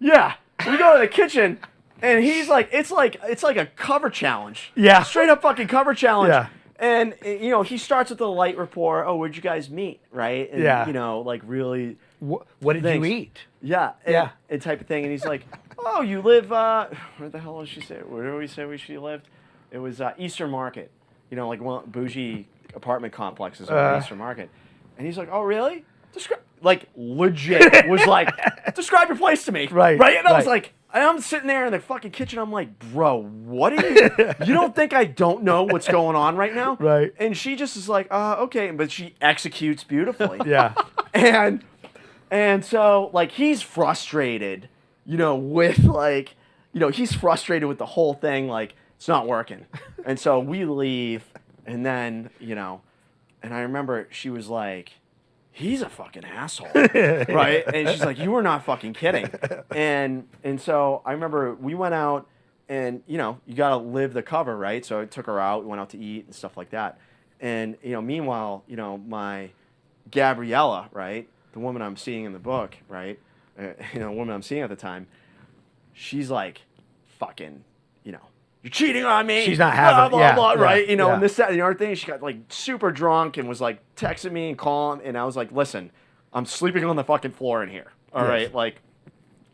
yeah, we go to the kitchen, and he's like, it's like a cover challenge. Yeah. Straight up fucking cover challenge. Yeah. And he starts with the light rapport. Oh, where'd you guys meet? Right? And, Yeah. really. What did Thanks. you eat? Yeah. Yeah. And type of thing. And he's like, oh, you live. Where the hell did she say? Where did we say she lived? It was Eastern Market. Like one bougie apartment complexes on Eastern Market. And he's like, oh, really? Legit was like, describe your place to me. Right, Right? And I was right. like, I'm sitting there in the fucking kitchen. I'm like, bro, what are you? You don't think I don't know what's going on right now? Right. And she just is like, okay. But she executes beautifully. Yeah. And so, he's frustrated, with he's frustrated with the whole thing. It's not working. And so we leave. And then, and I remember she was like, he's a fucking asshole, right? And she's like, you were not fucking kidding. And so I remember we went out, and you got to live the cover, right? So I took her out, we went out to eat and stuff like that. And meanwhile, my Gabriella, right, the woman I'm seeing in the book, right, the woman I'm seeing at the time, she's like, fucking, you're cheating on me. She's not blah, having it. blah, Yeah, blah, yeah, right? yeah. And this, that, and the other thing. She got super drunk and was texting me and calling. And I was like, listen, I'm sleeping on the fucking floor in here. All right.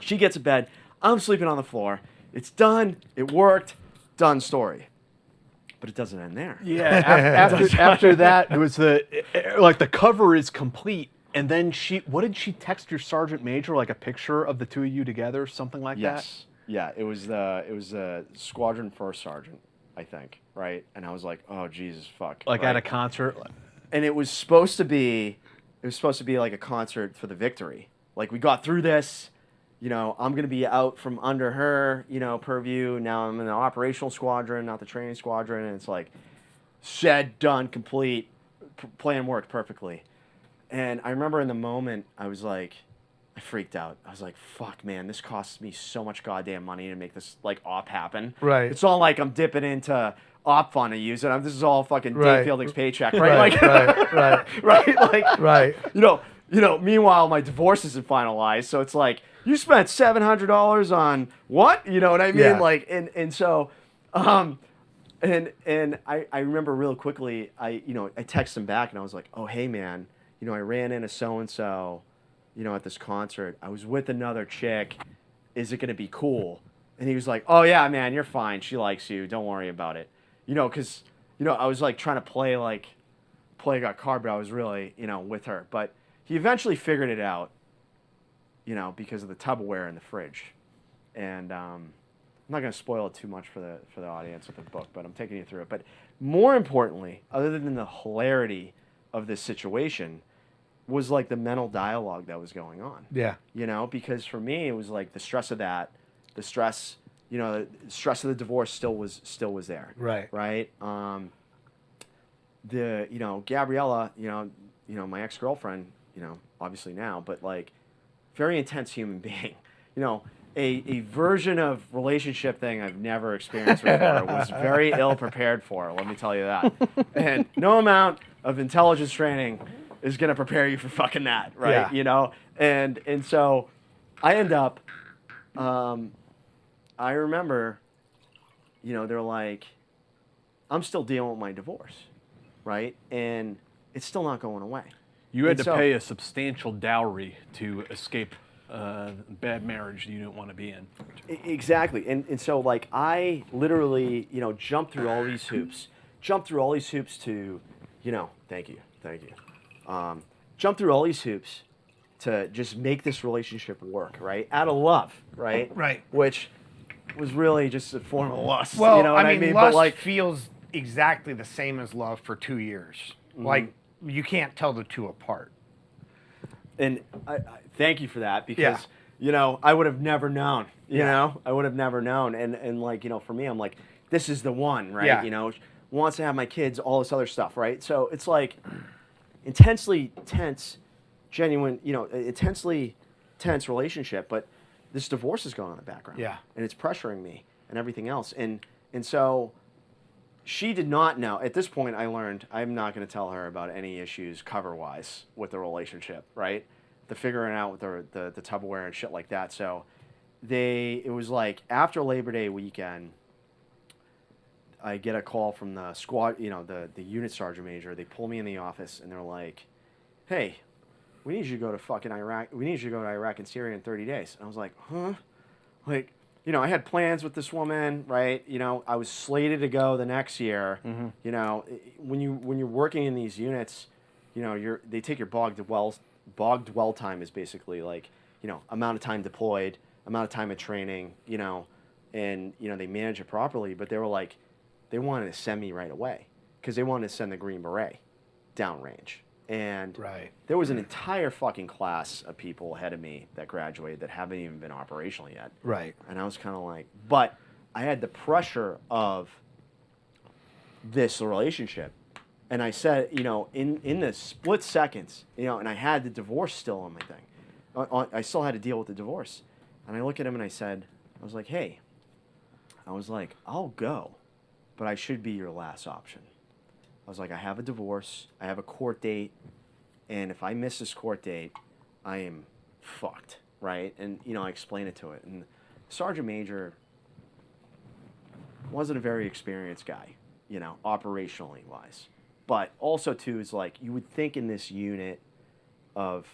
She gets to bed. I'm sleeping on the floor. It's done. It worked. Done story. But it doesn't end there. Yeah, after that, it was the cover is complete, and then what did she text your sergeant major, like a picture of the two of you together, something like that? Yes. Yeah, it was the squadron first sergeant, I think, right? And I was like, oh Jesus fuck. Like right? at a concert. And it was supposed to be like a concert for the victory. Like, we got through this. You know, I'm going to be out from under her, purview. Now I'm in the operational squadron, not the training squadron. And it's like, said, done, complete. Plan worked perfectly. And I remember in the moment, I was like, I freaked out. I was like, fuck, man, this costs me so much goddamn money to make this, like, op happen. Right. It's not like I'm dipping into op fund to use it. This is all fucking Right. Dave Fielding's paycheck, right? Right. Right? Like, Right. Meanwhile, my divorce isn't finalized, so it's like, you spent $700 on what? You know what I mean? Yeah. Like, and so, and I remember real quickly, I texted him back and I was like, oh, hey man, I ran into so-and-so, at this concert. I was with another chick. Is it going to be cool? And he was like, oh yeah, man, you're fine. She likes you. Don't worry about it. Cause, I was like trying to play got card, but I was really, with her. But he eventually figured it out, because of the Tupperware in the fridge. And I'm not going to spoil it too much for the audience of the book, but I'm taking you through it. But more importantly, other than the hilarity of this situation, was like the mental dialogue that was going on. Yeah. Because for me, it was like the stress of that, the stress of the divorce still was there. Right. Right. Gabriella, my ex-girlfriend, obviously now, but like, very intense human being. A version of relationship thing I've never experienced before. Was very ill prepared for, let me tell you that. And no amount of intelligence training is going to prepare you for fucking that, right? Yeah. And so I end up, I remember, they're like, I'm still dealing with my divorce, right? And it's still not going away. You had to pay a substantial dowry to escape bad marriage you didn't want to be in. Exactly. And so, like, I literally, jumped through all these hoops to, thank you. Jump through all these hoops to just make this relationship work, right? Out of love, right? Right. Which was really just a form of lust. Well, you know what I mean? lust But like, feels exactly the same as love for 2 years. Mm-hmm. Like, you can't tell the two apart. and I thank you for that, because I would have never known. I would have never known. And like, for me, I'm like, this is the one, right? Yeah. Wants to have my kids, all this other stuff, right? So it's like intensely tense, genuine, intensely tense relationship, but this divorce is going on in the background. Yeah. And it's pressuring me and everything else. And so she did not know. At this point, I learned I'm not going to tell her about any issues cover-wise with the relationship, right? The figuring out with the Tupperware and shit like that. So it was like after Labor Day weekend, I get a call from the squad, the unit sergeant major. They pull me in the office and they're like, hey, we need you to go to fucking Iraq. We need you to go to Iraq and Syria in 30 days. And I was like, huh? Like, I had plans with this woman, right? I was slated to go the next year. Mm-hmm. When you're working in these units, they take your bog dwell time is basically like, amount of time deployed, amount of time of training, and they manage it properly. But they were like, they wanted to send me right away because they wanted to send the Green Beret downrange. And there was an entire fucking class of people ahead of me that graduated that haven't even been operational yet. Right. And I was kind of like, but I had the pressure of this relationship. And I said, in the split seconds, and I had the divorce still on my thing. I still had to deal with the divorce. And I look at him and I was like, hey, I'll go, but I should be your last option. I was like, I have a divorce, I have a court date, and if I miss this court date, I am fucked, right? And, I explained it to it. And Sergeant Major wasn't a very experienced guy, operationally wise. But also, too, is like, you would think in this unit of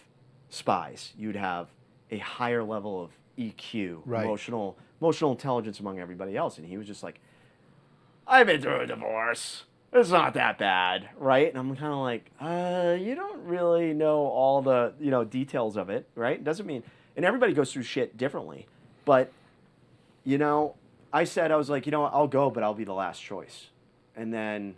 spies, you'd have a higher level of EQ, Right. emotional intelligence among everybody else. And he was just like, I've been through a divorce. It's not that bad, right? And I'm kind of like, you don't really know all the, details of it, right? Doesn't mean, and everybody goes through shit differently. But, I was like, I'll go, but I'll be the last choice. And then,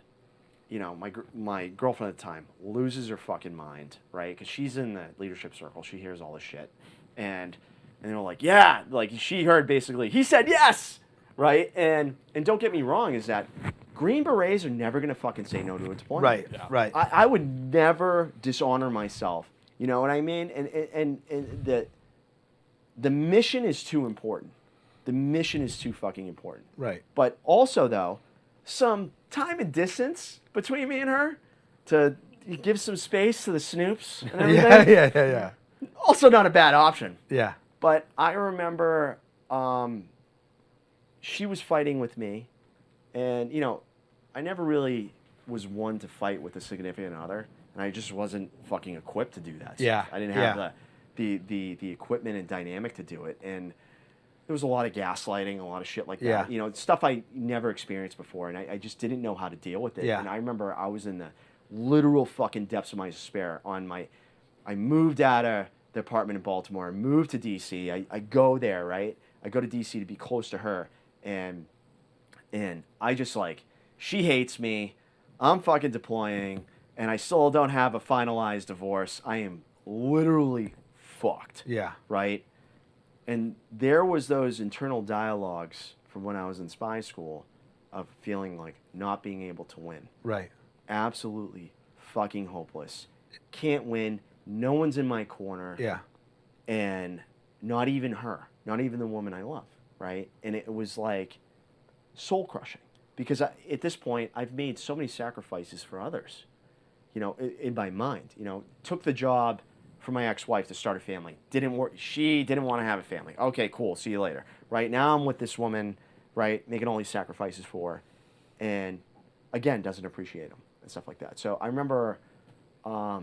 my girlfriend at the time loses her fucking mind, right? Because she's in the leadership circle. She hears all this shit. And they're like, yeah, like she heard basically, he said yes, right? And don't get me wrong, is that Green Berets are never going to fucking say no to a deployment. Right, Yeah. right. I would never dishonor myself. You know what I mean? And the mission is too important. The mission is too fucking important. Right. But also, though, some time and distance between me and her to give some space to the snoops and everything. Yeah. Also not a bad option. Yeah. But I remember she was fighting with me. And, I never really was one to fight with a significant other. And I just wasn't fucking equipped to do that. Yeah. I didn't have the equipment and dynamic to do it. And there was a lot of gaslighting, a lot of shit like that. Yeah. Stuff I never experienced before. And I just didn't know how to deal with it. Yeah. And I remember I was in the literal fucking depths of my despair I moved out of the apartment in Baltimore, I moved to DC. I go there, right? I go to DC to be close to her. And I just like, she hates me. I'm fucking deploying. And I still don't have a finalized divorce. I am literally fucked. Yeah. Right? And there was those internal dialogues from when I was in spy school of feeling like not being able to win. Right. Absolutely fucking hopeless. Can't win. No one's in my corner. Yeah. And not even her. Not even the woman I love. Right? And it was like soul crushing. Because at this point, I've made so many sacrifices for others. In my mind. Took the job for my ex-wife to start a family. Didn't work. She didn't want to have a family. Okay, cool. See you later. Right now, I'm with this woman. Right, making all these sacrifices for her, and again, doesn't appreciate them and stuff like that. So I remember a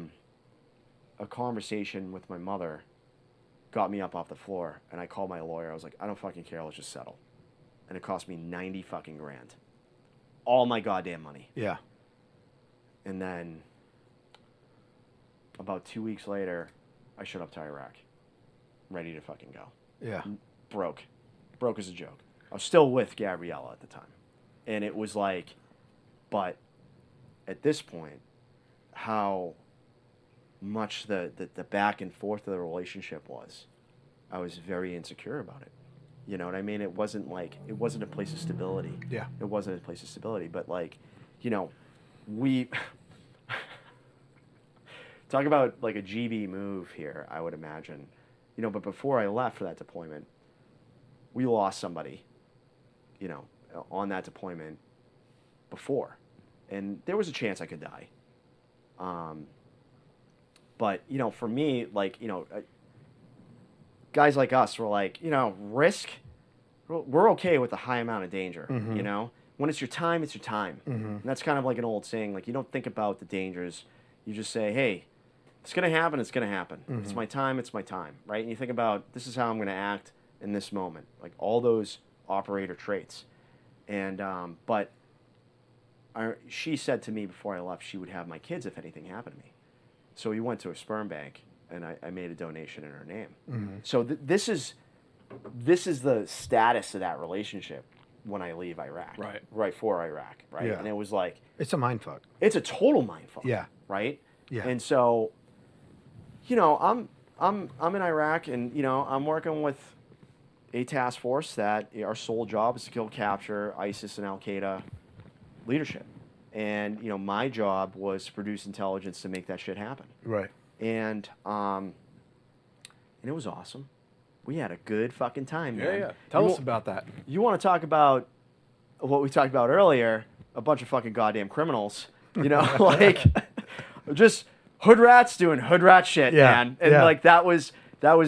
conversation with my mother got me up off the floor, and I called my lawyer. I was like, I don't fucking care. Let's just settle. And it cost me 90 fucking grand. All my goddamn money. Yeah. And then about 2 weeks later, I showed up to Iraq, ready to fucking go. Yeah. Broke as a joke. I was still with Gabriella at the time. And it was like, but at this point, how much the back and forth of the relationship was, I was very insecure about it. You know what I mean? It wasn't a place of stability. Yeah. It wasn't a place of stability. But we talk about like a GB move here, I would imagine. But before I left for that deployment, we lost somebody, on that deployment before. And there was a chance I could die. But, for me, guys like us were like, risk, we're okay with a high amount of danger, When it's your time, it's your time. Mm-hmm. And that's kind of like an old saying, like you don't think about the dangers. You just say, hey, it's going to happen, it's going to happen. Mm-hmm. It's my time, right? And you think about, this is how I'm going to act in this moment. Like all those operator traits. And, but she said to me before I left, she would have my kids if anything happened to me. So we went to a sperm bank, and I made a donation in her name. Mm-hmm. So this is the status of that relationship when I leave Iraq. Right for Iraq, right? Yeah. And it was like, It's a mind fuck. it's a total mindfuck. Yeah. Right? Yeah. And so, I'm in Iraq, and I'm working with a task force that our sole job is to kill, capture ISIS and Al Qaeda leadership. And my job was to produce intelligence to make that shit happen. Right. And it was awesome. We had a good fucking time, man. Yeah. Tell us about that. You want to talk about what we talked about earlier? A bunch of fucking goddamn criminals, like just hood rats doing hood rat shit, man. And that was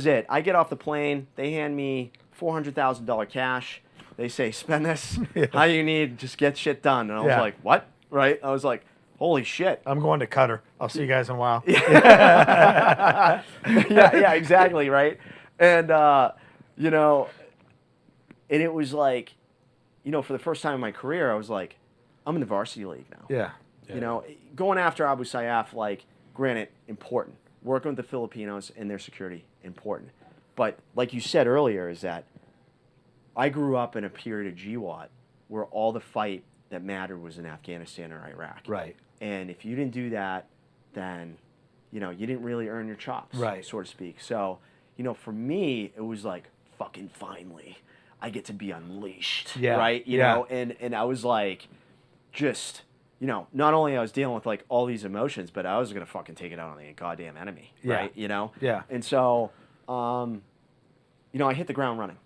it. I get off the plane. They hand me $400,000 cash. They say, spend this. How you need, just get shit done. And I was like, what? Right? I was like, holy shit. I'm going to Qatar. I'll see you guys in a while. yeah, exactly, right? And you know, and it was like, you know, for the first time in my career, I was like, I'm in the varsity league now. Yeah. You know, going after Abu Sayyaf, like, granted, important. Working with the Filipinos and their security, important. But like you said earlier, is that I grew up in a period of GWAT where all the fight that mattered was in Afghanistan or Iraq. Right. And if you didn't do that, then, you know, you didn't really earn your chops, Right. so to speak. So, you know, for me, it was like, fucking finally, I get to be unleashed, Yeah. right? You Yeah. know, and I was like, just, you know, not only I was dealing with like all these emotions, but I was gonna fucking take it out on the goddamn enemy, Yeah. right? You know? Yeah. And so, you know, I hit the ground running.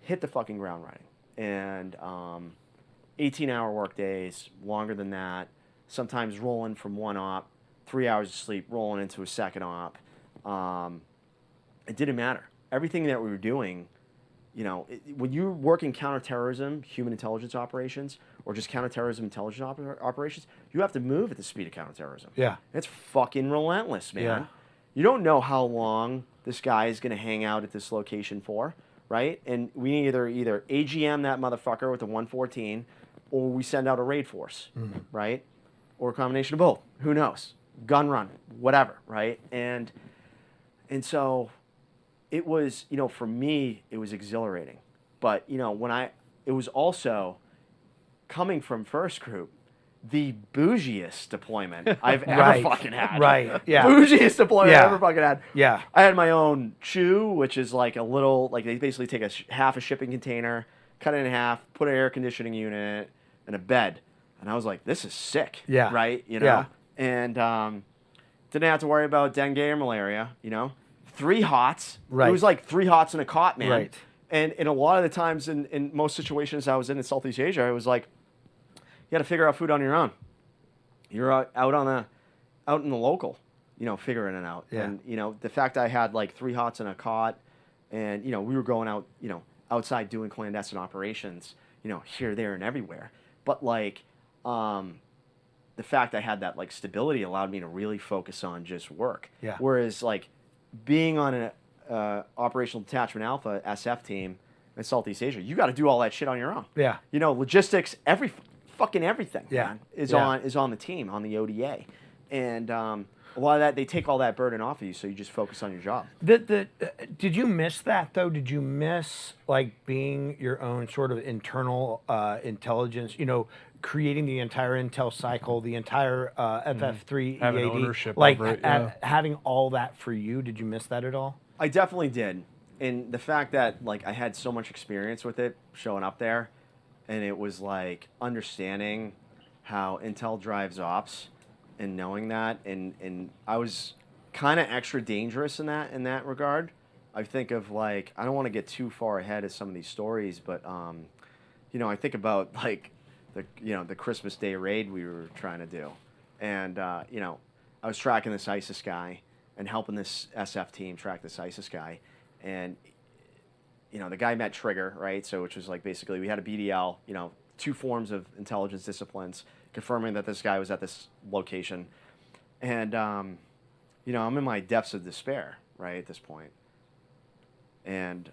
Hit the fucking ground running. And 18-hour work days, longer than that, sometimes rolling from one op, 3 hours of sleep, rolling into a second op. It didn't matter. Everything that we were doing, you know, when you're working counterterrorism, human intelligence operations, or just counterterrorism intelligence operations, you have to move at the speed of counterterrorism. Yeah. It's fucking relentless, man. Yeah. You don't know how long this guy is going to hang out at this location for, right? And we either AGM that motherfucker with the 114, or we send out a raid force, right? Or a combination of both. Who knows? Gun run, whatever, right? And so it was, you know, for me, it was exhilarating. But, you know, it was also coming from First Group, the bougiest deployment I've ever Right. fucking had. Right. Yeah. Bougiest deployment Yeah. I ever fucking had. Yeah. I had my own chew, which is like a little, like they basically take half a shipping container, cut it in half, put an air conditioning unit, and a bed. And I was like, this is sick. Yeah. Right? You know? Yeah. And didn't have to worry about dengue or malaria, you know? 3 hots. Right. It was like 3 hots in a cot, man. Right. And a lot of the times in most situations I was in Southeast Asia, I was like, you got to figure out food on your own. You're out in the local, you know, figuring it out. Yeah. And, you know, the fact I had like 3 hots in a cot and, you know, we were going out, you know, outside doing clandestine operations, you know, here, there, and everywhere. But like, the fact I had that like stability allowed me to really focus on just work. Yeah. Whereas like being on an Operational Detachment Alpha SF team in Southeast Asia, you got to do all that shit on your own. Yeah. You know, logistics, fucking everything, Yeah. man, is Yeah. on the team, on the ODA. And a lot of that, they take all that burden off of you, so you just focus on your job. Did you miss that though? Did you miss like being your own sort of internal intelligence? You know, creating the entire intel cycle, the entire FF3 Having EAD, ownership like over it, yeah. having all that for you. Did you miss that at all? I definitely did. And the fact that like I had so much experience with it showing up there, and it was like understanding how intel drives ops and knowing that, and I was kind of extra dangerous in that regard. I think of like, I don't want to get too far ahead of some of these stories, but you know, I think about like the Christmas Day raid we were trying to do, and you know, I was tracking this ISIS guy and helping this SF team track this ISIS guy, and you know, the guy met Trigger, right? So which was like basically we had a BDL, you know, 2 forms of intelligence disciplines confirming that this guy was at this location, and you know, I'm in my depths of despair, right, at this point, and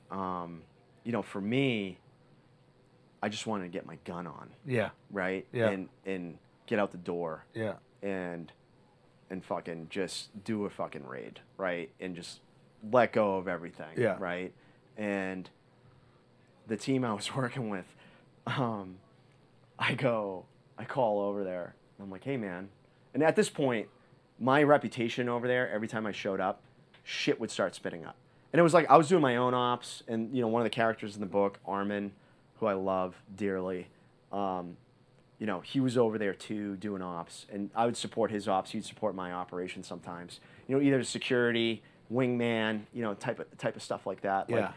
you know, for me, I just wanted to get my gun on, Yeah. right? Yeah. And get out the door. Yeah. And fucking just do a fucking raid, right? And just let go of everything, Yeah. right? And the team I was working with, I call over there. I'm like, hey, man. And at this point, my reputation over there, every time I showed up, shit would start spitting up. And it was like I was doing my own ops, and you know, one of the characters in the book, Armin, who I love dearly, you know, he was over there too doing ops, and I would support his ops. He'd support my operation sometimes. You know, either security, wingman, you know, type of stuff like that. Like, Yeah.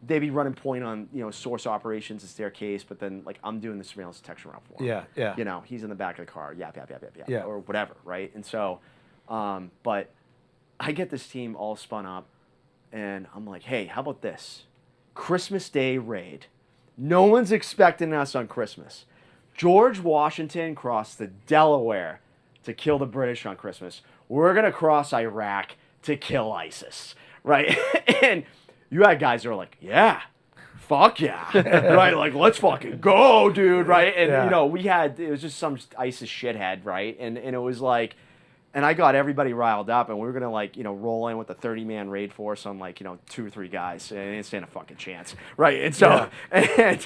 they'd be running point on, you know, source operations, it's their case, but then like I'm doing the surveillance detection route for him. Yeah. Yeah. You know, he's in the back of the car, yap, Yeah. or whatever, right? And so, but I get this team all spun up, and I'm like, hey, how about this? Christmas Day raid. No one's expecting us on Christmas. George Washington crossed the Delaware to kill the British on Christmas. We're going to cross Iraq to kill ISIS, right? And you had guys that were like, yeah, fuck yeah, right? Like, let's fucking go, dude, right? And, Yeah. you know, it was just some ISIS shithead, right? And it was like, and I got everybody riled up, and we were going to, like, you know, roll in with a 30-man raid force on, like, you know, 2 or 3 guys. And I didn't stand a fucking chance, right? And so, and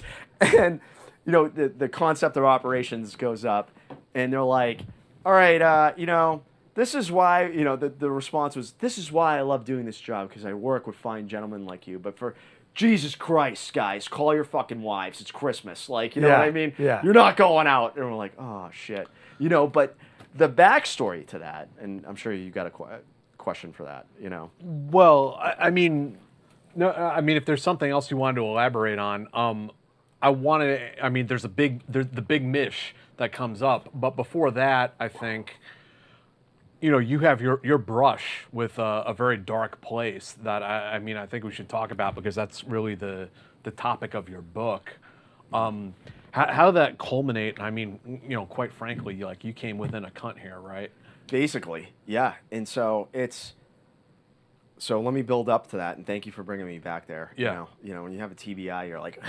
you know, the concept of operations goes up, and they're like, all right, you know, this is why, you know, the response was, this is why I love doing this job, because I work with fine gentlemen like you. But for Jesus Christ, guys, call your fucking wives. It's Christmas. Like, you know what I mean? Yeah. You're not going out. And we're like, oh, shit. You know, but the backstory to that, and I'm sure you got a question for that, you know. Well, I mean, no, I mean, if there's something else you wanted to elaborate on, I mean, there's the big mish that comes up, but before that, I think, you know, you have your brush with a very dark place that I mean, I think we should talk about, because that's really the topic of your book. How did that culminate? I mean, you know, quite frankly, like, you came within a cunt here, right? Basically, yeah. And so so let me build up to that, and thank you for bringing me back there. Yeah. You know, when you have a TBI, you're like,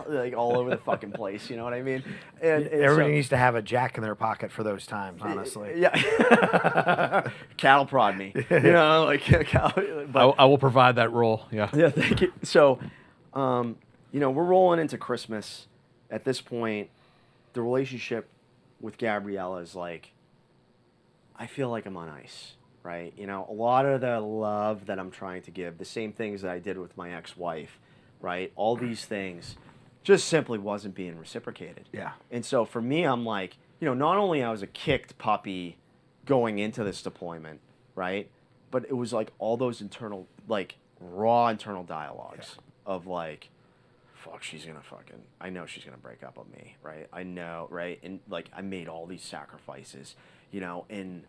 like all over the fucking place. You know what I mean? And Everybody needs to have a jack in their pocket for those times, honestly. Yeah. Cattle prod me. You know, like but, I will provide that role. Yeah. yeah, thank you. So, you know, we're rolling into Christmas. At this point, the relationship with Gabriella is like, I feel like I'm on ice, right? You know, a lot of the love that I'm trying to give, the same things that I did with my ex-wife, right? All these things just simply wasn't being reciprocated. Yeah. And so for me, I'm like, you know, not only I was a kicked puppy going into this deployment, right? But it was like all those internal, like, raw internal dialogues of like, fuck, I know she's gonna break up with me, right? I know, right? And like, I made all these sacrifices, you know, and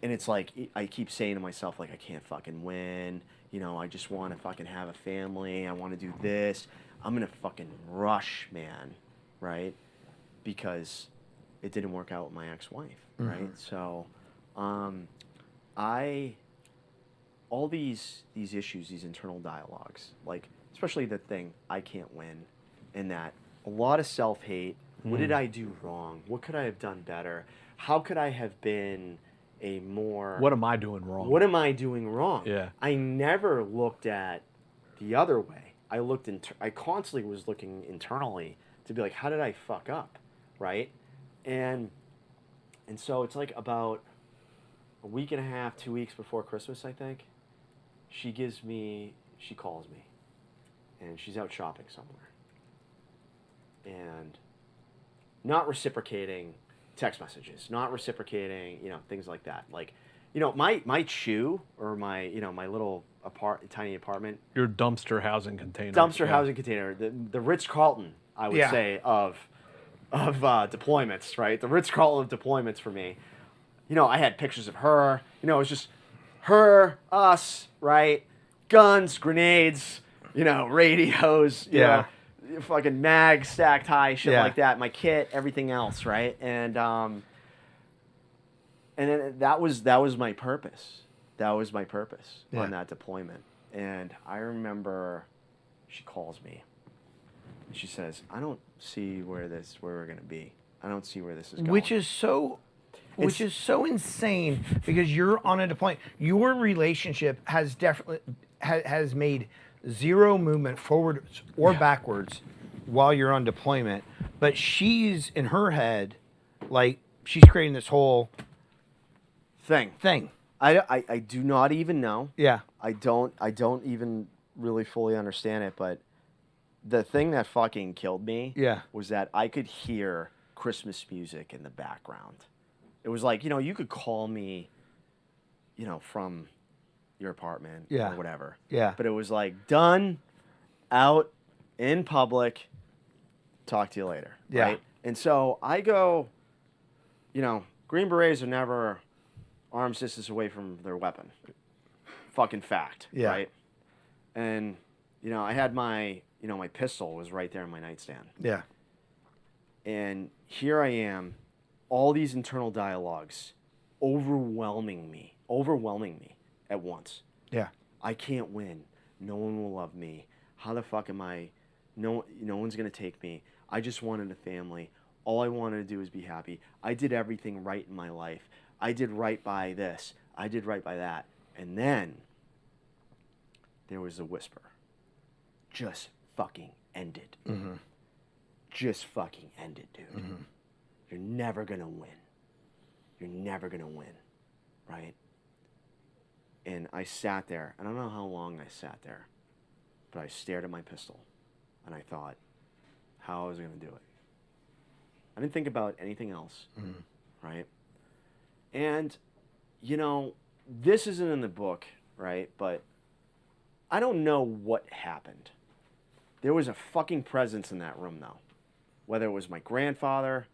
it's like, I keep saying to myself, like, I can't fucking win, you know, I just want to fucking have a family, I want to do this, I'm gonna fucking rush, man, right? Because it didn't work out with my ex-wife, right? So, all these issues, these internal dialogues, like, especially the thing, I can't win, and that a lot of self-hate. What did I do wrong? What could I have done better? How could I have been a more... What am I doing wrong? What am I doing wrong? Yeah. I never looked at the other way. I constantly was looking internally to be like, how did I fuck up, right? And so it's like about a week and a half, 2 weeks before Christmas, I think, she calls me. And she's out shopping somewhere. And not reciprocating text messages, not reciprocating, you know, things like that. Like, you know, my chew, or my, you know, my little tiny apartment. Your dumpster housing container. Housing container. The Ritz-Carlton, I would say, of deployments, right? The Ritz-Carlton of deployments for me. You know, I had pictures of her. You know, it was just her, us, right? Guns, grenades, you know, radios, you know, fucking mags stacked high, shit like that. My kit, everything else, right? And then that was my purpose. That was my purpose on that deployment. And I remember she calls me. And she says, "I don't see where we're gonna be. I don't see where this is going." Which is so insane, because you're on a deployment. Your relationship has definitely has made zero movement forwards or backwards while you're on deployment, but she's in her head, like, she's creating this whole thing. I do not even know. Yeah. I don't even really fully understand it, but the thing that fucking killed me was that I could hear Christmas music in the background. It was like, you know, you could call me, you know, from your apartment or whatever. Yeah. But it was like, done, out, in public, talk to you later. Yeah. Right? And so I go, you know, Green Berets are never arms distance away from their weapon. Fucking fact. Yeah. Right? And, you know, I had my pistol was right there in my nightstand. Yeah. And here I am, all these internal dialogues overwhelming me at once. Yeah. I can't win. No one will love me. How the fuck am I? No one's gonna take me. I just wanted a family. All I wanted to do was be happy. I did everything right in my life. I did right by this. I did right by that. And then there was a whisper. Just fucking end it. Mm-hmm. Just fucking end it, dude. Mm-hmm. You're never gonna win. You're never gonna win, right? And I sat there. I don't know how long I sat there, but I stared at my pistol, and I thought how I was gonna do it. I didn't think about anything else, right? And, this isn't in the book, right? But I don't know what happened. There was a fucking presence in that room, though. Whether it was my grandfather,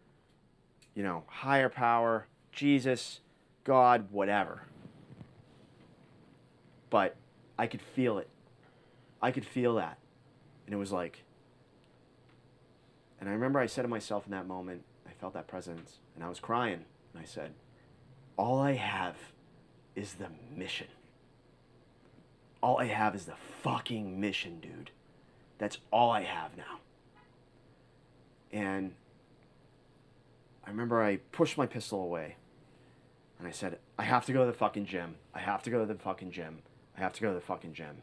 higher power, Jesus, God, whatever. But I could feel it. I could feel that. And it was like, and I remember I said to myself in that moment, I felt that presence, and I was crying, and I said, all I have is the mission. All I have is the fucking mission, dude. That's all I have now. And I remember I pushed my pistol away, and I said, I have to go to the fucking gym. I have to go to the fucking gym. I have to go to the fucking gym.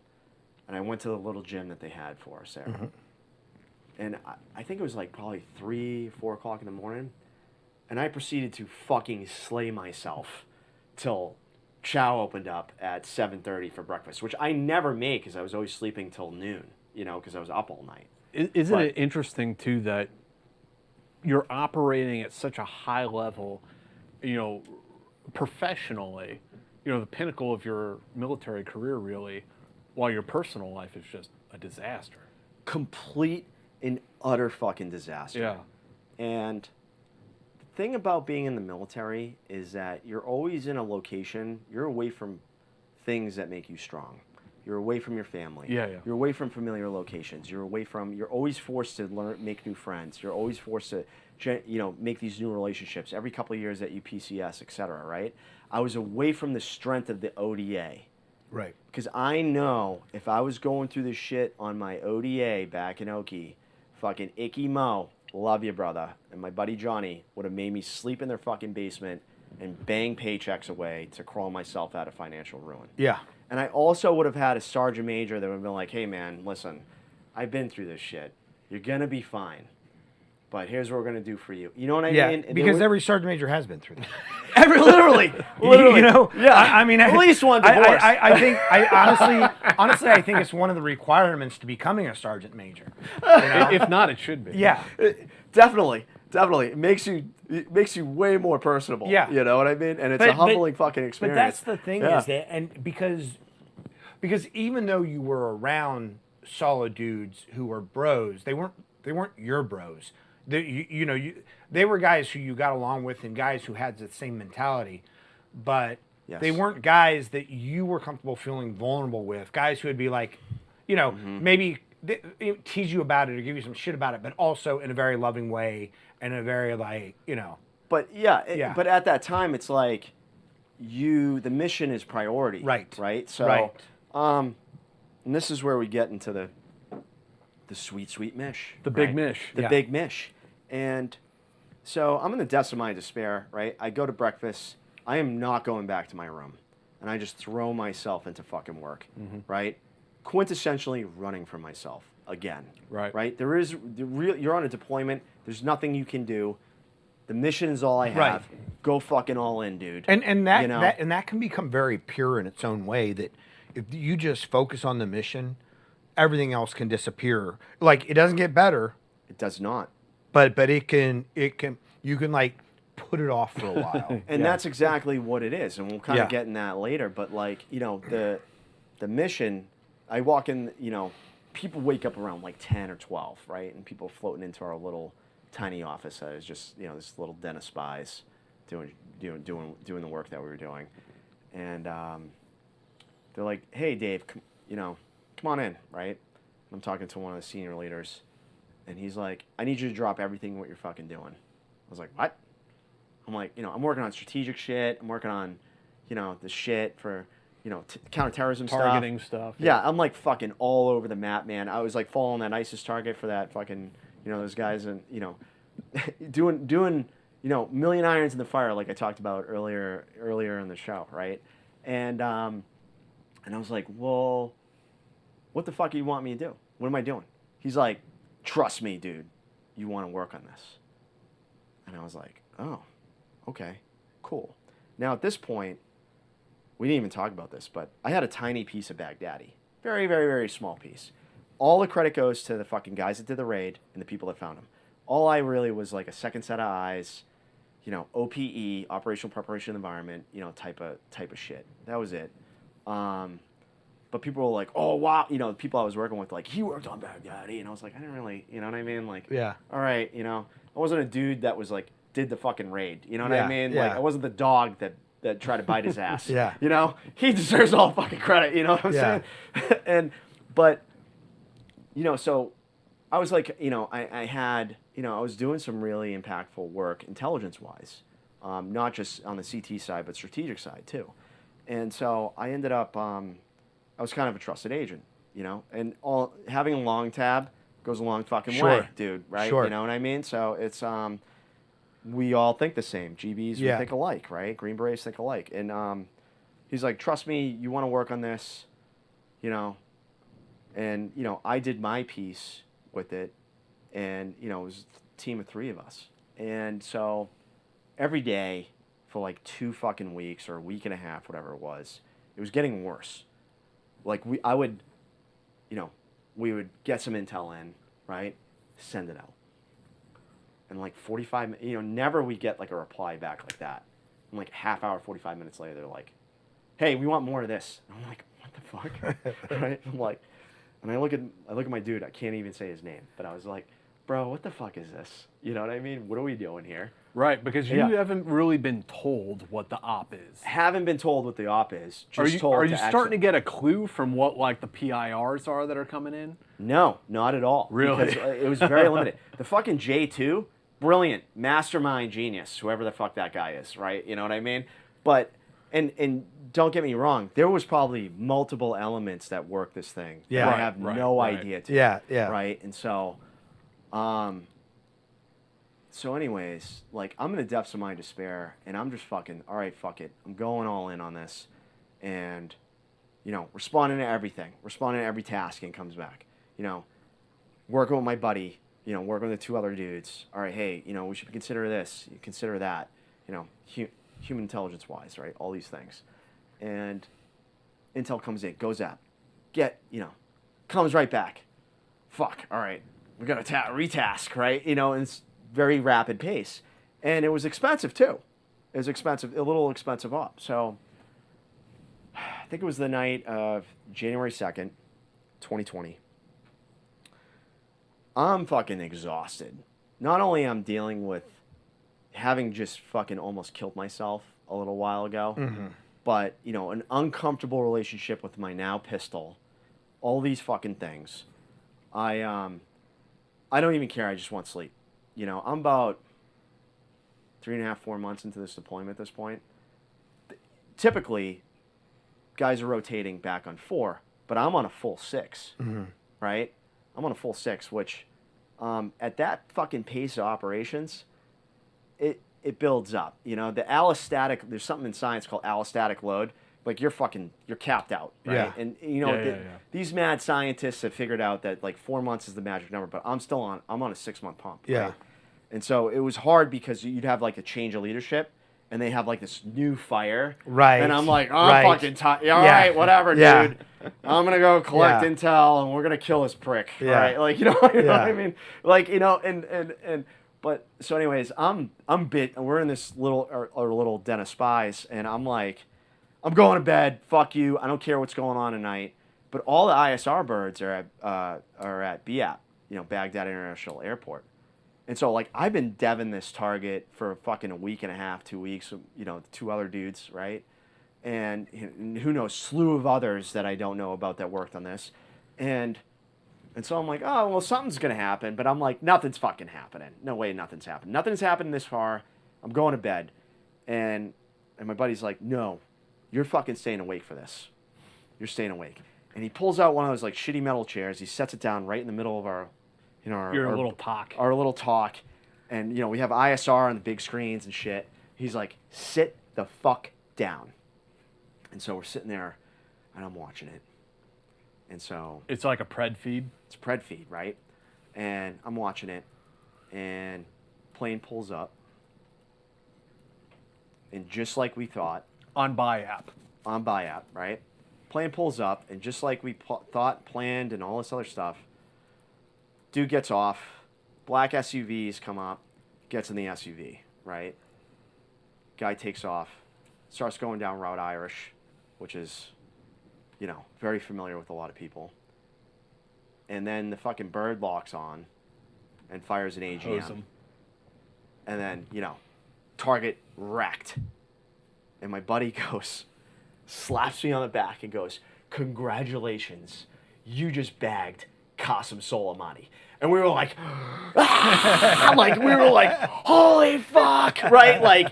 And I went to the little gym that they had for us there. Mm-hmm. And I think it was like probably 3, 4 o'clock in the morning. And I proceeded to fucking slay myself till chow opened up at 7:30 for breakfast, which I never made because I was always sleeping till noon, because I was up all night. Isn't it interesting, too, that you're operating at such a high level, professionally, the pinnacle of your military career, really, while your personal life is just a disaster. Complete and utter fucking disaster. Yeah. And the thing about being in the military is that you're always in a location, you're away from things that make you strong. You're away from your family. Yeah. You're away from familiar locations. You're always forced to make new friends. You're always forced to, make these new relationships every couple of years at UPCS, et cetera, right? I was away from the strength of the ODA. Right. Because I know if I was going through this shit on my ODA back in Okie, fucking Icky Mo, love you, brother, and my buddy Johnny would have made me sleep in their fucking basement and bang paychecks away to crawl myself out of financial ruin. Yeah. And I also would have had a sergeant major that would have been like, hey, man, listen, I've been through this shit. You're going to be fine. But here's what we're going to do for you. You know what I mean? And because every sergeant major has been through that. literally. Yeah. I mean, at least one divorce. Honestly, I think it's one of the requirements to becoming a sergeant major. If not, it should be. Yeah. Definitely. It makes you way more personable. Yeah. You know what I mean? And it's a humbling fucking experience. But that's the thing is that, and because even though you were around solid dudes who were bros, they weren't your bros. They were guys who you got along with and guys who had the same mentality, but they weren't guys that you were comfortable feeling vulnerable with. Guys who would be like, maybe tease you about it or give you some shit about it, but also in a very loving way and a very But but at that time, it's like the mission is priority. Right. So, and this is where we get into the sweet mish. The big mish. The big mish. And so I'm in the depths of my despair, right? I go to breakfast. I am not going back to my room. And I just throw myself into fucking work, right? Quintessentially running from myself again. Right? You're on a deployment. There's nothing you can do. The mission is all I have. Right. Go fucking all in, dude. And that can become very pure in its own way, that if you just focus on the mission, everything else can disappear. Like, it doesn't get better. It does not. But you can like put it off for a while. And that's exactly what it is. And we'll kind of get in that later. But the mission, I walk in, people wake up around like 10 or 12, right? And people floating into our little tiny office that is just, this little den of spies doing the work that we were doing. And they're like, hey, Dave, come on in, right? I'm talking to one of the senior leaders, and he's like, I need you to drop everything what you're fucking doing. I was like, what? I'm like, I'm working on strategic shit. I'm working on, the shit for, counterterrorism Targeting stuff. stuff. Yeah, I'm like fucking all over the map, man. I was like following that ISIS target for that fucking, those guys, and doing million irons in the fire, like I talked about earlier in the show, right? And I was like, well, what the fuck do you want me to do? What am I doing? He's like, trust me, dude, you want to work on this. And I was like, oh, okay, cool. Now at this point, we didn't even talk about this, but I had a tiny piece of Baghdadi. Very, very, very small piece. All the credit goes to the fucking guys that did the raid and the people that found him. All I really was like a second set of eyes, OPE, operational preparation environment, type of shit. That was it. But people were like, oh, wow. The people I was working with, like, he worked on Baghdadi. And I was like, I didn't really, you know what I mean? Like, Yeah. all right, I wasn't a dude that was like, did the fucking raid. You know what I mean? Yeah. Like, I wasn't the dog that tried to bite his ass. Yeah. He deserves all fucking credit. You know what I'm saying? But, so I was like, I had, I was doing some really impactful work intelligence-wise, not just on the CT side, but strategic side too. And so I ended up, I was kind of a trusted agent, and having a long tab goes a long fucking way, dude, right? Sure. You know what I mean? So it's, we all think the same. GBs, we think alike, right? Green Berets think alike. And he's like, trust me, you want to work on this, and, I did my piece with it, and, it was a team of 3 of us. And so every day for like 2 fucking weeks or a week and a half, whatever it was getting worse. Like we would get some intel in, right? Send it out. And like 45, never we get like a reply back like that. And like half hour, 45 minutes later, they're like, hey, we want more of this. And I'm like, what the fuck? Right? I'm like, and I look at my dude, I can't even say his name, but I was like, bro, what the fuck is this? You know what I mean? What are we doing here? Right, because you haven't really been told what the op is. Haven't been told what the op is. Just Are you starting to get a clue from what like the PIRs are that are coming in? No, not at all. Really? Because it was very limited. The fucking J2, brilliant, mastermind genius, whoever the fuck that guy is, right? You know what I mean? But, and don't get me wrong, there was probably multiple elements that work this thing. Yeah. That I have no idea to. Yeah. Right? And so, so anyways, like, I'm in the depths of my despair, and I'm just fucking, all right, fuck it. I'm going all in on this, and, responding to everything, responding to every task, and comes back. Working with my buddy, working with the 2 other dudes. All right, hey, we should consider this, consider that, human intelligence-wise, right? All these things. And intel comes in, goes out, comes right back. Fuck, all right, we got to retask, right? And it's very rapid pace. And it was expensive, too. It was expensive, a little expensive op. So I think it was the night of January 2nd, 2020. I'm fucking exhausted. Not only I'm dealing with having just fucking almost killed myself a little while ago, but, an uncomfortable relationship with my now pistol, all these fucking things. I don't even care. I just want sleep. I'm about 3.5, 4 months into this deployment at this point. Typically, guys are rotating back on 4, but I'm on a full 6, right? I'm on a full 6, which at that fucking pace of operations, it builds up. The allostatic, there's something in science called allostatic load. Like you're capped out, right? Yeah. And these mad scientists have figured out that like 4 months is the magic number, but I'm on a 6-month pump. Yeah. Right? And so it was hard because you'd have like a change of leadership, and they have like this new fire. Right. And I'm like, I'm fucking tired. All right, whatever, dude. I'm gonna go collect intel, and we're gonna kill this prick. Yeah. All right, like you know what I mean? Like and. But so anyways, we're in this little den of spies, and I'm like, I'm going to bed. Fuck you. I don't care what's going on tonight. But all the ISR birds are at BAP, Baghdad International Airport. And so like I've been deving this target for fucking a week and a half, 2 weeks, 2 other dudes, right? And who knows, slew of others that I don't know about that worked on this. And so I'm like, oh, well, something's going to happen. But I'm like, nothing's fucking happening. No way nothing's happened. Nothing's happened this far. I'm going to bed. And my buddy's like, no, you're fucking staying awake for this. You're staying awake. And he pulls out one of those like shitty metal chairs. He sets it down right in the middle of our, our little talk. Our little talk. And, we have ISR on the big screens and shit. He's like, sit the fuck down. And so we're sitting there, and I'm watching it. And so... It's like a pred feed? It's a pred feed, right? And I'm watching it, and plane pulls up. And just like we thought... On BiApp, right? Plane pulls up, and just like we thought, planned, and all this other stuff, dude gets off, black SUVs come up, gets in the SUV, right? Guy takes off, starts going down Route Irish, which is, very familiar with a lot of people. And then the fucking bird locks on and fires an AGM. Awesome. And then, target wrecked. And my buddy goes, slaps me on the back and goes, congratulations, you just bagged Qasem Soleimani. And we were like, holy fuck, right? Like,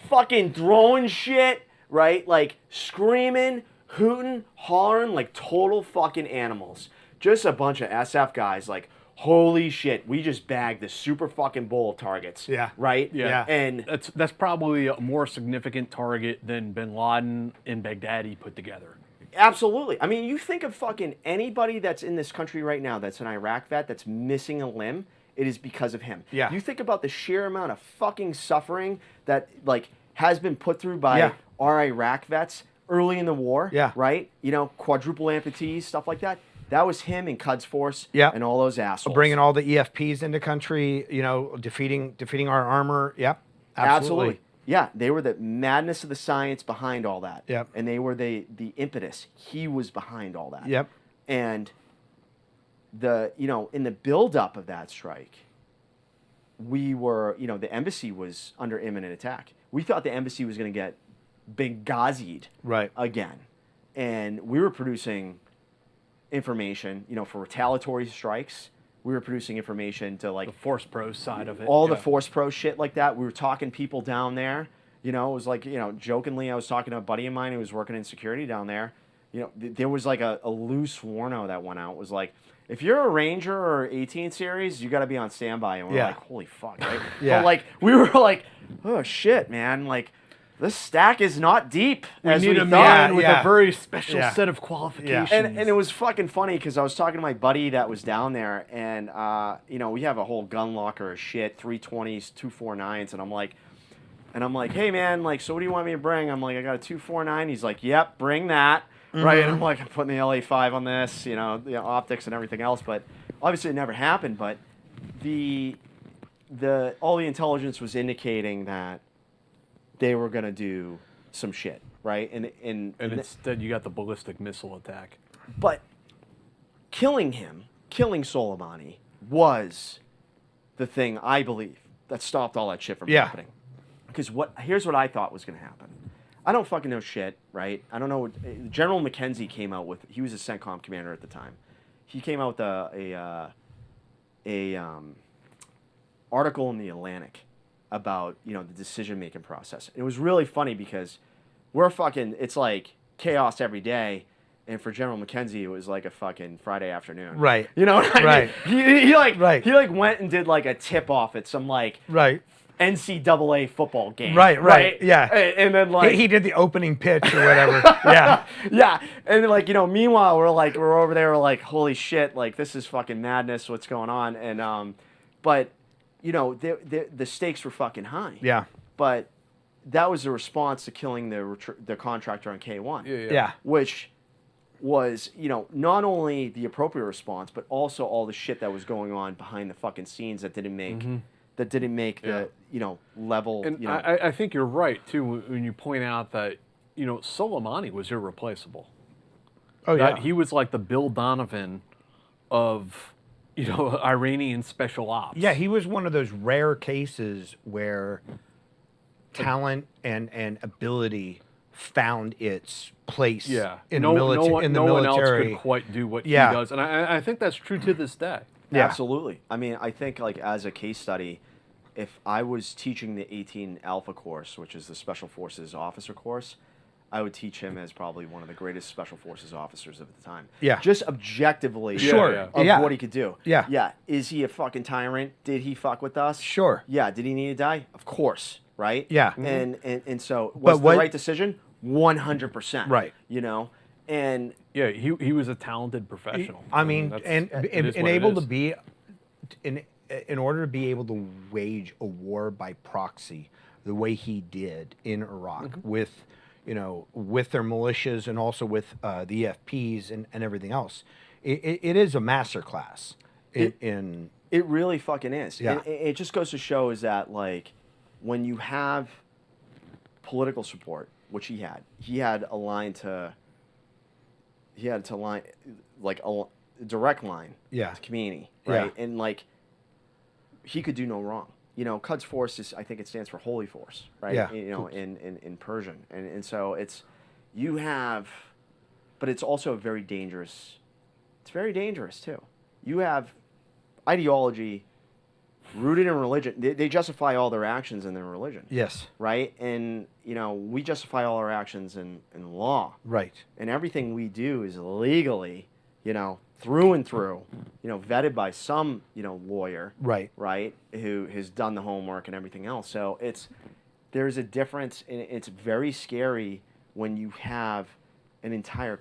fucking throwing shit, right? Like, screaming, hooting, hollering, like total fucking animals. Just a bunch of SF guys, like, holy shit, we just bagged the super fucking bowl of targets. Yeah. Right? Yeah. And that's probably a more significant target than Bin Laden and Baghdadi put together. absolutely. I mean, you think of fucking anybody that's in this country right now that's an Iraq vet that's missing a limb, it is because of him. Yeah. You think about the sheer amount of fucking suffering that, like, has been put through by Yeah. our Iraq vets early in the war. Yeah. Right? Quadruple amputees, stuff like that. That was him and Cud's Force Yeah. and all those assholes. Bringing all the EFPs into country, defeating our armor. Yep, absolutely. Yeah, they were the madness of the science behind all that. Yep. And they were the impetus. He was behind all that. Yep. And in the buildup of that strike, we were, the embassy was under imminent attack. We thought the embassy was going to get Benghazi'd Right. again. And we were producing information, for retaliatory strikes. We were producing information to, like, The Force Pro side of it. all the yeah. Force Pro shit like that. We were talking people down there. It was like, jokingly, I was talking to a buddy of mine who was working in security down there. There was like a loose warno that went out. It was like, if you're a Ranger or 18 series, you got to be on standby. And we're Yeah. like, holy fuck, right? Yeah. But, like, we were like, oh shit, man. Like, this stack is not deep as We need we a thought. man with yeah. a very special Yeah. set of qualifications. And it was fucking funny because I was talking to my buddy that was down there, and we have a whole gun locker of shit, 320s, 249s, and I'm like, hey man, like, so what do you want me to bring? I'm like, I got a 249. He's like, yep, bring that, right? And I'm like, I'm putting the LA5 on this, the optics and everything else, but obviously it never happened. But all the intelligence was indicating that they were gonna do some shit, right? And instead you got the ballistic missile attack. but killing Soleimani was the thing, I believe, that stopped all that shit from Yeah. happening. Because here's what I thought was going to happen. I don't fucking know shit, right? I don't know. General McKenzie came out with, he was a CENTCOM commander at the time. He came out with a article in the Atlantic about, the decision-making process. It was really funny because it's like chaos every day. And for General McKenzie, it was like a fucking Friday afternoon. Right. You know what I Right. mean? He Right. went and did like a tip-off at some like Right. NCAA football game. Right. Yeah. And then like He did the opening pitch or whatever. Yeah. yeah. And then, like, meanwhile we're over there, we're like, holy shit, like this is fucking madness, what's going on? And but the stakes were fucking high. Yeah. But that was a response to killing the contractor on K1. Yeah. Which was, not only the appropriate response, but also all the shit that was going on behind the fucking scenes that didn't make the level. And I think you're right too when you point out that Soleimani was irreplaceable. Oh yeah. That he was like the Bill Donovan of Iranian special ops. Yeah, he was one of those rare cases where talent and ability found its place in the military. No one else could quite do what he does, and I think that's true to this day. Yeah. Absolutely. I mean, I think, like, as a case study, if I was teaching the 18 Alpha course, which is the Special Forces officer course, I would teach him as probably one of the greatest special forces officers of the time. Yeah. Just objectively Sure. of Yeah. what he could do. Yeah. Yeah. Is he a fucking tyrant? Did he fuck with us? Sure. Yeah. Did he need to die? Of course. Right? Yeah. And so was what- the right decision? 100%. Right. You know? And Yeah, he was a talented professional. I mean, that's- and it is and what it able to is. be, in order to be able to wage a war by proxy, the way he did in Iraq with, with their militias and also with the EFPs and everything else, it is a masterclass in. It really fucking is. Yeah. It just goes to show is that, like, when you have political support, which he had a line to, like a direct line Yeah. to community, right? Yeah. And, like, he could do no wrong. Quds Force is, I think it stands for Holy Force, right? Yeah. In Persian. And so but it's also very dangerous. It's very dangerous, too. You have ideology rooted in religion. They justify all their actions in their religion. Yes. Right? And, we justify all our actions in law. Right. And everything we do is legally, through and through, vetted by some, lawyer. Right. Right? Who has done the homework and everything else. So there's a difference, and it's very scary when you have an entire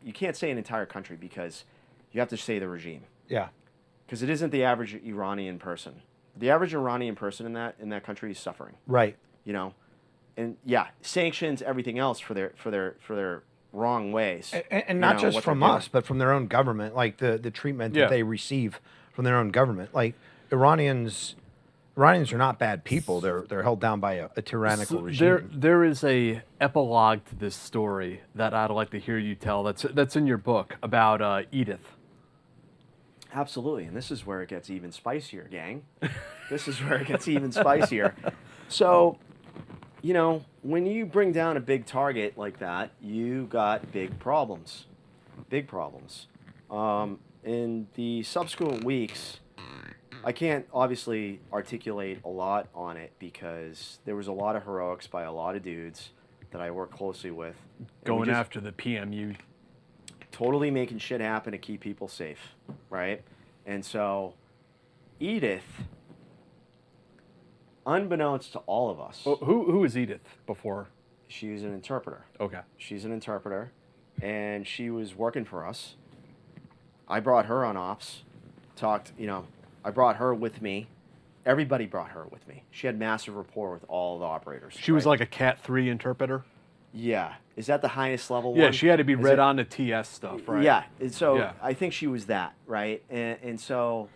you can't say an entire country because you have to say the regime. Yeah. Because it isn't the average Iranian person. The average Iranian person in that country is suffering. Right. And yeah, sanctions, everything else for their wrong ways. And not just what from they're us, but from their own government, like the treatment Yeah. that they receive from their own government. Like Iranians are not bad people. They're held down by a tyrannical regime. There is a epilogue to this story that I'd like to hear you tell. That's in your book about Edith. Absolutely, and this is where it gets even spicier, gang. This is where it gets even spicier. So, when you bring down a big target like that, you got big problems. Big problems. In the subsequent weeks, I can't obviously articulate a lot on it because there was a lot of heroics by a lot of dudes that I work closely with. And we Going just- after the PMU. totally making shit happen to keep people safe, right? And so, Edith, unbeknownst to all of us, Who was Edith before? she was an interpreter. Okay. She's an interpreter, and she was working for us. I brought her on ops, I brought her with me. Everybody brought her with me. She had massive rapport with all the operators. She was right? like a Cat 3 interpreter? Yeah. Is that the highest level Yeah, one? she had to be Is read it- on to TS stuff, right? Yeah, and so Yeah. I think she was that, right? And so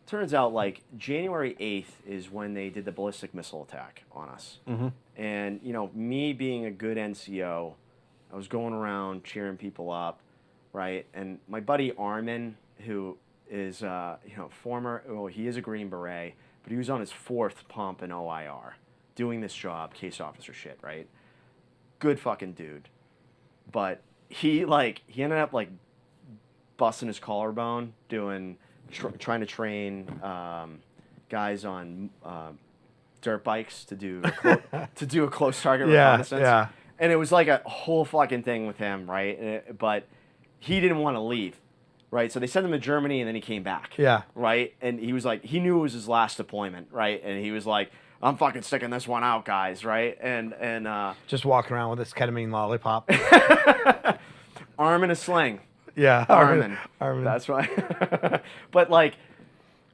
turns out like January 8th is when they did the ballistic missile attack on us. Mm-hmm. And, me being a good NCO, I was going around cheering people up, right? And my buddy Armin, who is, he is a Green Beret, but he was on his 4th pump in OIR doing this job, case officer shit, right? Good fucking dude. But he ended up like busting his collarbone doing, trying to train guys on dirt bikes to do a close target reconnaissance. Yeah. And it was like a whole fucking thing with him, right? But he didn't want to leave, right? So they sent him to Germany, and then he came back. Yeah. Right? And he was like, he knew it was his last deployment, right? And he was like, I'm fucking sticking this one out, guys, right? And Just walking around with this ketamine lollipop. arm in a sling. Yeah. Armin. Armin. That's right. But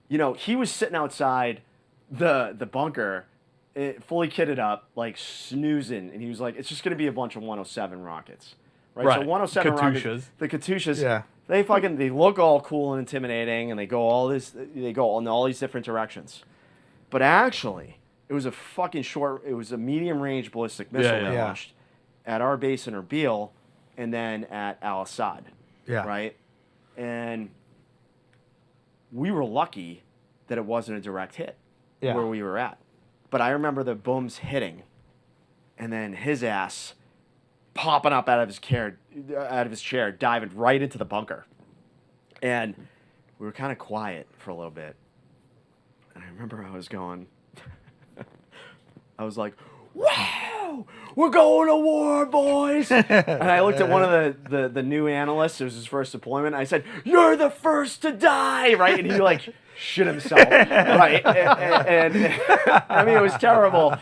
he was sitting outside the bunker, fully kitted up, like snoozing, and he was like, "It's just gonna be a bunch of 107 rockets, right?" Right. So 107 rockets, Katyushas. the Katyushas, Yeah. they look all cool and intimidating, and they go in all these different directions. But actually, it was a medium range ballistic missile Yeah. they Yeah. launched at our base in Erbil, and then at Al Assad. Yeah. Right? And we were lucky that it wasn't a direct hit Yeah. where we were at. But I remember the booms hitting, and then his ass popping up out of his chair, diving right into the bunker. And we were kind of quiet for a little bit. And I remember I was going, I was like, wow! no, we're going to war, boys. And I looked at one of the new analysts. It was his first deployment. I said, you're the first to die, right? And he like shit himself, right? And I mean, it was terrible.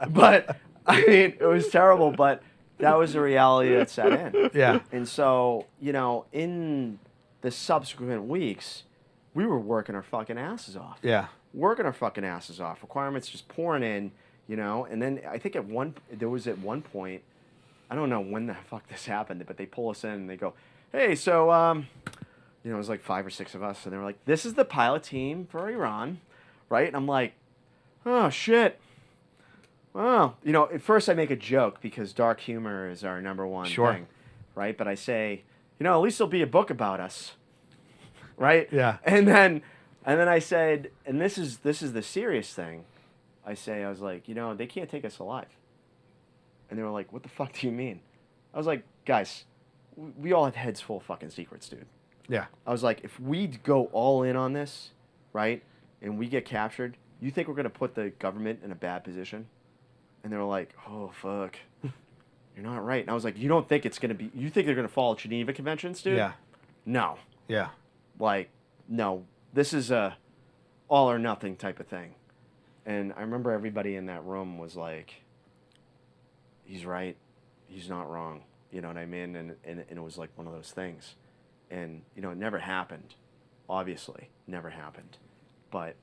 But I mean, it was terrible. But that was the reality that set in. Yeah. And so, you know, in the subsequent weeks, we were working our fucking asses off. Yeah. Working our fucking asses off. Requirements just pouring in, you know. And then I think there was at one point, I don't know when the fuck this happened, but they pull us in and they go, hey, so, you know, it was like 5 or 6 of us. And they were like, this is the pilot team for Iran, right? And I'm like, oh, shit. Well, you know, at first I make a joke because dark humor is our number one thing, right? But I say, you know, at least there'll be a book about us, right? Yeah. And then I said, and this is the serious thing. I was like, you know, they can't take us alive. And they were like, what the fuck do you mean? I was like, guys, we all have heads full of fucking secrets, dude. Yeah. I was like, if we go all in on this, right, and we get captured, you think we're going to put the government in a bad position? And they were like, oh, fuck. You're not right. And I was like, you don't think it's going to be, you think they're going to follow Geneva Conventions, dude? Yeah. No. Yeah. Like, no. This is a all or nothing type of thing. And I remember everybody in that room was like, he's right. He's not wrong. You know what I mean? And it was like one of those things. And, you know, it never happened. Obviously, never happened. But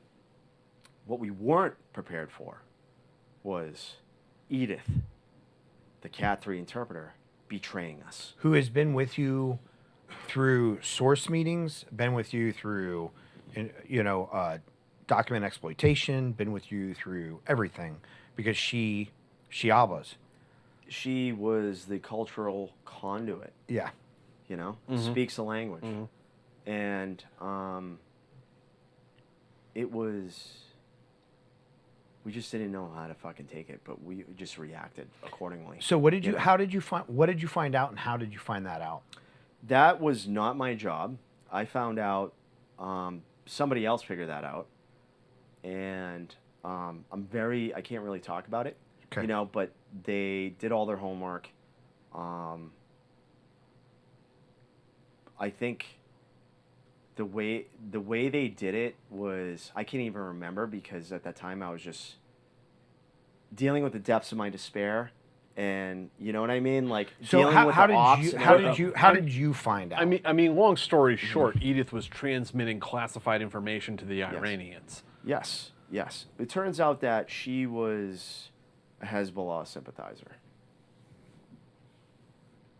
what we weren't prepared for was Edith, the Cat 3 interpreter, betraying us. Who has been with you through source meetings, been with you through, you know, document exploitation, been with you through everything, because she Abbas. She was the cultural conduit. Yeah. You know, speaks the language. And it was, we just didn't know how to fucking take it, but we just reacted accordingly. So what did you, know? how did you find, what did you find out, and how did you find that out? That was not my job. I found out, somebody else figured that out. And I can't really talk about it, Okay. you know, but they did all their homework. I think the way they did it was, I can't even remember, because at that time I was just dealing with the depths of my despair, and you know what I mean, like So dealing with the ops. how did you find out? I mean, long story short, Edith was transmitting classified information to the Iranians. Yes. It turns out that she was a Hezbollah sympathizer,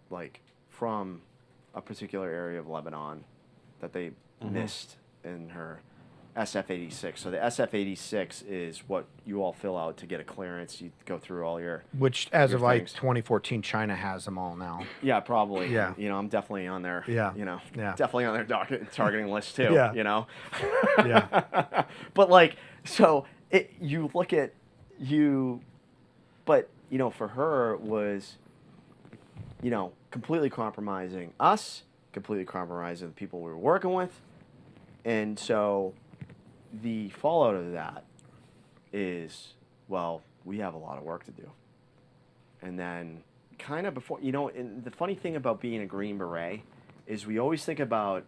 like from a particular area of Lebanon that they missed in her SF-86. So the SF-86 is what you all fill out to get a clearance. You go through all your... Which, as your of like things. 2014, China has them all now. Yeah, probably. Yeah. You know, I'm definitely on their... Yeah. You know, Yeah. definitely on their targeting list too. Yeah. You know? Yeah. But like, so you look at you... But, you know, for her was, you know, completely compromising us, completely compromising the people we were working with. And so the fallout of that is, well, we have a lot of work to do. And then kind of before, you know, and the funny thing about being a Green Beret is we always think about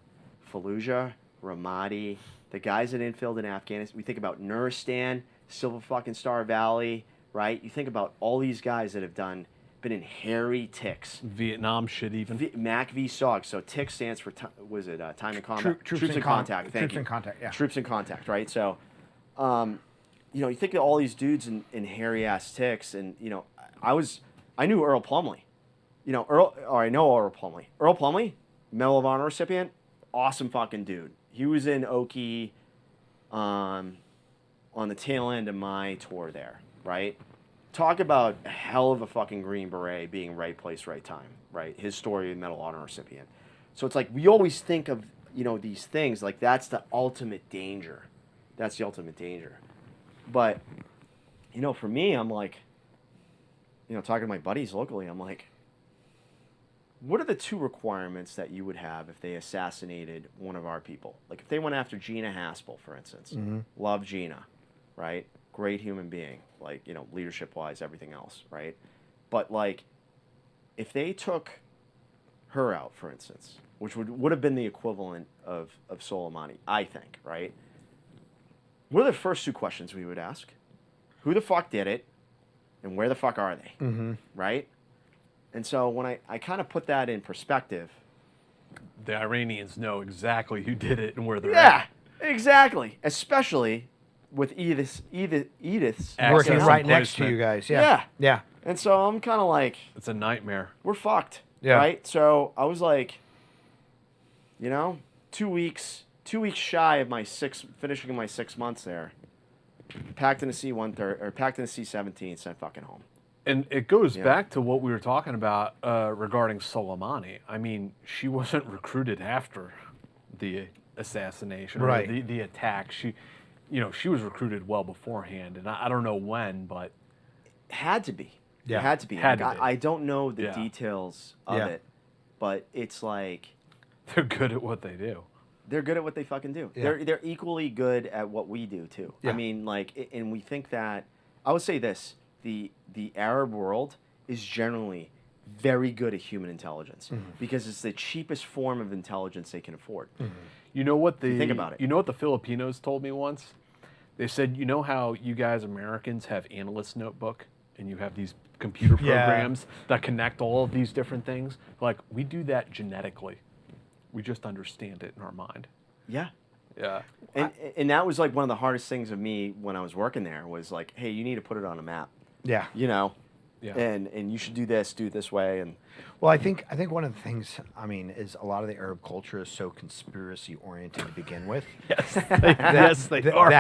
Fallujah, Ramadi, the guys that infilled in Afghanistan. We think about Nuristan, Silver fucking Star Valley, right? You think about all these guys that have been in hairy ticks. Vietnam shit even. MACV-SOG. So TIC stands for, time in combat? Troops in contact. Thank Troops you. in contact, yeah. Troops in contact, right? So, you know, you think of all these dudes in hairy-ass ticks, and, you know, I knew Earl Plumley. You know, I know Earl Plumley. Earl Plumley, Medal of Honor recipient, awesome fucking dude. He was in Oki on the tail end of my tour there, right? Talk about a hell of a fucking Green Beret being right place, right time, right? His story, Medal of Honor recipient. So it's like we always think of, you know, these things like that's the ultimate danger. That's the ultimate danger. But, you know, for me, I'm like, you know, talking to my buddies locally, I'm like, what are the 2 requirements that you would have if they assassinated one of our people? Like if they went after Gina Haspel, for instance. Love Gina, right? Great human being, like, you know, leadership-wise, everything else, right? But like, if they took her out, for instance, which would have been the equivalent of Soleimani, I think, right? What are the first two questions we would ask? Who the fuck did it, and where the fuck are they? Mm-hmm. Right? And so when I kind of put that in perspective, The Iranians know exactly who did it and where they're yeah, at. exactly. Especially with Edith's Working Access right and next to placement. you guys. Yeah. Yeah. Yeah. And so I'm kind of like, It's a nightmare. we're fucked. Yeah. Right? So I was like, 2 weeks shy of finishing my 6 months there. Packed in a C-130 or packed in a C-17, sent fucking home. And it goes Yeah. back to what we were talking about regarding Soleimani. I mean, she wasn't recruited after the assassination or Right. the attack. She was recruited well beforehand, and I don't know when, but Had to be. Yeah. It had to be. Had Like, to be. I don't know the Yeah. details of Yeah. it, but it's like they're good at what they do. they're good at what they fucking do. Yeah. They're equally good at what we do too. Yeah. I mean, like, and we think that I would say this: the Arab world is generally very good at human intelligence because it's the cheapest form of intelligence they can afford. You know what Think about it. You know what the Filipinos told me once? They said, you know how you guys Americans have analyst notebook and you have these computer Yeah. programs that connect all of these different things? Like, we do that genetically. We just understand it in our mind. Yeah. Yeah. And that was like one of the hardest things of me when I was working there was like, hey, you need to put it on a map, Yeah. Yeah. and you should do it this way, and Well, I think one of the things, I mean, is a lot of the Arab culture is so conspiracy oriented to begin with. Yes, they Th- are.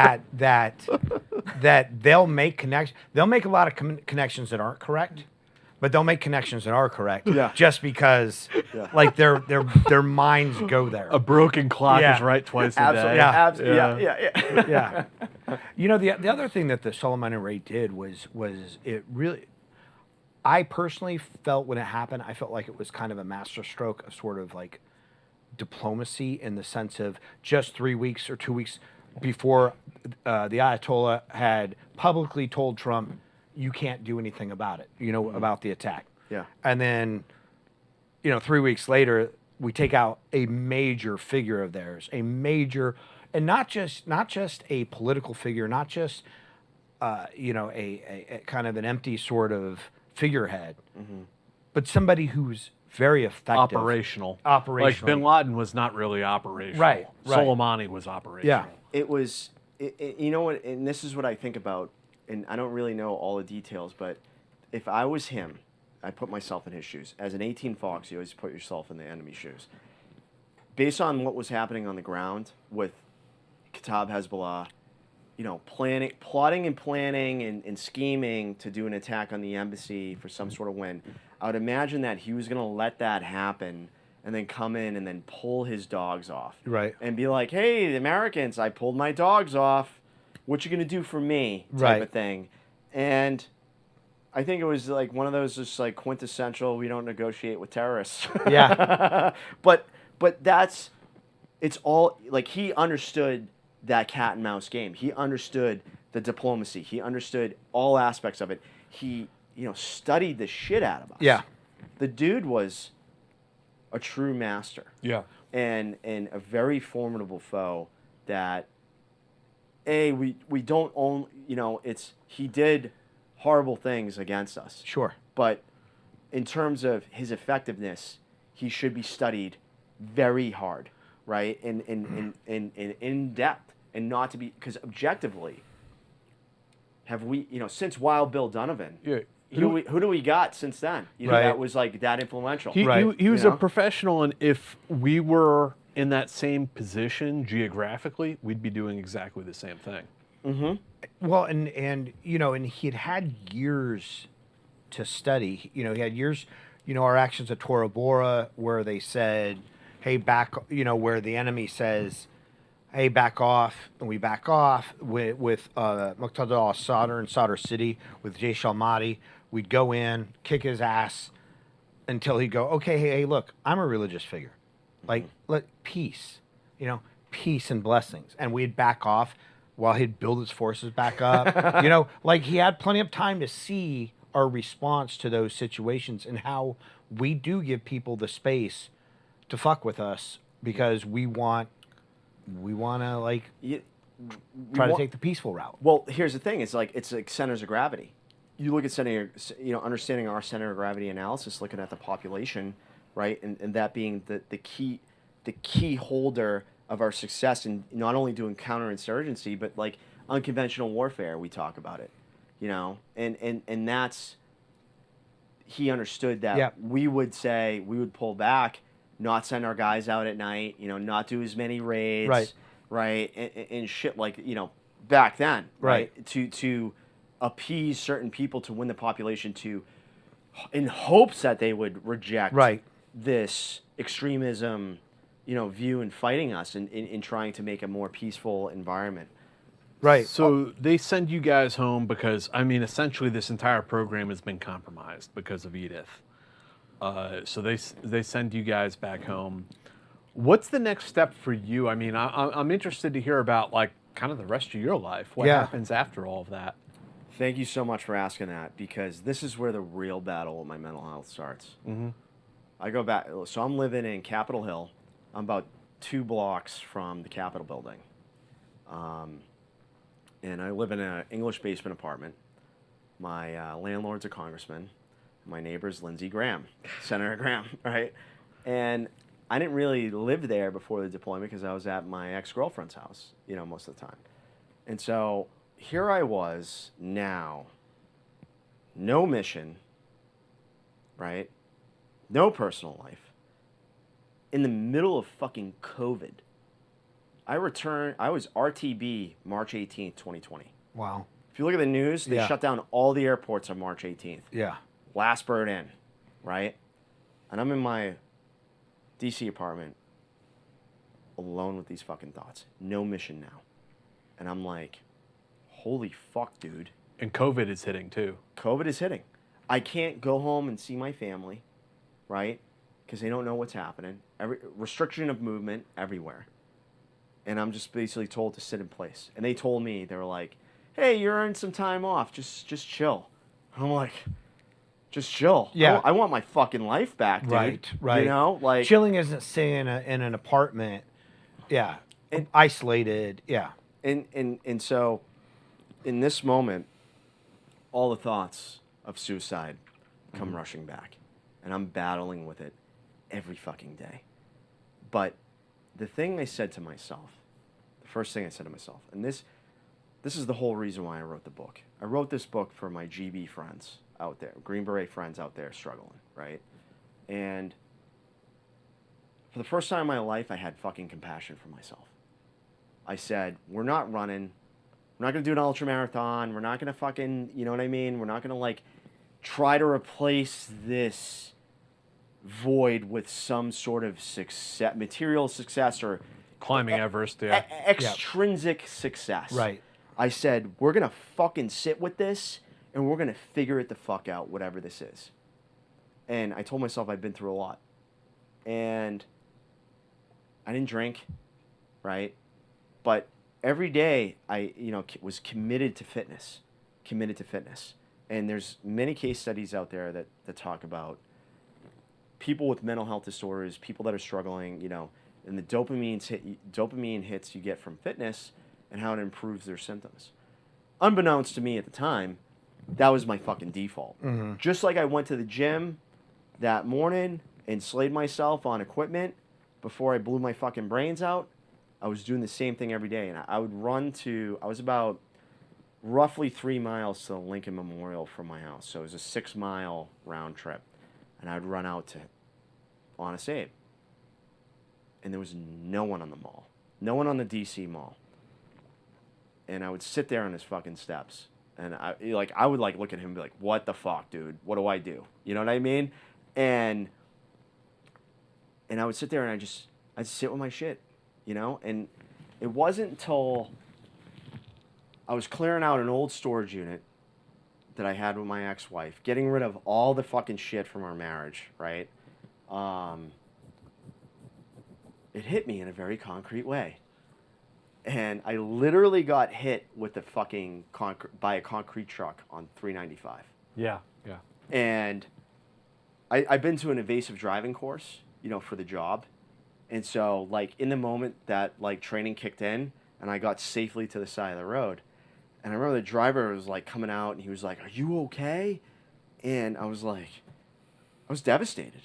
that they'll make they'll make a lot of connections that aren't correct, but they'll make connections that are correct. Yeah. Just because, Yeah. like their minds go there. A broken clock Yeah. is right twice a absolutely, day. Yeah. absolutely, yeah. Yeah. You know, the other thing that the Soleimani raid did was it really. I personally felt when it happened, I felt like it was kind of a masterstroke of sort of like diplomacy in the sense of just 3 weeks or 2 weeks before the Ayatollah had publicly told Trump, you can't do anything about it, about the attack. Yeah. And then, 3 weeks later, we take out a major figure of theirs, a major, and not just a political figure, not just, a kind of an empty sort of figurehead, but somebody who's very effective. Operational. Operational. Like Bin Laden was not really operational. Right. Soleimani was operational. Yeah. It was, you know what, and this is what I think about, and I don't really know all the details, but if I was him, I'd put myself in his shoes. As an 18 Fox, you always put yourself in the enemy's shoes. Based on what was happening on the ground with Kataib Hezbollah, plotting and planning and scheming to do an attack on the embassy for some sort of win, I would imagine that he was going to let that happen and then come in and then pull his dogs off. Right. And be like, hey, the Americans, I pulled my dogs off. What you going to do for me? Type Right. of thing. And I think it was like one of those just like quintessential, we don't negotiate with terrorists. Yeah. But it's all, like, he understood that cat and mouse game. He understood the diplomacy. He understood all aspects of it. He, studied the shit out of us. Yeah. The dude was a true master. Yeah. And a very formidable foe that, we don't own, he did horrible things against us. Sure. But in terms of his effectiveness, he should be studied very hard, right? And in depth, and not to be, because objectively, have we, since Wild Bill Donovan, Yeah. who do we got since then? Right. That was like that influential. He Right. was You a know? professional, and if we were in that same position geographically, we'd be doing exactly the same thing. Well, and he had years to study. He had years. Our actions at Tora Bora, where they said, "Hey, back." Where the enemy says, "Hey, back off," and we back off with Muqtada al-Sadr in Sadr City with Jaysh al-Mahdi. We'd go in, kick his ass until he'd go, "Okay, hey, look, I'm a religious figure. Like, peace, peace and blessings," and we'd back off while he'd build his forces back up. Like he had plenty of time to see our response to those situations and how we do give people the space to fuck with us because we want to like try to take the peaceful route. Well, here's the thing. It's like centers of gravity. You look at understanding our center of gravity analysis, looking at the population, right, and that being the key holder of our success in not only doing counterinsurgency, but like unconventional warfare. We talk about it, and that's he understood that we would pull back, not send our guys out at night, not do as many raids, right, and shit like back then, right, to appease certain people to win the population in hopes that they would reject this extremism, view in fighting us and in trying to make a more peaceful environment. Right. So they send you guys home because, essentially this entire program has been compromised because of Edith. So they send you guys back home. What's the next step for you? I'm interested to hear about like kind of the rest of your life. What happens after all of that? Thank you so much for asking that, because this is where the real battle with my mental health starts. Mm-hmm. I go back, so I'm living in Capitol Hill. I'm about 2 blocks from the Capitol building. And I live in an English basement apartment. My landlord's a congressman. My neighbor's Lindsey Graham, Senator Graham, right? And I didn't really live there before the deployment because I was at my ex-girlfriend's house, most of the time. And so here I was now, no mission, right? No personal life. In the middle of fucking COVID. I was RTB March 18th, 2020. Wow. If you look at the news, they shut down all the airports on March 18th. Yeah. Last bird in, right? And I'm in my DC apartment alone with these fucking thoughts. No mission now. And I'm like, holy fuck, dude. And COVID is hitting too. COVID is hitting. I can't go home and see my family, right? Because they don't know what's happening. Restriction of movement everywhere. And I'm just basically told to sit in place. And they told me, they were like, hey, you're earning some time off. Just chill. And I'm like, just chill. Yeah. I want my fucking life back, dude. Right. Like chilling isn't staying in an apartment. Yeah. And isolated. Yeah. And so in this moment, all the thoughts of suicide come rushing back. And I'm battling with it every fucking day. But the thing I said to myself, the first thing I said to myself, and this is the whole reason why I wrote the book. I wrote this book for my GB friends out there, Green Beret friends out there struggling, right? And for the first time in my life, I had fucking compassion for myself. I said, we're not running. We're not going to do an ultramarathon. We're not going to fucking, you know what I mean? We're not going to like try to replace this void with some sort of success, material success or climbing Everest, extrinsic success. Right. I said, we're going to fucking sit with this and we're going to figure it the fuck out, whatever this is. And I told myself I'd been through a lot. And I didn't drink, right? But every day I, was committed to fitness. And there's many case studies out there that talk about people with mental health disorders, people that are struggling, and the dopamine hits you get from fitness and how it improves their symptoms. Unbeknownst to me at the time, that was my fucking default. Mm-hmm. Just like I went to the gym that morning and slayed myself on equipment before I blew my fucking brains out, I was doing the same thing every day. And I would I was about roughly 3 miles to the Lincoln Memorial from my house. So it was a 6-mile round trip. And I'd run out to Honest Abe. And there was no one on the mall. No one on the DC mall. And I would sit there on his fucking steps. And I would look at him and be like, what the fuck, dude? What do I do? You know what I mean? And I would sit there and I'd sit with my shit, And it wasn't until I was clearing out an old storage unit that I had with my ex-wife, getting rid of all the fucking shit from our marriage, right? It hit me in a very concrete way. And I literally got hit with a fucking by a concrete truck on 395. Yeah, yeah. And I've been to an evasive driving course, for the job. And so, like, in the moment that, like, training kicked in and I got safely to the side of the road, and I remember the driver was, like, coming out and he was like, "Are you okay?" And I was like, I was devastated.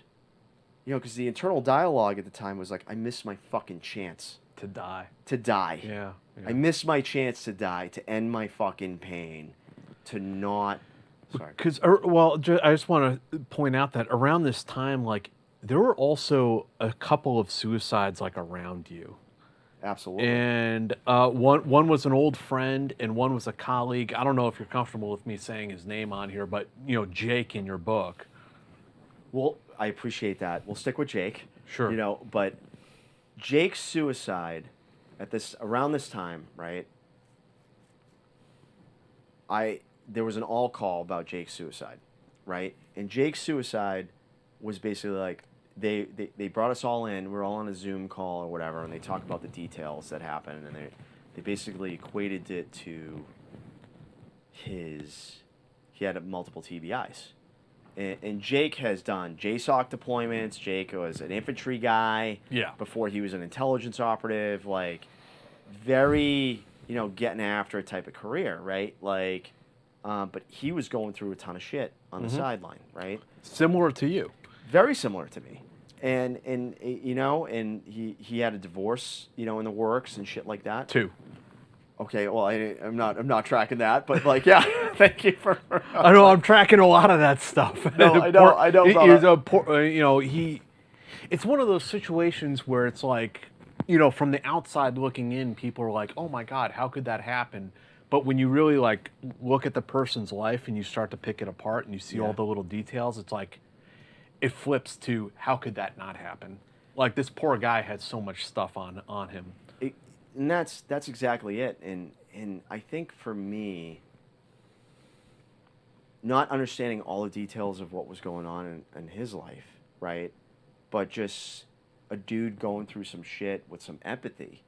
Because the internal dialogue at the time was like, I missed my fucking chance. To die. To die. Yeah. I missed my chance to die, to end my fucking pain, to not... Sorry. Because, I just want to point out that around this time, like, there were also a couple of suicides, like, around you. Absolutely. And one was an old friend and one was a colleague. I don't know if you're comfortable with me saying his name on here, but, Jake in your book. Well, I appreciate that. We'll stick with Jake. Sure. But Jake's suicide around this time, right? There was an all call about Jake's suicide, right? And Jake's suicide was basically like they brought us all in. We're all on a Zoom call or whatever, and they talked about the details that happened, and they basically equated it to he had multiple TBIs. And Jake has done JSOC deployments. Jake was an infantry guy before he was an intelligence operative. Like, very, getting after it type of career, right? Like, but he was going through a ton of shit on the sideline, right? Similar to you. Very similar to me. And he had a divorce, in the works and shit like that. 2. Okay, well, I'm not tracking that, but like, yeah, thank you for. I know I'm tracking a lot of that stuff. No, I know. It's one of those situations where it's like, from the outside looking in, people are like, "Oh my God, how could that happen?" But when you really like look at the person's life and you start to pick it apart and you see all the little details, it's like, it flips to how could that not happen? Like, this poor guy had so much stuff on him. And that's exactly it. And I think for me, not understanding all the details of what was going on in his life, right? But just a dude going through some shit with some empathy,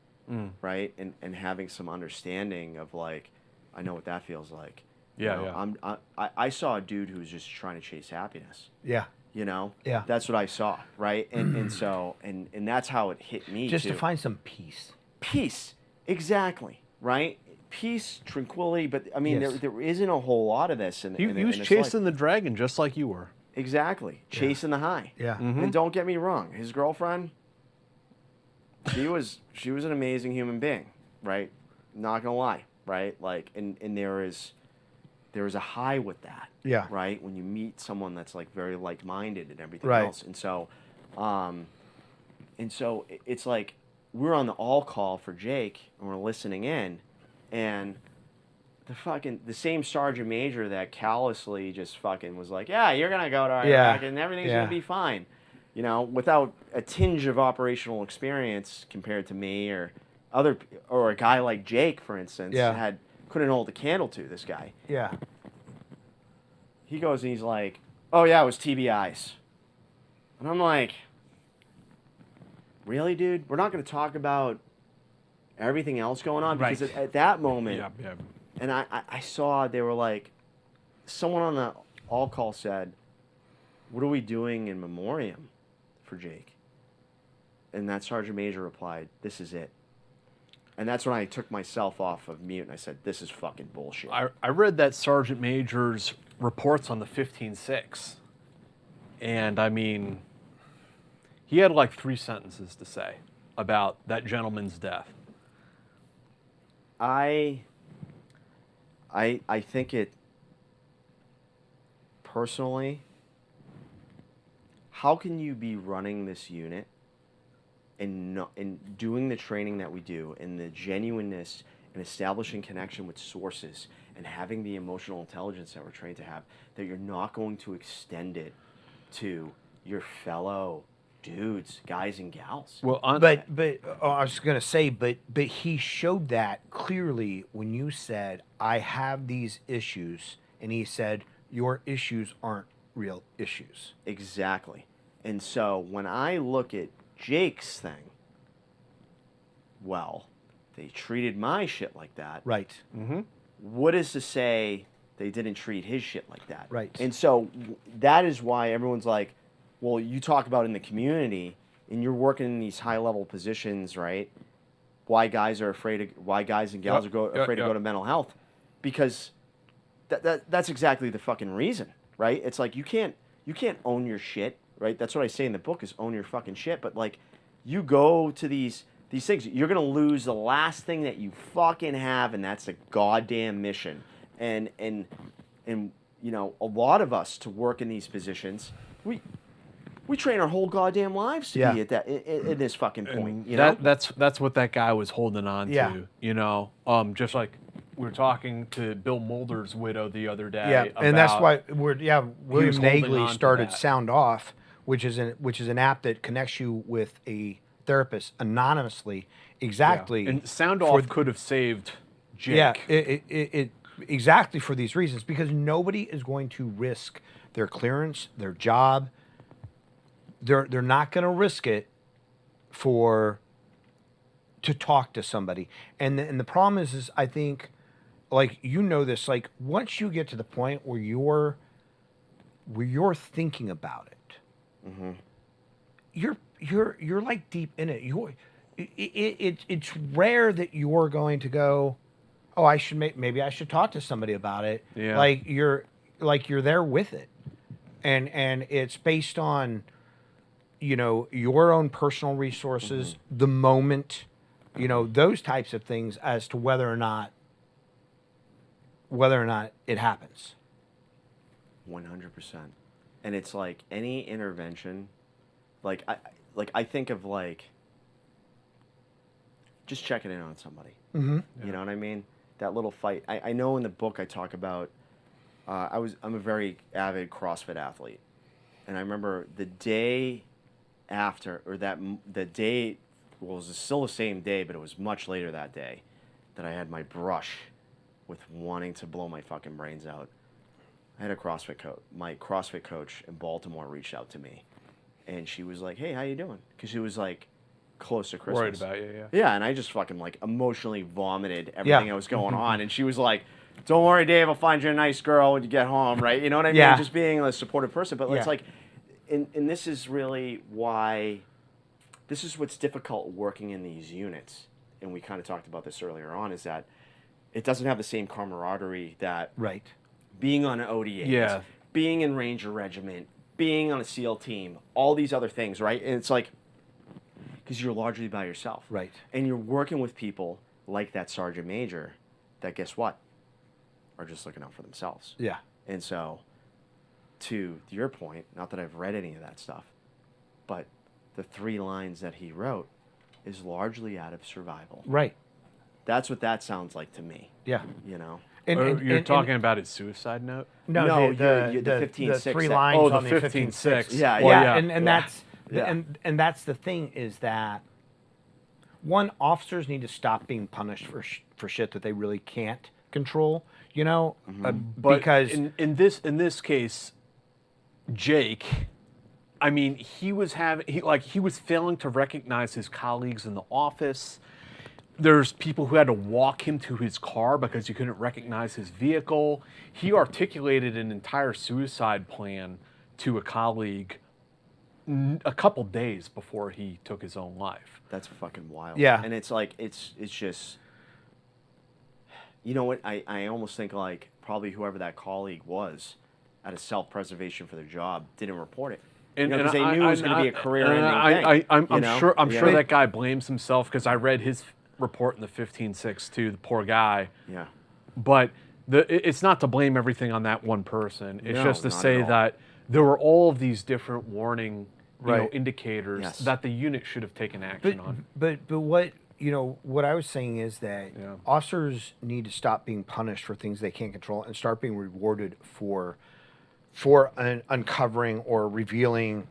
right? And having some understanding of, like, I know what that feels like. I saw a dude who was just trying to chase happiness. Yeah. Yeah. That's what I saw, right? And so that's how it hit me just too. to find some peace. Peace, exactly, right? Peace, tranquility, but I mean, there isn't a whole lot of this. He was chasing the dragon just like you were. Exactly, chasing the high. Yeah. And don't get me wrong, his girlfriend, she was an amazing human being, right? Not gonna lie, right? Like, and there is a high with that, right? When you meet someone that's like very like-minded and everything else, and so it's like, we're on the all call for Jake, and we're listening in, and the same sergeant major that callously just fucking was like, "Yeah, you're gonna go to Iraq, and everything's gonna be fine," without a tinge of operational experience compared to me or a guy like Jake, for instance, couldn't hold a candle to this guy. Yeah. He goes and he's like, "Oh yeah, it was TBIs," and I'm like, really, dude? We're not going to talk about everything else going on? Because at that moment, and I saw they were like, someone on the all call said, "What are we doing in memoriam for Jake?" And that sergeant major replied, "This is it." And that's when I took myself off of mute and I said, "This is fucking bullshit." I read that sergeant major's reports on the 15-6. And I mean, he had like 3 sentences to say about that gentleman's death. I think it, personally, how can you be running this unit and doing the training that we do and the genuineness and establishing connection with sources and having the emotional intelligence that we're trained to have, that you're not going to extend it to your fellow dudes, guys and gals? Well, I was gonna say, but he showed that clearly when you said, "I have these issues," and he said, "Your issues aren't real issues." Exactly. And so when I look at Jake's thing, well, they treated my shit like that. Right. What is to say they didn't treat his shit like that. Right. And so that is why everyone's like, well, you talk about in the community and you're working in these high level positions, right? Why guys and gals are afraid to go to mental health, because that's exactly the fucking reason, right? It's like you can't own your shit, right? That's what I say in the book is own your fucking shit. But like, you go to these things, you're gonna lose the last thing that you fucking have, and that's a goddamn mission. And you know, a lot of us to work in these positions, we train our whole goddamn lives to be at that in this fucking point. You know, that's what that guy was holding on Yeah. to. You know, just like we were talking to Bill Mulder's widow the other day. Yeah, and that's about- why William was holding on Nagley to started that. Sound Off, which is an app that connects you with a therapist anonymously. Exactly. And Sound for Off could have saved Jake. Yeah, it exactly for these reasons, because nobody is going to risk their clearance, their job. They're not going to risk it to talk to somebody. And the problem is I think, like, you know this, like, once you get to the point where you're thinking about it, you're like deep in it. It's rare that you're going to go, oh, maybe I should talk to somebody about it. Yeah. Like you're there with it, and it's based on, you know, your own personal resources, the moment, you know, those types of things as to whether or not it happens. 100%. And it's like any intervention, like I think of like just checking in on somebody. Mm-hmm. You know what I mean? That little fight. I know in the book I talk about. I'm a very avid CrossFit athlete, and I remember the day after, or the day, well, it was still the same day, but it was much later that day, that I had my brush with wanting to blow my fucking brains out. I had a CrossFit coach. My CrossFit coach in Baltimore reached out to me, and she was like, "Hey, how you doing?" Because she was like close to Christmas. Worried about you, yeah. Yeah, and I just fucking like emotionally vomited everything that was going on, and she was like, "Don't worry, Dave, I'll find you a nice girl when you get home," right? You know what I mean? Yeah. Just being a supportive person, but it's Yeah. like, and this is really why, this is what's difficult working in these units, and we kind of talked about this earlier on, is that it doesn't have the same camaraderie that Right. being on an ODA, Yeah. being in Ranger Regiment, being on a SEAL team, all these other things, right? And it's like, because you're largely by yourself. Right. And you're working with people like that Sergeant Major that, guess what, are just looking out for themselves. Yeah. And so, to your point, not that I've read any of that stuff, but the 3 lines that he wrote is largely out of survival. Right. That's what that sounds like to me, Yeah. you know? You're talking about his suicide note? No, the the 15-6 the 3 that- lines Oh, the on the 15-6. 15-6. Yeah, Well, yeah, yeah. and Yeah. that's Yeah. and that's the thing, is that one, officers need to stop being punished for shit that they really can't control, you know, But because in this case, Jake, I mean, he was failing to recognize his colleagues in the office. There's people who had to walk him to his car because he couldn't recognize his vehicle. He articulated an entire suicide plan to a colleague a couple days before he took his own life. That's fucking wild. Yeah. And it's like, it's just, you know what, I almost think like probably whoever that colleague was, out of self-preservation for their job, didn't report it. And, because they knew it was going to be a career-ending thing. I'm sure that guy blames himself, because I read his report in the 15-6 too, the poor guy. Yeah. But it's not to blame everything on that one person. It's No, just to not say at all. that there were all of these different warning Right. indicators Yes. that the unit should have taken action on. but what, you know, what I was saying is that Yeah. officers need to stop being punished for things they can't control and start being rewarded for uncovering or revealing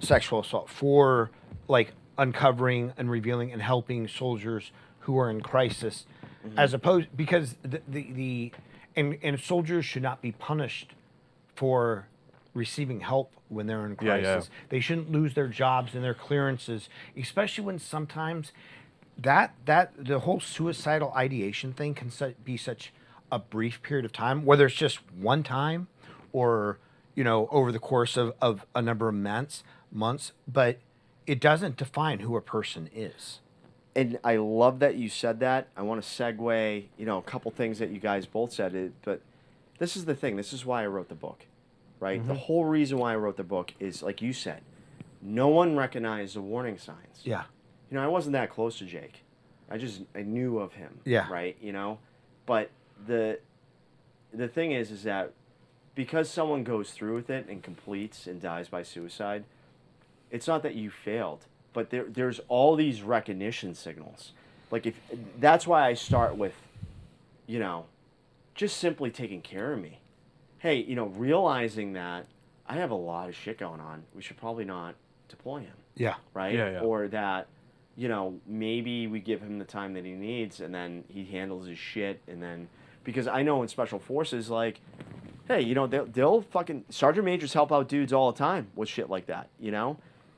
sexual assault, for like uncovering and revealing and helping soldiers who are in crisis, as opposed, because and soldiers should not be punished for receiving help when they're in Yeah, crisis. yeah. They shouldn't lose their jobs and their clearances, especially when sometimes that the whole suicidal ideation thing can be such a brief period of time, whether it's just one time or, over the course of a number of months, but it doesn't define who a person is. And I love that you said that. I want to segue, a couple things that you guys both said, but this is the thing. This is why I wrote the book, right? The whole reason why I wrote the book is, like you said, no one recognized the warning signs. Yeah. I wasn't that close to Jake. I knew of him. Yeah. Right. But the thing is that because someone goes through with it and completes and dies by suicide, it's not that you failed, but there's all these recognition signals. Like that's why I start with, just simply taking care of me. Hey, realizing that I have a lot of shit going on. We should probably not deploy him. Yeah. Right. Yeah. Or that, maybe we give him the time that he needs and then he handles his shit. And then, because I know in special forces, like, hey, they'll fucking, sergeant majors help out dudes all the time with shit like that,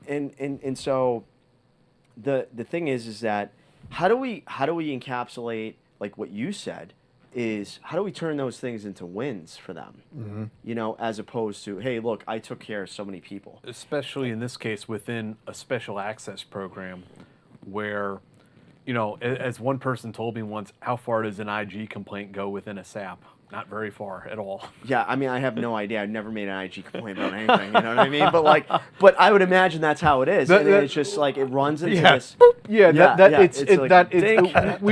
And so the thing is that how do we encapsulate, like what you said, is how do we turn those things into wins for them? As opposed to, hey, look, I took care of so many people. Especially in this case within a special access program where, as one person told me once, how far does an IG complaint go within a SAP? Not very far at all. Yeah, I mean, I have no idea. I've never made an IG complaint about anything. You know what I mean? But I would imagine that's how it is. And it's just like it runs into this. We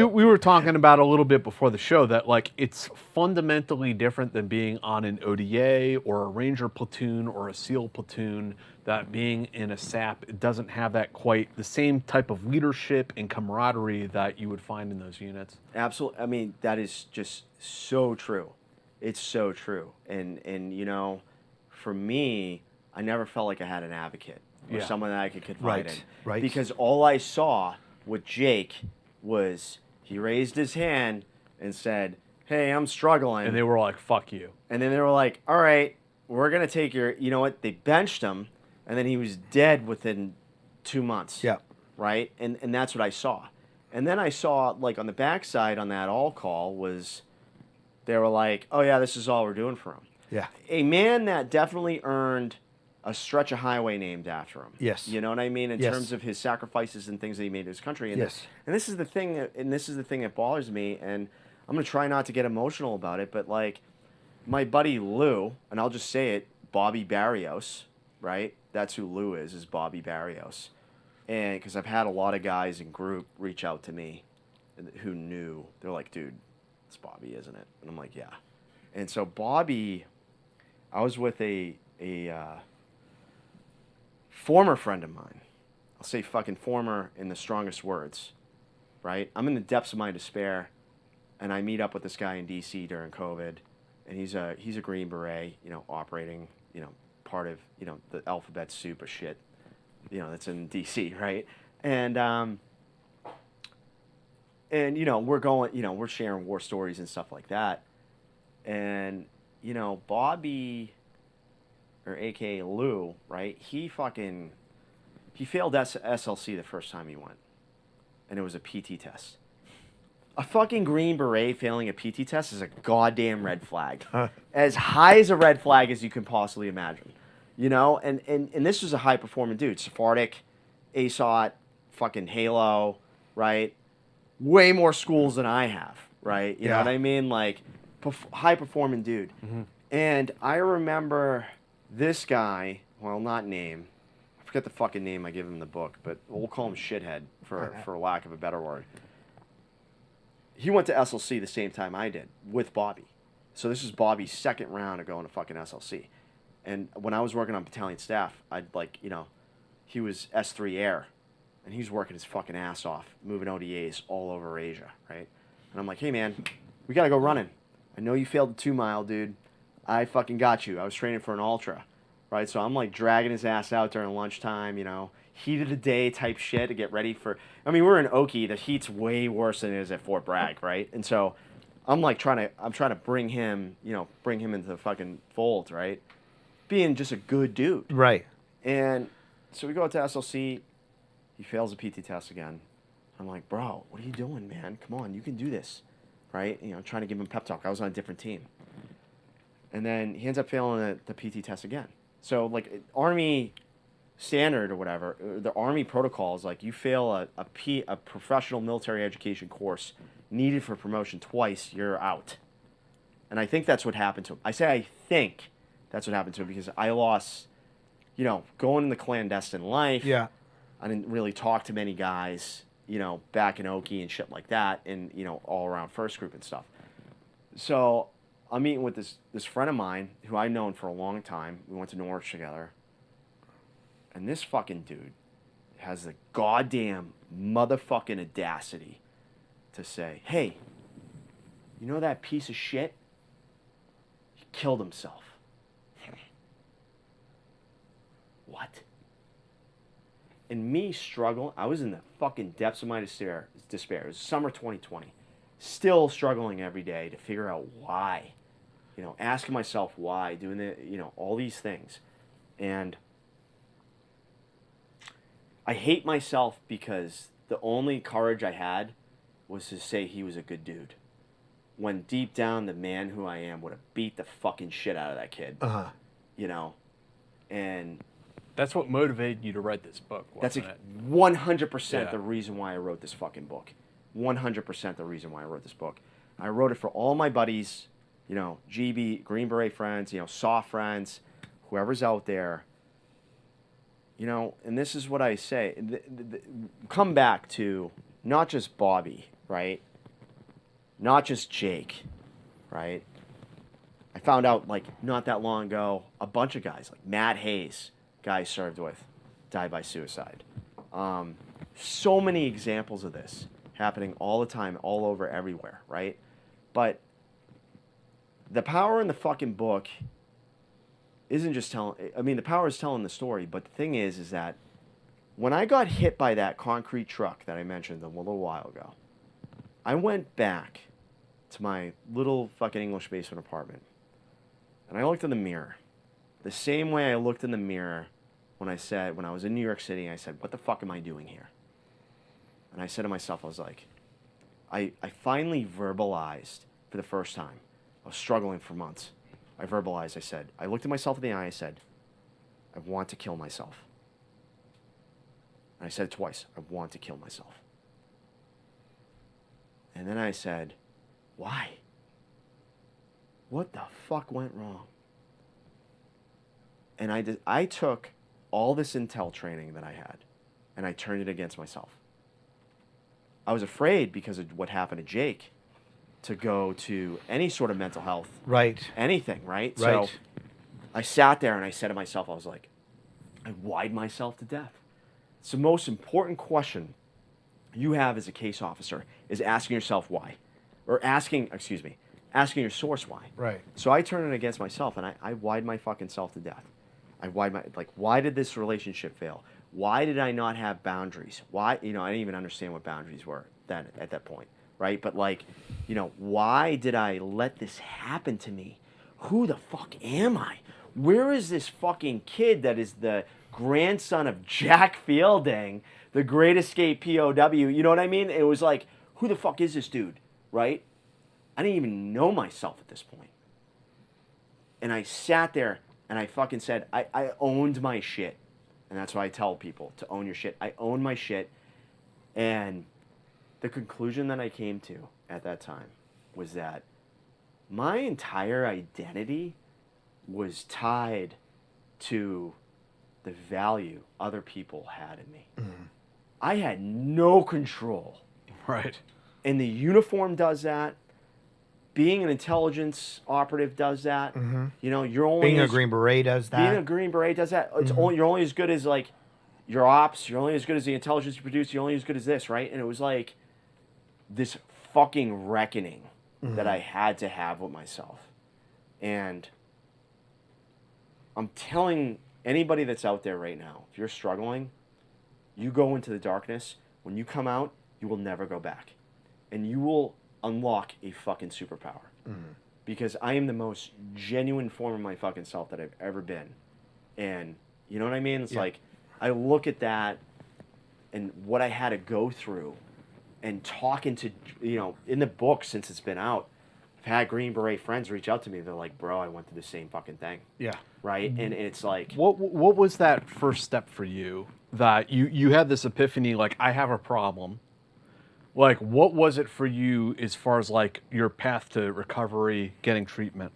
were talking about a little bit before the show that like it's fundamentally different than being on an ODA or a Ranger platoon or a SEAL platoon. That being in a SAP, it doesn't have that quite the same type of leadership and camaraderie that you would find in those units. Absolutely. I mean, that is just so true. It's so true. And for me, I never felt like I had an advocate or someone that I could confide in. Right. Because all I saw with Jake was he raised his hand and said, hey, I'm struggling. And they were like, fuck you. And then they were like, all right, we're going to take your, you know what? They benched him, and then he was dead within 2 months. Yeah. Right? And that's what I saw. And then I saw, like, on the backside on that all call was, they were like, oh, yeah, this is all we're doing for him. Yeah. A man that definitely earned a stretch of highway named after him. Yes. You know what I mean? In Yes. terms of his sacrifices and things that he made to his country. And Yes. and this is the thing that bothers me, and I'm going to try not to get emotional about it, but, like, my buddy Lou, and I'll just say it, Bobby Barrios, right? That's who Lou is Bobby Barrios. And because I've had a lot of guys in group reach out to me who knew. They're like, dude, it's Bobby, isn't it? And I'm like, yeah. And so Bobby, I was with a former friend of mine. I'll say fucking former in the strongest words, right? I'm in the depths of my despair, and I meet up with this guy in D.C. during COVID, and he's a Green Beret, operating, part of, the alphabet soup of shit, that's in D.C., right? And we're going, we're sharing war stories and stuff like that. And, Bobby, or AKA Lou, right? He failed SLC the first time he went. And it was a PT test. A fucking Green Beret failing a PT test is a goddamn red flag. As high as a red flag as you can possibly imagine. And this was a high-performing dude. Sephardic, ASOT, fucking Halo, right? Way more schools than I have, right? You know what I mean? Like, high-performing dude. Mm-hmm. And I remember this guy, well, not name. I forget the fucking name I give him in the book, but we'll call him Shithead for lack of a better word. He went to SLC the same time I did with Bobby. So this is Bobby's second round of going to fucking SLC. And when I was working on battalion staff, he was S3 Air, and he was working his fucking ass off, moving ODAs all over Asia, right? And I'm like, hey, man, we got to go running. I know you failed the 2 mile, dude. I fucking got you. I was training for an ultra, right? So I'm like dragging his ass out during lunchtime, heat of the day type shit to get ready for. I mean, we're in Oki. The heat's way worse than it is at Fort Bragg, right? And so I'm like trying to bring him into the fucking fold, right? Being just a good dude, Right. And so we go to SLC. He fails the PT test again. I'm like, bro, what are you doing, man? Come on, you can do this. right? Trying to give him a pep talk. I was on a different team. And then he ends up failing the PT test again. So, like, Army standard or whatever, the Army protocols, like, you fail a professional military education course needed for promotion twice, you're out. And I think that's what happened to him. I say I think that's what happened to him because I lost, going in the clandestine life. Yeah. I didn't really talk to many guys, back in Okie and shit like that, and, all around first group and stuff. So I'm meeting with this friend of mine who I've known for a long time. We went to Norwich together. And this fucking dude has the goddamn motherfucking audacity to say, hey, you know that piece of shit? He killed himself. What? And me struggling, I was in the fucking depths of my despair. It was summer 2020. Still struggling every day to figure out why. Asking myself why, doing all these things. And I hate myself because the only courage I had was to say he was a good dude. When deep down, the man who I am would have beat the fucking shit out of that kid. And That's what motivated you to write this book, wasn't it? 100% the reason why I wrote this fucking book. 100% the reason why I wrote this book. I wrote it for all my buddies, GB, Green Beret friends, soft friends, whoever's out there. And this is what I say. Come back to not just Bobby, right? Not just Jake, right? I found out, like, not that long ago, a bunch of guys, like Matt Hayes, guy I served with, died by suicide. So many examples of this happening all the time, all over, everywhere, right? But the power in the fucking book isn't just the power is telling the story, but the thing is that when I got hit by that concrete truck that I mentioned a little while ago, I went back to my little fucking English basement apartment, and I looked in the mirror. The same way I looked in the mirror when I was in New York City, I said, what the fuck am I doing here? And I said to myself, I was like, I finally verbalized for the first time. I was struggling for months. I verbalized, I looked at myself in the eye, I said, I want to kill myself. And I said it twice, I want to kill myself. And then I said, why? What the fuck went wrong? And I took all this intel training that I had, and I turned it against myself. I was afraid because of what happened to Jake to go to any sort of mental health. Right. Anything, right? Right. So I sat there and I said to myself, I was like, I why'd myself to death. It's the most important question you have as a case officer is asking yourself why. Or asking your source why. Right. So I turned it against myself and I why'd my fucking self to death. Why did this relationship fail? Why did I not have boundaries? Why, I didn't even understand what boundaries were then at that point, right? But why did I let this happen to me? Who the fuck am I? Where is this fucking kid that is the grandson of Jack Fielding, the Great Escape POW? You know what I mean? It was like, who the fuck is this dude, right? I didn't even know myself at this point. And I sat there and I fucking said, I owned my shit. And that's why I tell people to own your shit. I own my shit. And the conclusion that I came to at that time was that my entire identity was tied to the value other people had in me. Mm-hmm. I had no control. Right. And the uniform does that. Being an intelligence operative does that. Mm-hmm. You're only being a Green Beret does that. Being a Green Beret does that. It's only, you're only as good as like your ops. You're only as good as the intelligence you produce. You're only as good as this, right? And it was like this fucking reckoning that I had to have with myself. And I'm telling anybody that's out there right now, if you're struggling, you go into the darkness. When you come out, you will never go back, and you will unlock a fucking superpower. Because I am the most genuine form of my fucking self that I've ever been. And you know what I mean? It's like, I look at that and what I had to go through and talking to, in the book since it's been out, I've had Green Beret friends reach out to me. They're like, bro, I went through the same fucking thing. Yeah. Right? And it's like... What was that first step for you that you had this epiphany, like, I have a problem? Like, what was it for you as far as, like, your path to recovery, getting treatment?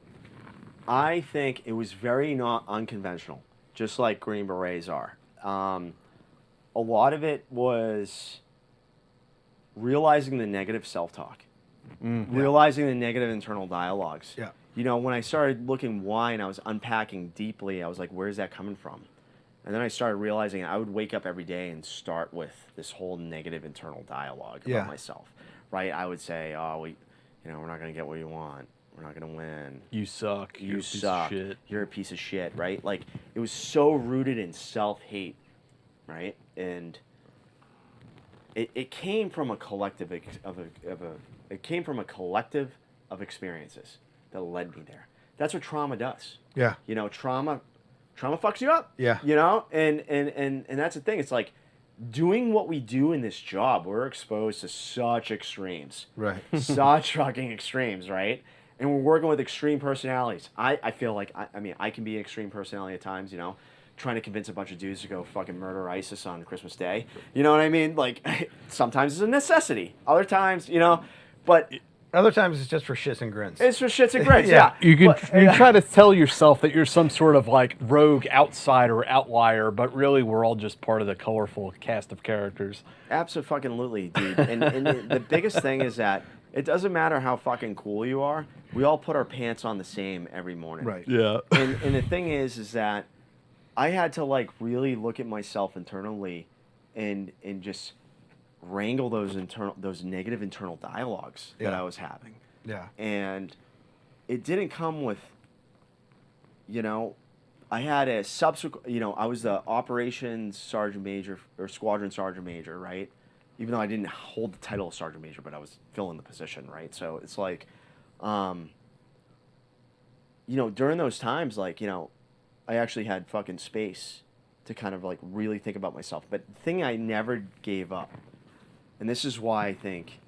I think it was very not unconventional, just like Green Berets are. A lot of it was realizing the negative self-talk, realizing the negative internal dialogues. Yeah. When I started looking why and I was unpacking deeply, I was like, where's that coming from? And then I started realizing I would wake up every day and start with this whole negative internal dialogue about myself, right? I would say, oh, we're not going to get what you want. We're not going to win. You suck. You suck. You're a piece of shit, right? Like, it was so rooted in self-hate, right? And it came from a collective of experiences that led me there. That's what trauma does. Yeah. Trauma fucks you up. Yeah. And that's the thing. It's like doing what we do in this job, we're exposed to such extremes. Right. Such fucking extremes, right? And we're working with extreme personalities. I feel like, I can be an extreme personality at times, trying to convince a bunch of dudes to go fucking murder ISIS on Christmas Day. You know what I mean? Like, sometimes it's a necessity. Other times, but... Other times it's just for shits and grins. It's for shits and grins, yeah. You try to tell yourself that you're some sort of like rogue outsider, outlier, but really we're all just part of the colorful cast of characters. Absolutely, dude. And the biggest thing is that it doesn't matter how fucking cool you are. We all put our pants on the same every morning. Right. Yeah. And the thing is that I had to like really look at myself internally and just wrangle those negative internal dialogues that I was having. Yeah. And it didn't come with, I had a subsequent, I was the operations sergeant major or squadron sergeant major, right? Even though I didn't hold the title of sergeant major, but I was filling the position, right? So it's like, during those times, like, I actually had fucking space to kind of like really think about myself. But the thing I never gave up, and this is why I think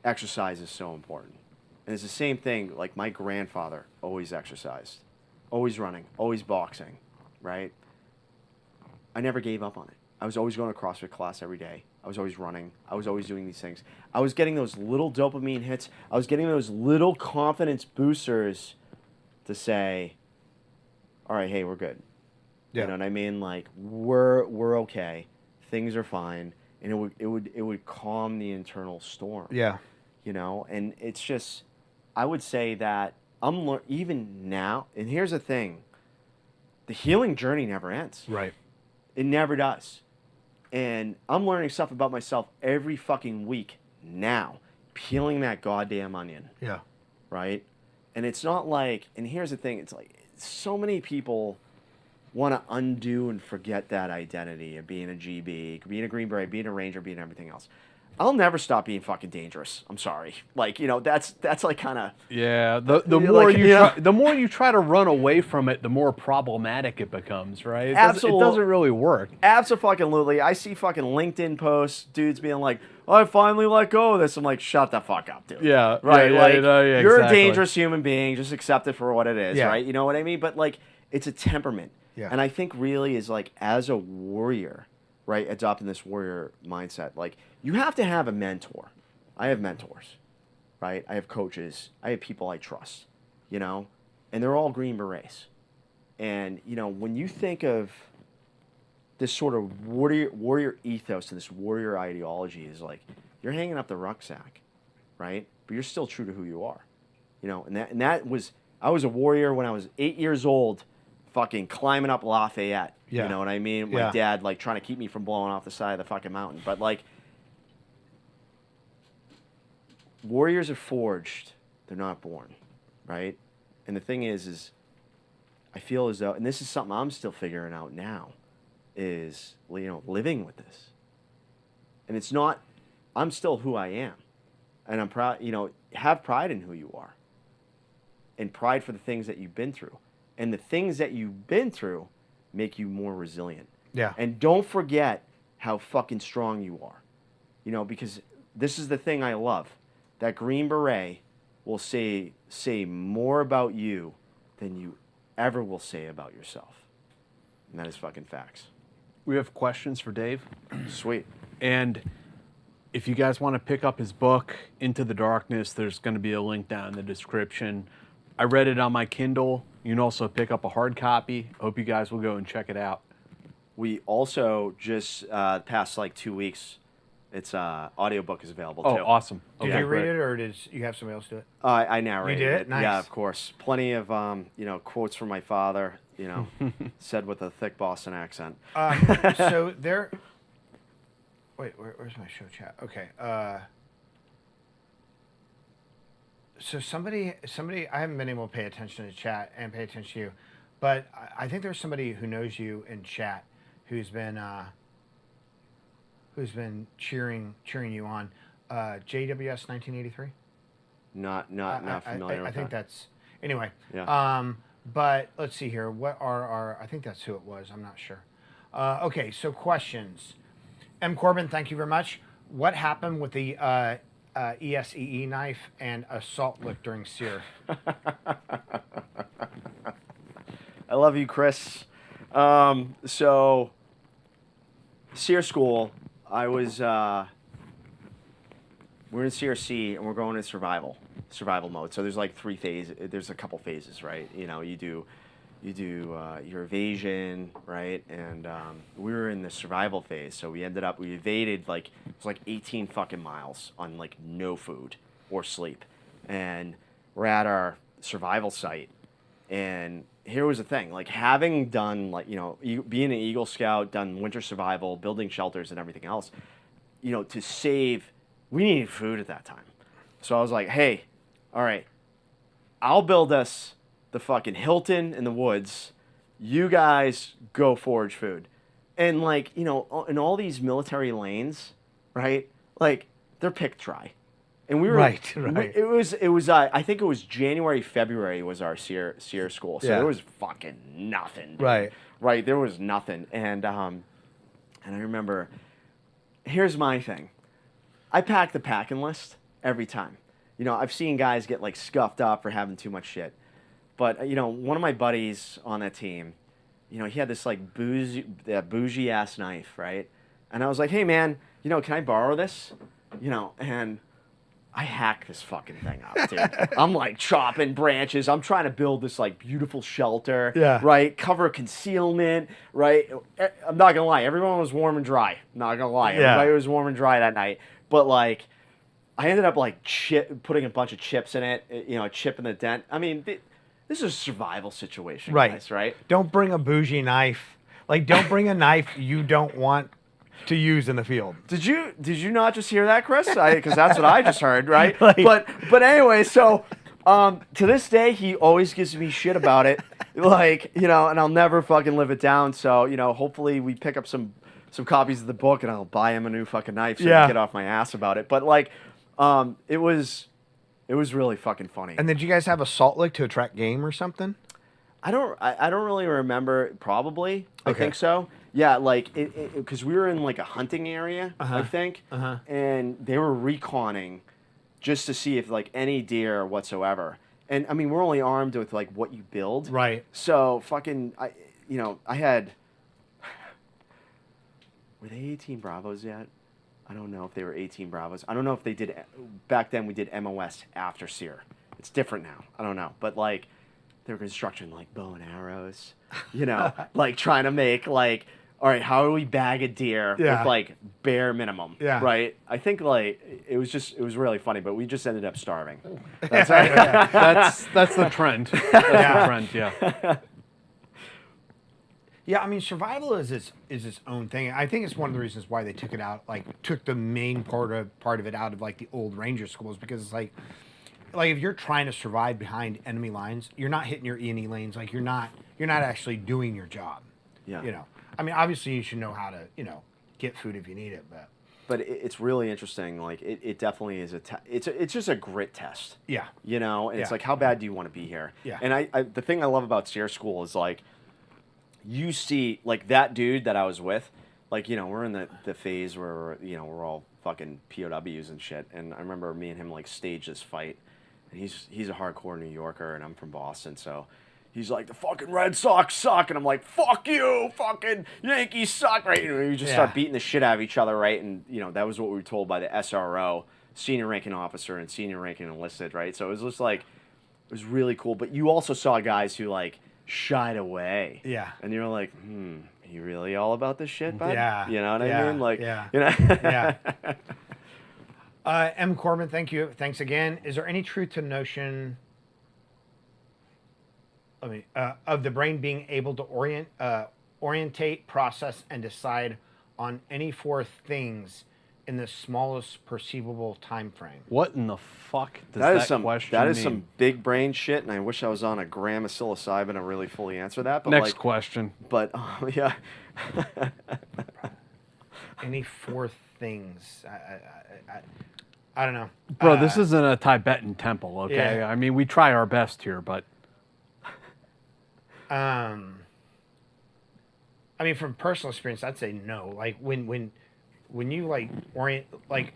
exercise is so important. And it's the same thing, like my grandfather always exercised, always running, always boxing, right? I never gave up on it. I was always going to CrossFit class every day. I was always running. I was always doing these things. I was getting those little dopamine hits. I was getting those little confidence boosters to say, all right, hey, we're good. Yeah. You know what I mean? Like, we're okay. Things are fine. And it would calm the internal storm. Yeah. And it's just, I would say that even now, and here's the thing, the healing journey never ends. Right. It never does. And I'm learning stuff about myself every fucking week now, peeling that goddamn onion. Yeah. Right? And it's not like, and here's the thing, it's like, so many people want to undo and forget that identity of being a GB, being a Green Beret, being a Ranger, being everything else. I'll never stop being fucking dangerous. I'm sorry. Like, that's like kind of... Yeah, the more you try to run away from it, the more problematic it becomes, right? It doesn't really work. Absolutely. I see fucking LinkedIn posts, dudes being like, I finally let go of this. I'm like, shut the fuck up, dude. Yeah. Right? Yeah, like, yeah, you're exactly. a dangerous human being. Just accept it for what it is, Yeah. right? You know what I mean? But, like, it's a temperament. Yeah. And I think really is like, as a warrior, right, adopting this warrior mindset, like, you have to have a mentor. I have mentors, right? I have coaches. I have people I trust, and they're all Green Berets. And, when you think of this sort of warrior ethos and this warrior ideology is like, you're hanging up the rucksack, right? But you're still true to who you are, and that was, I was a warrior when I was 8 years old, fucking climbing up Lafayette. Yeah. You know what I mean? My dad, like, trying to keep me from blowing off the side of the fucking mountain. But, like, warriors are forged. They're not born, right? And the thing is I feel as though, and this is something I'm still figuring out now, is, living with this. And it's not, I'm still who I am. And I'm proud, have pride in who you are. And pride for the things that you've been through. And the things that you've been through make you more resilient. Yeah. And don't forget how fucking strong you are. because this is the thing I love. That Green Beret will say more about you than you ever will say about yourself. And that is fucking facts. We have questions for Dave. Sweet. And if you guys want to pick up his book, Into the Darkness, there's going to be a link down in the description. I read it on my Kindle. You can also pick up a hard copy. Hope you guys will go and check it out. We also just past like 2 weeks, its audiobook is available too. Oh, awesome. Did Okay, you read great. it, or did you have somebody else do it? I narrated You did? it. Nice. Yeah, of course. Plenty of quotes from my father. Said with a thick Boston accent. So there. Wait, where's my show chat? Okay. So somebody, I haven't been able to pay attention to chat and pay attention to you, but I think there's somebody who knows you in chat who's been cheering you on. JWS 1983. Not familiar with I think that. that's anyway. Yeah. But let's see here. What are our? I think that's who it was. I'm not sure. Okay, so questions. M. Corbin, thank you very much. What happened with the ESEE knife and a salt lick during SEER? I love you, Chris. So, SEER school, I was, we're in CRC and we're going in survival mode. So there's like 3 phases, there's a couple phases, right? You do your evasion, right? And we were in the survival phase. So we evaded like, it was like 18 fucking miles on like no food or sleep. And we're at our survival site. And here was the thing, like having done like, being an Eagle Scout, done winter survival, building shelters and everything else, to save, we needed food at that time. So I was like, hey, all right, I'll build us the fucking Hilton in the woods. You guys go forage food. And like, in all these military lanes, right? Like they're picked dry. And we were Right. It was I think it was January, February was our SEER school. So Yeah. there was fucking nothing. Dude. Right. Right. There was nothing. And I remember, here's my thing. I pack the packing list every time. I've seen guys get like scuffed up for having too much shit. But, one of my buddies on that team, he had this like bougie ass knife, right? And I was like, hey man, can I borrow this? And I hack this fucking thing up, dude. I'm like chopping branches. I'm trying to build this like beautiful shelter, Yeah. right? Cover concealment, right? I'm not gonna lie, everyone was warm and dry. Not gonna lie, Yeah. everybody was warm and dry that night. But like, I ended up like putting a bunch of chips in it, a chip in the dent. I mean, this is a survival situation, Right. guys, right? Don't bring a bougie knife. Like, don't bring a knife you don't want to use in the field. Did you not just hear that, Chris? Because that's what I just heard, right? Like- but anyway, so to this day he always gives me shit about it, like and I'll never fucking live it down. So hopefully we pick up some copies of the book and I'll buy him a new fucking knife so he Yeah. can get off my ass about it. But like, it was really fucking funny. And did you guys have a salt lick to attract game or something? I don't really remember. Probably, I Okay. think so. Yeah, like because we were in like a hunting area, I think, and they were reconning just to see if like any deer whatsoever. And I mean, we're only armed with like what you build, Right. So fucking, I had. Were they 18 Bravos yet? I don't know if they were 18 Bravos. I don't know if they did. Back then, we did MOS after SEER. It's different now. I don't know, but like. They were constructing like bow and arrows, like trying to make like, all right, how do we bag a deer Yeah. with like bare minimum, Yeah. right? I think like it was really funny, but we just ended up starving. That's the trend. That's the trend, yeah. Yeah, I mean, survival is its own thing. I think it's one of the reasons why they took it out, like took the main part of it out of like the old Ranger schools, because it's like if you're trying to survive behind enemy lines, you're not hitting your E&E lanes. Like you're not actually doing your job. Yeah. I mean, obviously you should know how to get food if you need it, But it's really interesting. Like it definitely is it's just a grit test. yeah. And it's Yeah. like, how bad do you want to be here? Yeah. And I the thing I love about SEER school is like, you see like that dude that I was with, like, we're in the phase where, we're all fucking POWs and shit. And I remember me and him, like, stage this fight. And he's a hardcore New Yorker, and I'm from Boston, so he's like, the fucking Red Sox suck. And I'm like, fuck you, fucking Yankees suck, right? And we just start beating the shit out of each other, right? And, that was what we were told by the SRO, senior ranking officer and senior ranking enlisted, right? So it was just like, it was really cool. But you also saw guys who, like, shied away. Yeah. And you're like, are you really all about this shit, bud? Yeah. You know what I mean? Like, Yeah. M. Corbin, thank you. Thanks again. Is there any truth to the notion of the brain being able to orientate, process, and decide on any four things in the smallest perceivable time frame? What in the fuck does that question That is mean? some big brain shit, and I wish I was on a gram of psilocybin to really fully answer that. But Next question. But yeah. Any four things? I don't know. Bro, this isn't a Tibetan temple, okay? Yeah. I mean, we try our best here, but... I mean, from personal experience, I'd say no. Like when you like orient, like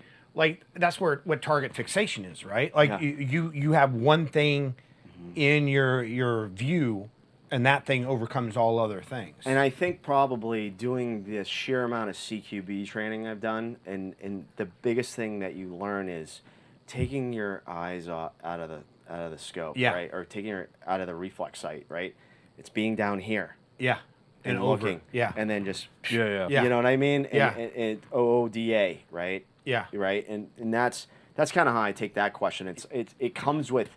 that's what target fixation is, right? Like you have one thing in your view, and that thing overcomes all other things. And I think probably doing the sheer amount of CQB training I've done, and the biggest thing that you learn is taking your eyes out of the scope, right? Or taking your out of the reflex sight, right? It's being down here. Yeah. And looking. Yeah. And then just, Yeah. You know what I mean? Yeah. And OODA, right? Yeah. Right? And that's kind of how I take that question. It comes with,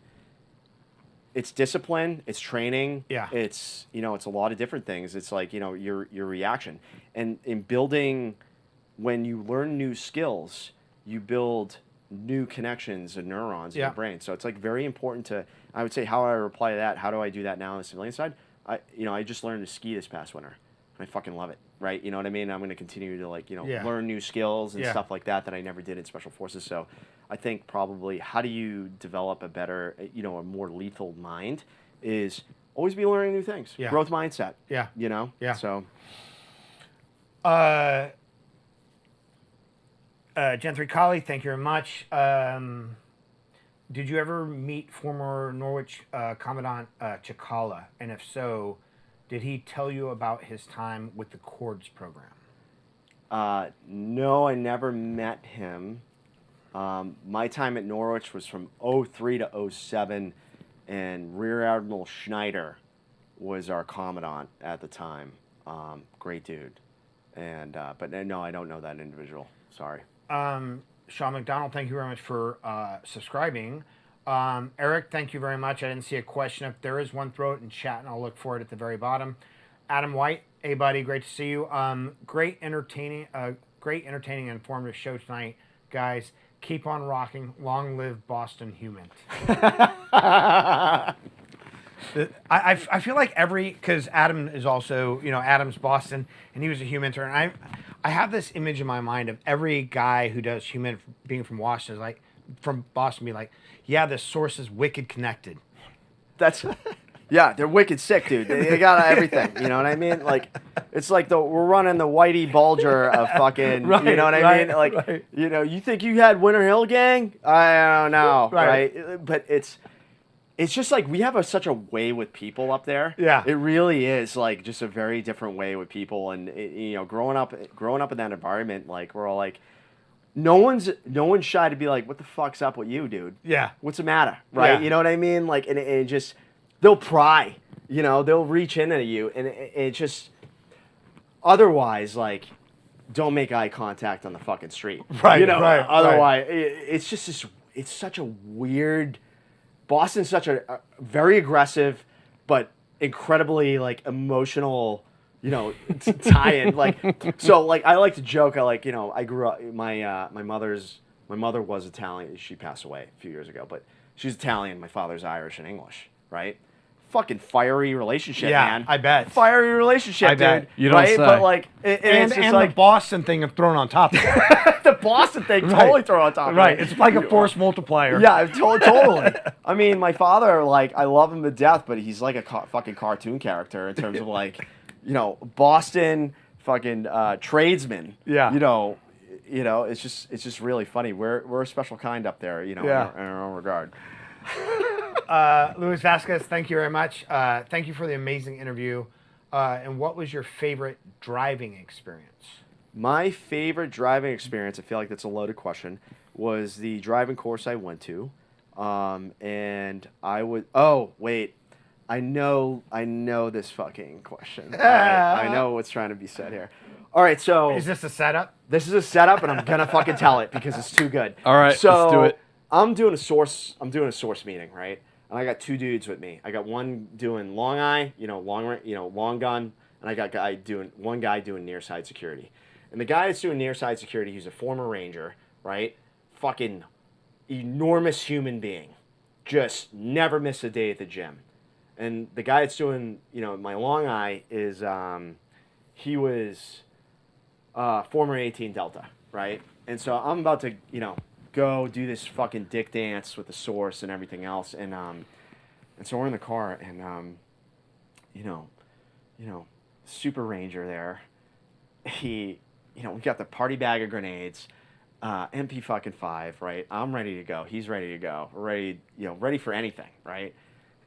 it's discipline, it's training. Yeah. It's, it's a lot of different things. It's like, your reaction. And in building, when you learn new skills, you build new connections and neurons in your brain. So it's like very important to, I would say, how I reply to that, how do I do that now on the civilian side? I just learned to ski this past winter. I fucking love it, right? You know what I mean? I'm going to continue to learn new skills and stuff like that I never did in special forces. So I think probably how do you develop a better, a more lethal mind is always be learning new things. Yeah. Growth mindset. Yeah. Yeah. So. Gen 3 Kali, thank you very much. Did you ever meet former Norwich Commandant Chikala? And if so, did he tell you about his time with the Cords program? No, I never met him. My time at Norwich was from 03 to 07, and Rear Admiral Schneider was our commandant at the time. Great dude. And but no, I don't know that individual. Sorry. Sean McDonald, thank you very much for subscribing. Eric, thank you very much. I didn't see a question. If there is one, throw it in chat, and I'll look for it at the very bottom. Adam White, hey buddy, great to see you. Great entertaining and informative show tonight, guys. Keep on rocking. Long live Boston Human. I feel like because Adam is also, Adam's Boston, and he was a human intern. I have this image in my mind of every guy who does human being from Washington, like from Boston, be like, yeah, the source is wicked connected. That's, yeah, they're wicked sick, dude. They got everything. You know what I mean? Like, it's like we're running the Whitey Bulger of fucking, you know what I mean? Like, you think you had Winter Hill Gang? I don't know, right? But it's just like we have such a way with people up there. Yeah, it really is like just a very different way with people, and growing up in that environment, like we're all like, no one's shy to be like, what the fuck's up with you, dude? Yeah, what's the matter, right? Yeah. You know what I mean? Like, and it just they'll pry, they'll reach into you, and it just otherwise like don't make eye contact on the fucking street, right? Otherwise, it's just this. It's such a weird. Boston's such a very aggressive, but incredibly like emotional, tie-in. Like, so like I like to joke. I grew up. My mother was Italian. She passed away a few years ago, but she's Italian. My father's Irish and English, right? Fucking fiery relationship, man. I bet. Fiery relationship, I bet. dude. You don't say. But like, it's just like the Boston thing of thrown on top of it. the Boston thing totally thrown on top of it. Right. It's like a force multiplier. Yeah, totally. I mean, my father, like, I love him to death, but he's like a fucking cartoon character in terms of like, Boston, fucking tradesmen. Yeah. It's just really funny. We're a special kind up there, in our own regard. Luis Vasquez, thank you very much. Thank you for the amazing interview. And what was your favorite driving experience? My favorite driving experience, I feel like that's a loaded question, was the driving course I went to. And I would, I know this fucking question. I know what's trying to be said here. All right, so. Is this a setup? This is a setup, and I'm going to fucking tell it because it's too good. All right, so let's do it. I'm doing a source meeting, right? And I got two dudes with me. I got one doing long eye, long gun, and I got one guy doing near side security. And the guy that's doing near side security, he's a former Ranger, right? Fucking enormous human being. Just never miss a day at the gym. And the guy that's doing, my long eye is, he was former 18 Delta, right? And so I'm about to, go do this fucking dick dance with the source and everything else. And so we're in the car and, Super Ranger there, we got the party bag of grenades, MP fucking 5, right? I'm ready to go. He's ready to go. Ready, ready for anything, right?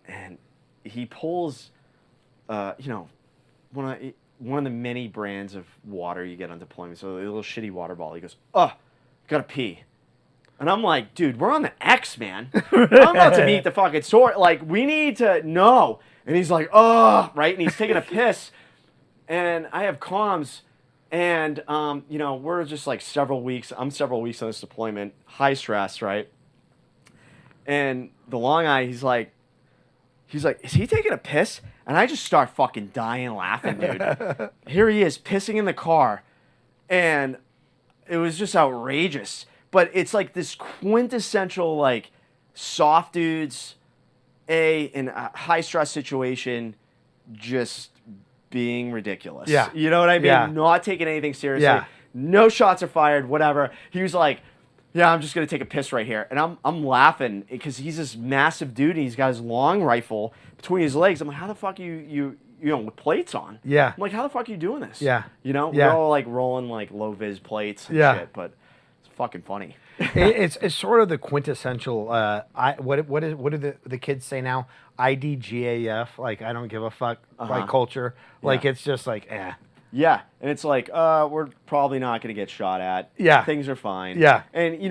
And he pulls, one of the many brands of water you get on deployment. So a little shitty water bottle. He goes, gotta pee. And I'm like, dude, we're on the X, man. I'm about to meet the fucking sword. Like, we need to know. And he's like, right? And he's taking a piss. And I have comms. And, we're just like several weeks on this deployment, high stress, right? And the long eye, he's like, is he taking a piss? And I just start fucking dying laughing, dude. Here he is pissing in the car. And it was just outrageous. But it's like this quintessential, like, soft dudes, in a high stress situation, just being ridiculous. Yeah. You know what I mean? Yeah. Not taking anything seriously. Yeah. No shots are fired, whatever. He was like, yeah, I'm just going to take a piss right here. And I'm laughing because he's this massive dude and he's got his long rifle between his legs. I'm like, how the fuck you with plates on? Yeah. I'm like, how the fuck are you doing this? Yeah. We're Yeah. all like rolling like low vis plates and Yeah. shit, but it's fucking funny. It's sort of the quintessential. What do the kids say now? IDGAF, like I don't give a fuck, like culture. Like it's just like Yeah, and it's like, we're probably not going to get shot at. Yeah. Things are fine. Yeah. And,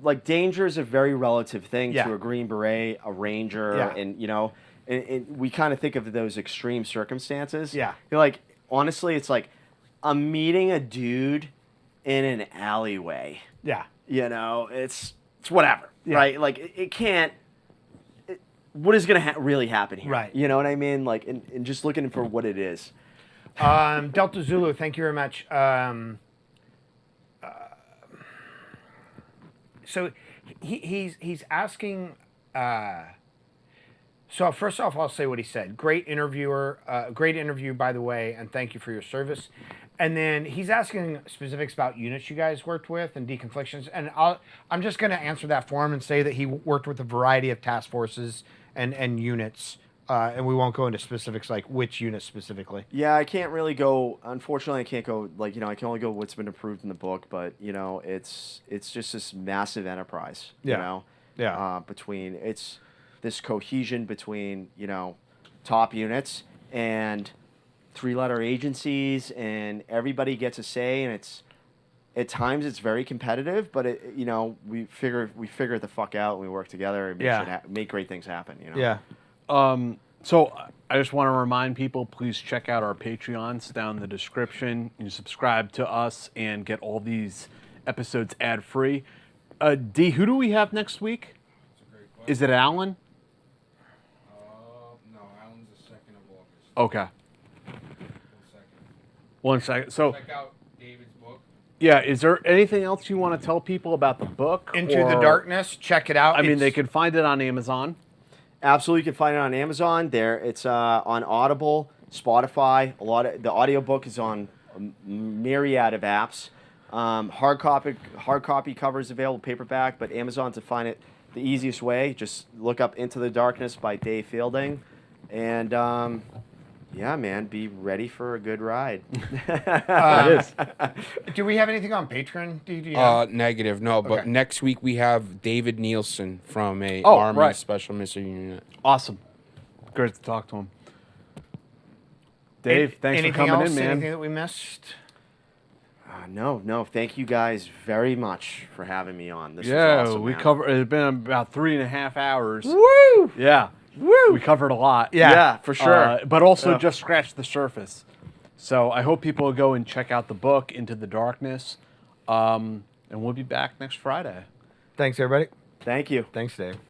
like danger is a very relative thing Yeah. to a Green Beret, a Ranger, Yeah. and, and we kind of think of those extreme circumstances. Yeah. You're like, honestly, it's like, I'm meeting a dude in an alleyway. Yeah. It's whatever, right? Like, it can't, what is going to really happen here? Right. You know what I mean? Like, and just looking for what it is. Delta Zulu, thank you very much. So he's asking. So first off, I'll say what he said. Great interviewer, great interview, by the way, and thank you for your service. And then he's asking specifics about units you guys worked with and deconflictions. And I'm just going to answer that for him and say that he worked with a variety of task forces and units. And we won't go into specifics like which unit specifically. Yeah, I can't really go. Unfortunately, I can't go I can only go what's been approved in the book. But it's just this massive enterprise. Yeah. Between it's this cohesion between top units and 3-letter agencies, and everybody gets a say, and it's at times it's very competitive, but we figure it the fuck out and we work together and make great things happen. Yeah. So I just want to remind people, please check out our Patreons down in the description. You subscribe to us and get all these episodes ad-free. D, who do we have next week? That's a great question. Is it Alan? No, Alan's the 2nd of August. Okay. 1 second. So, Check out David's book. yeah, is there anything else you want to tell people about the book? Into the Darkness, check it out. I mean, they can find it on Amazon. Absolutely, you can find it on Amazon. It's on Audible, Spotify. A lot of the audiobook is on a myriad of apps. Hard copy covers available, paperback, but Amazon to find it the easiest way. Just look up Into the Darkness by Dave Fielding, and Yeah, man, be ready for a good ride. It is. Do we have anything on Patreon? Do you know? Negative, no. But Okay. next week we have David Nielsen from a Oh, Army right. Special Mission Unit. Awesome. Great to talk to him. Dave, thanks for Anything coming else? in, man. Anything that we missed? No. Thank you guys very much for having me on. This Yeah, was awesome, we man. covered. It's been about 3.5 hours. Woo! Yeah, Woo! we covered a lot. Yeah, for sure. But also Yeah. just scratched the surface. So I hope people will go and check out the book, Into the Darkness. And we'll be back next Friday. Thanks, everybody. Thank you. Thanks, Dave.